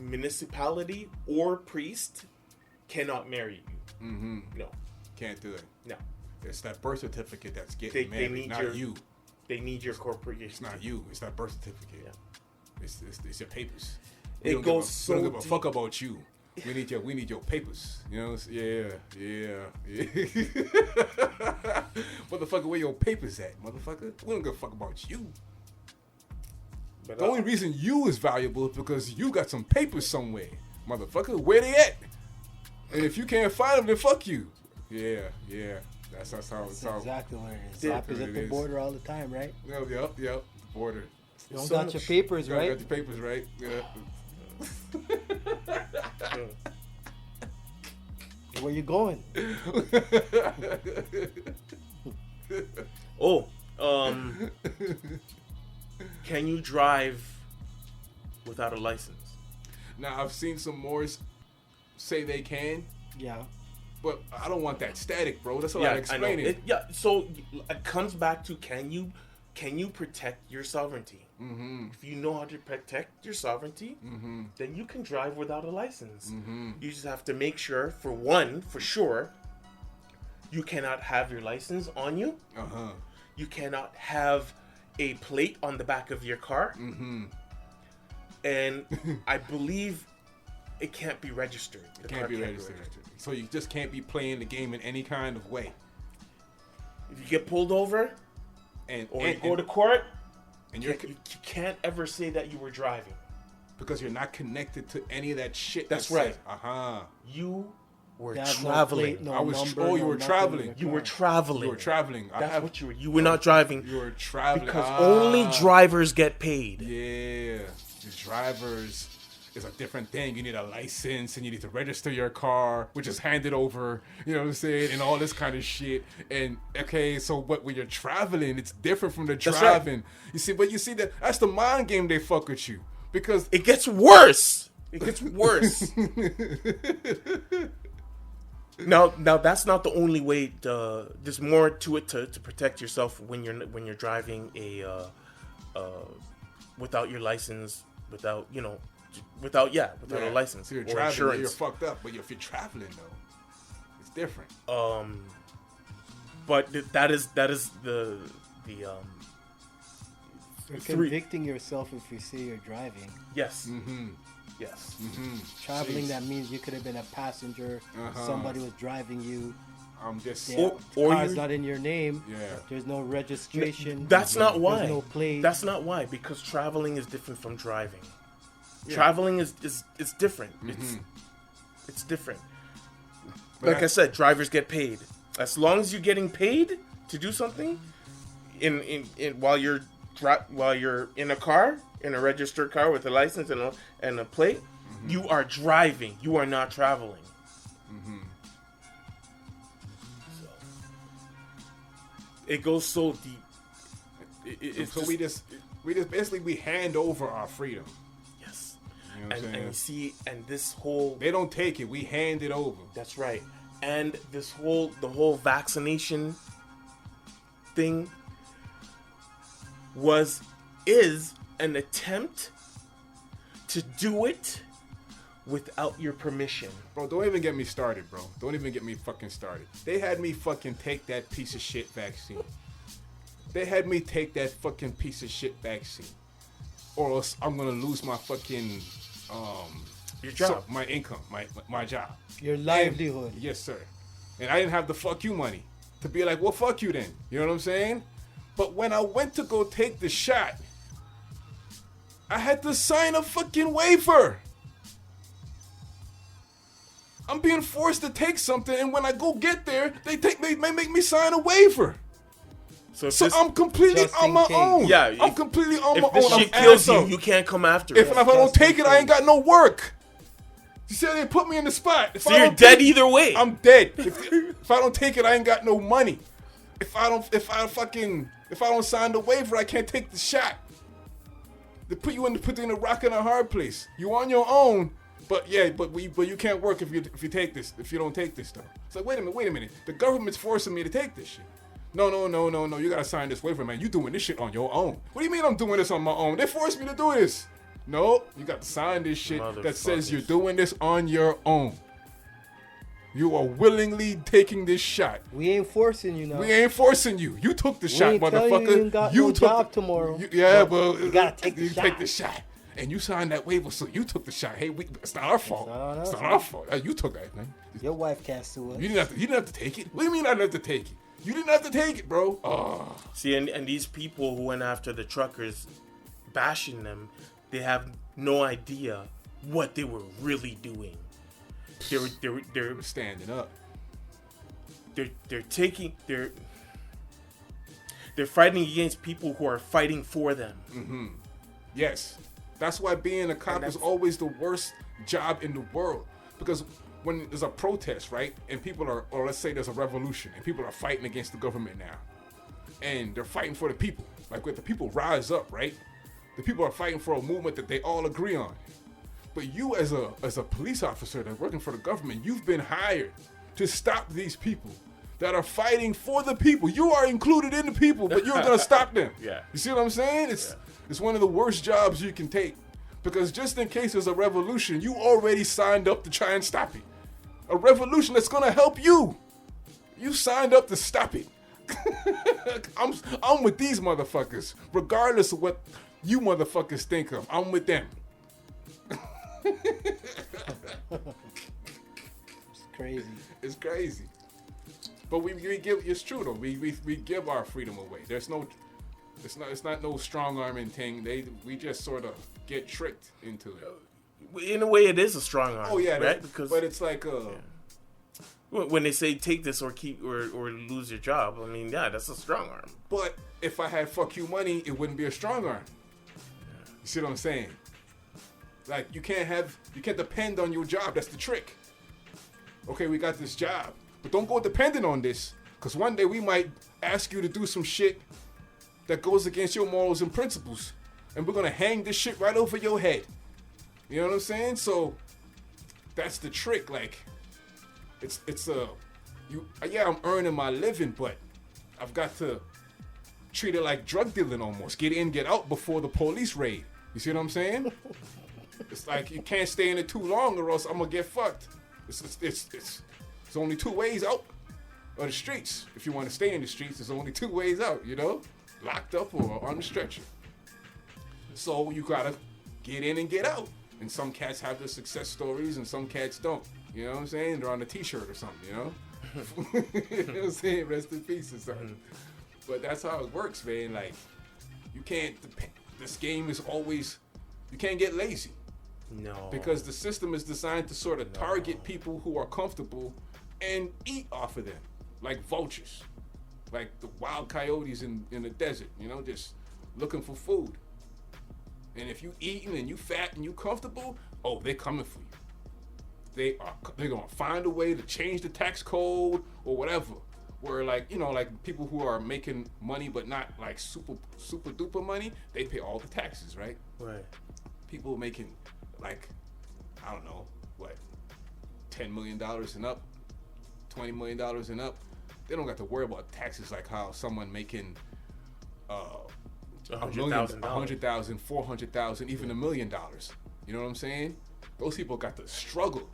D: municipality or priest cannot marry you. No.
B: Can't do it.
D: No.
B: It's that birth certificate that's getting married, not you.
D: They need your corporation.
B: It's not you. It's that birth certificate. Yeah. It's your papers.
D: We don't
B: give a fuck about you. We need your papers. You know? Yeah. Motherfucker, where your papers at, motherfucker? We don't give a fuck about you. But the only reason you is valuable is because you got some papers somewhere, motherfucker. Where they at? And if you can't find them, then fuck you. Yeah. That's how it's
A: exactly what it is. It happens at the border all the time, right?
B: Yep. The border.
A: You don't got your papers, right?
B: You got your papers, right? Yeah.
A: Where you going?
D: Can you drive without a license?
B: Now, I've seen some Moors say they can.
A: Yeah.
B: But I don't want that static, bro. That's what I'm explaining.
D: So it comes back to can you protect your sovereignty? If you know how to protect your sovereignty, then you can drive without a license. You just have to make sure, for sure, you cannot have your license on you. You cannot have a plate on the back of your car. And I believe it can't be registered.
B: It can't be registered. So you just can't be playing the game in any kind of way.
D: If you get pulled over and go to court,
B: and
D: you can't ever say that you were driving.
B: Because you're not connected to any of that shit.
D: That's right. You were traveling.
B: You were traveling.
D: You were traveling.
B: You were traveling.
D: That's what you were. You were not driving.
B: You were traveling.
D: Because only drivers get paid.
B: Yeah. The drivers is a different thing. You need a license and you need to register your car, which is handed over, you know what I'm saying, and all this kind of shit. And so when you're traveling, it's different from the driving. Right. You see that's the mind game they fuck with you. Because
D: it gets worse. Now that's not the only way. There's more to it to protect yourself when you're driving without your license, without a license.
B: So you're driving, insurance. You're fucked up. But if you're traveling though, it's different.
D: But that is the
A: You're convicting yourself if you say you're driving.
D: Yes. Yes.
A: Traveling, that means you could have been a passenger. Somebody was driving you.
B: I'm just
A: or car's not in your name.
B: Yeah.
A: There's no registration.
D: That's not why.
A: There's no plate.
D: That's not why. Because traveling is different from driving. Yeah. Traveling is different. It's different. Like I said, drivers get paid. As long as you're getting paid to do something, while you're in a car, in a registered car with a license and a plate, you are driving. You are not traveling. So, it goes so deep.
B: So we just basically hand over our freedom.
D: Yes.
B: You know
D: and you see, and this whole...
B: They don't take it. We hand it over.
D: That's right. And the whole vaccination thing is an attempt to do it without your permission.
B: Bro, don't even get me started, bro. Don't even get me fucking started. They had me fucking take that piece of shit vaccine. They had me take that fucking piece of shit vaccine. Or else I'm gonna lose my fucking
D: your job.
B: My income, my job.
A: Your livelihood.
B: And, yes, sir. And I didn't have the fuck you money to be like, well, fuck you then. You know what I'm saying? But when I went to go take the shot, I had to sign a fucking waiver. I'm being forced to take something, and when I go get there, they make me sign a waiver. So I'm completely on my own.
D: Yeah,
B: I'm completely on my own.
D: If this shit kills you, you can't come after it.
B: If I don't take it, I ain't got no work. You see how they put me in the spot.
D: So you're dead either way.
B: I'm dead. If I don't take it, I ain't got no money. If I don't sign the waiver, I can't take the shot. They put you in a rock and a hard place. You on your own, but you can't work if you don't take this stuff. It's like, wait a minute. The government's forcing me to take this shit. No. You gotta sign this waiver, man. You doing this shit on your own. What do you mean I'm doing this on my own? They forced me to do this. No, you got to sign this shit that says you're doing this on your own. You are willingly taking this shot.
A: We ain't forcing you now.
B: We ain't forcing you. You took the shot, motherfucker.
A: You took job tomorrow.
B: You
A: gotta take the shot.
B: Take the shot. And you signed that waiver, so you took the shot. Hey, it's not our fault. It's not our fault. You took that thing.
A: Your wife can't sue us.
B: You didn't have to take it. What do you mean I didn't have to take it? You didn't have to take it, bro. Oh.
D: See, and these people who went after the truckers, bashing them, they have no idea what they were really doing. They're
B: standing up.
D: They're fighting against people who are fighting for them.
B: Mm-hmm. Yes, that's why being a cop is always the worst job in the world, because when there's a protest, right, and or let's say there's a revolution, and people are fighting against the government now, and they're fighting for the people. Like when the people rise up, right, the people are fighting for a movement that they all agree on. But you as a police officer that's working for the government, you've been hired to stop these people that are fighting for the people. You are included in the people, but you're gonna stop them.
D: Yeah.
B: You see what I'm saying? It's one of the worst jobs you can take, because just in case there's a revolution, you already signed up to try and stop it. A revolution that's gonna help you. You signed up to stop it. I'm with these motherfuckers, regardless of what you motherfuckers think of. I'm with them.
A: It's crazy.
B: It's crazy. But we give. It's true though. We give our freedom away. There's no. It's not no strong arming thing. We just sort of get tricked into it.
D: In a way, it is a strong arm.
B: Oh yeah,
D: right?
B: But it's like
D: when they say take this or keep or lose your job. I mean, yeah, that's a strong arm.
B: But if I had fuck you money, it wouldn't be a strong arm. You see what I'm saying? Like you can't depend on your job. That's the trick. Okay, we got this job, but don't go dependent on this, because one day we might ask you to do some shit that goes against your morals and principles, and we're gonna hang this shit right over your head. You know what I'm saying? So that's the trick. Like I'm earning my living, but I've got to treat it like drug dealing almost. Get in, get out before the police raid. You see what I'm saying? It's like you can't stay in it too long, or else I'm gonna get fucked. It's only two ways out of the streets. If you want to stay in the streets, there's only two ways out. You know, locked up or on the stretcher. So you gotta get in and get out. And some cats have their success stories, and some cats don't. You know what I'm saying? They're on a T-shirt or something. You know. You know what I'm saying? Rest in peace or something. But that's how it works, man. Like you can't. This game is always. You can't get lazy.
D: No. Because
B: the system is designed to sort of target people who are comfortable and eat off of them, like vultures, like the wild coyotes in the desert, you know, just looking for food. And if you eating and you fat and you comfortable, oh, they're coming for you. They're gonna find a way to change the tax code or whatever. Where like, you know, like people who are making money but not like super duper money, they pay all the taxes, right?
D: Right.
B: People making like, I don't know, what, $10 million and up, $20 million and up, they don't got to worry about taxes like how someone making $100,000, $400,000, even $1 million. You know what I'm saying? Those people got to struggle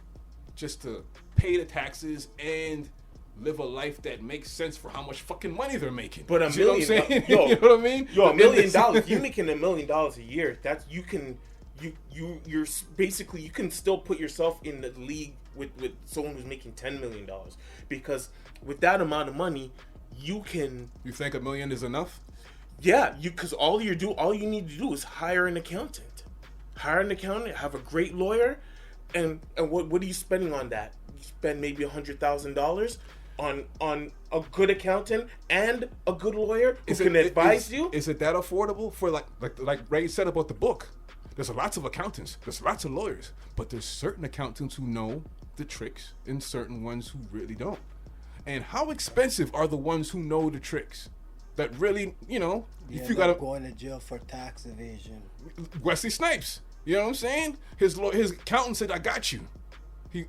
B: just to pay the taxes and live a life that makes sense for how much fucking money they're making.
D: But $1 million,
B: you know what I mean?
D: Yo, $1 million. You making $1 million a year? That's you're basically, you can still put yourself in the league with someone who's making $10 million, because with that amount of money, you can.
B: You think $1 million is enough?
D: Yeah, because all you need to do is hire an accountant. Hire an accountant, have a great lawyer, and what are you spending on that? You spend maybe $100,000 on a good accountant and a good lawyer who can advise you.
B: Is it that affordable for like Ray said about the book? There's lots of accountants, there's lots of lawyers, but there's certain accountants who know the tricks and certain ones who really don't. And how expensive are the ones who know the tricks? That really, if you gotta
A: going to jail for tax evasion.
B: Wesley Snipes, you know what I'm saying? His accountant said, "I got you." He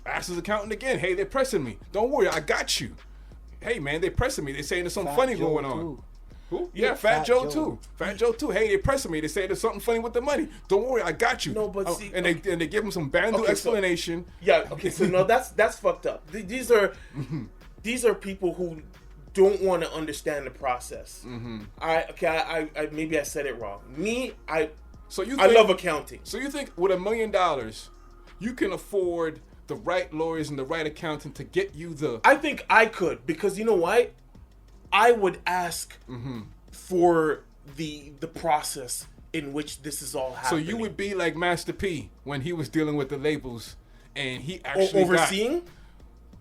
B: asked his accountant again, "Hey, they're pressing me. Don't worry, I got you." Hey man, they're pressing me. They're saying there's something funny going on. Who? Yeah, Fat Joe too. Fat Joe too. Hey, they're pressing me. They say there's something funny with the money. Don't worry, I got you.
D: No, but see,
B: and they give him some bandu explanation.
D: So no, that's fucked up. These are people who don't want to understand the process. Mm-hmm. I maybe I said it wrong. I love accounting.
B: So you think with $1 million, you can afford the right lawyers and the right accountant to get you the?
D: I think I could, because you know what? I would ask for the process in which this is all happening.
B: So you would be like Master P when he was dealing with the labels, and he actually
D: overseeing.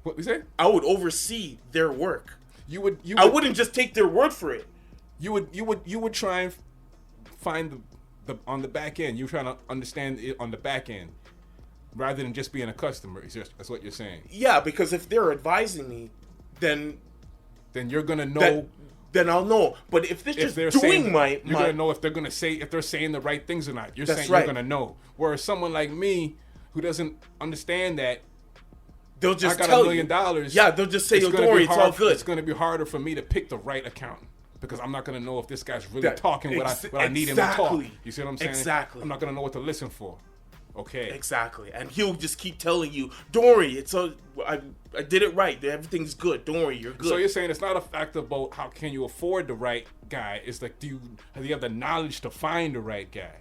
B: What we say?
D: I would oversee their work.
B: You would.
D: I wouldn't just take their word for it.
B: You would try and find the on the back end. You're trying to understand it on the back end, rather than just being a customer. That's what you're saying.
D: Yeah, because if they're advising me, then
B: you're gonna know.
D: Then I'll know. But if they're just doing
B: you're gonna know if they're saying the right things or not. You're gonna know. Whereas someone like me, who doesn't understand that,
D: they'll just
B: I got
D: tell
B: $1 million.
D: Yeah, they'll just say, "Yo, don't worry, it's all good."
B: It's gonna be harder for me to pick the right accountant, because I'm not gonna know if this guy's really talking what I need him to talk. You see what I'm saying?
D: Exactly.
B: I'm not gonna know what to listen for. Okay.
D: Exactly. And he'll just keep telling you, "Don't worry, I did it right. Everything's good. Don't worry, you're good."
B: So you're saying it's not a factor about how can you afford the right guy. It's like, do you have the knowledge to find the right guy?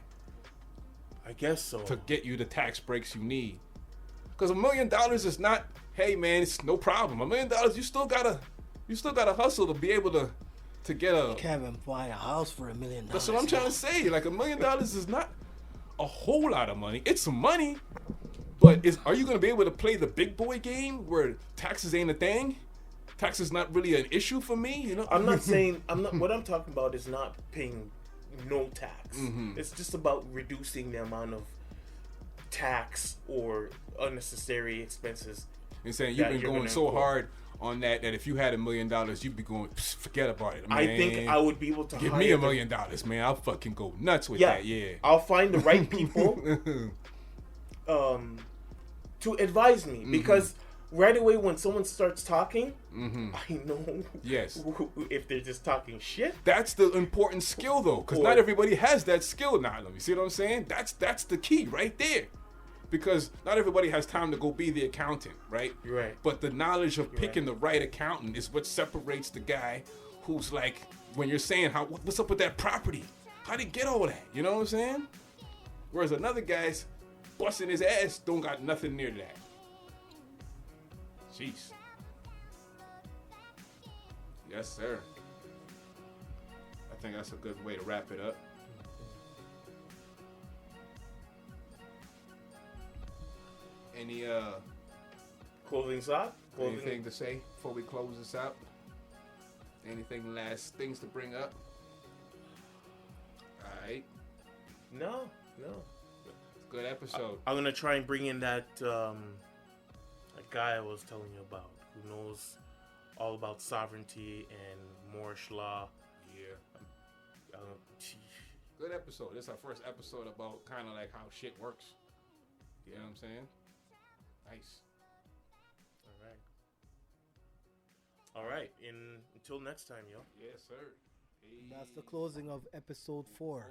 D: I guess so.
B: To get you the tax breaks you need. Because $1 million is not, hey man, it's no problem. $1 million, you still gotta hustle to be able to get a.
A: You can't even buy a house for $1 million.
B: That's what I'm trying to say. Like $1 million is not a whole lot of money. It's some money, but are you gonna be able to play the big boy game where taxes ain't a thing? Tax is not really an issue for me,
D: I'm not saying what I'm talking about is not paying no tax.
B: Mm-hmm.
D: It's just about reducing the amount of tax or unnecessary expenses.
B: You're saying you've been going so hard on that if you had $1 million, you'd be going, forget about it, man.
D: I think I would be able to
B: give me $1 million, man. I'll fucking go nuts with that. Yeah,
D: I'll find the right people to advise me, because right away when someone starts talking, I know if they're just talking shit.
B: That's the important skill, though, because not everybody has that skill now. You see what I'm saying? That's the key right there. Because not everybody has time to go be the accountant, right?
D: Right.
B: But the knowledge of picking the right accountant is what separates the guy who's like, when you're saying, what's up with that property? How'd he get all that? You know what I'm saying? Whereas another guy's busting his ass, don't got nothing near that. Jeez. Yes, sir. I think that's a good way to wrap it up. Any
D: closing thought?
B: Anything to say before we close this out? Anything last things to bring up? All right.
D: No.
B: Good episode.
D: I'm gonna try and bring in that guy I was telling you about, who knows all about sovereignty and Moorish law.
B: Yeah. Good episode. This is our first episode about kind of like how shit works. You know what I'm saying? Nice.
D: All right. Until next time, yo.
B: Yes, sir.
A: That's the closing of episode 4.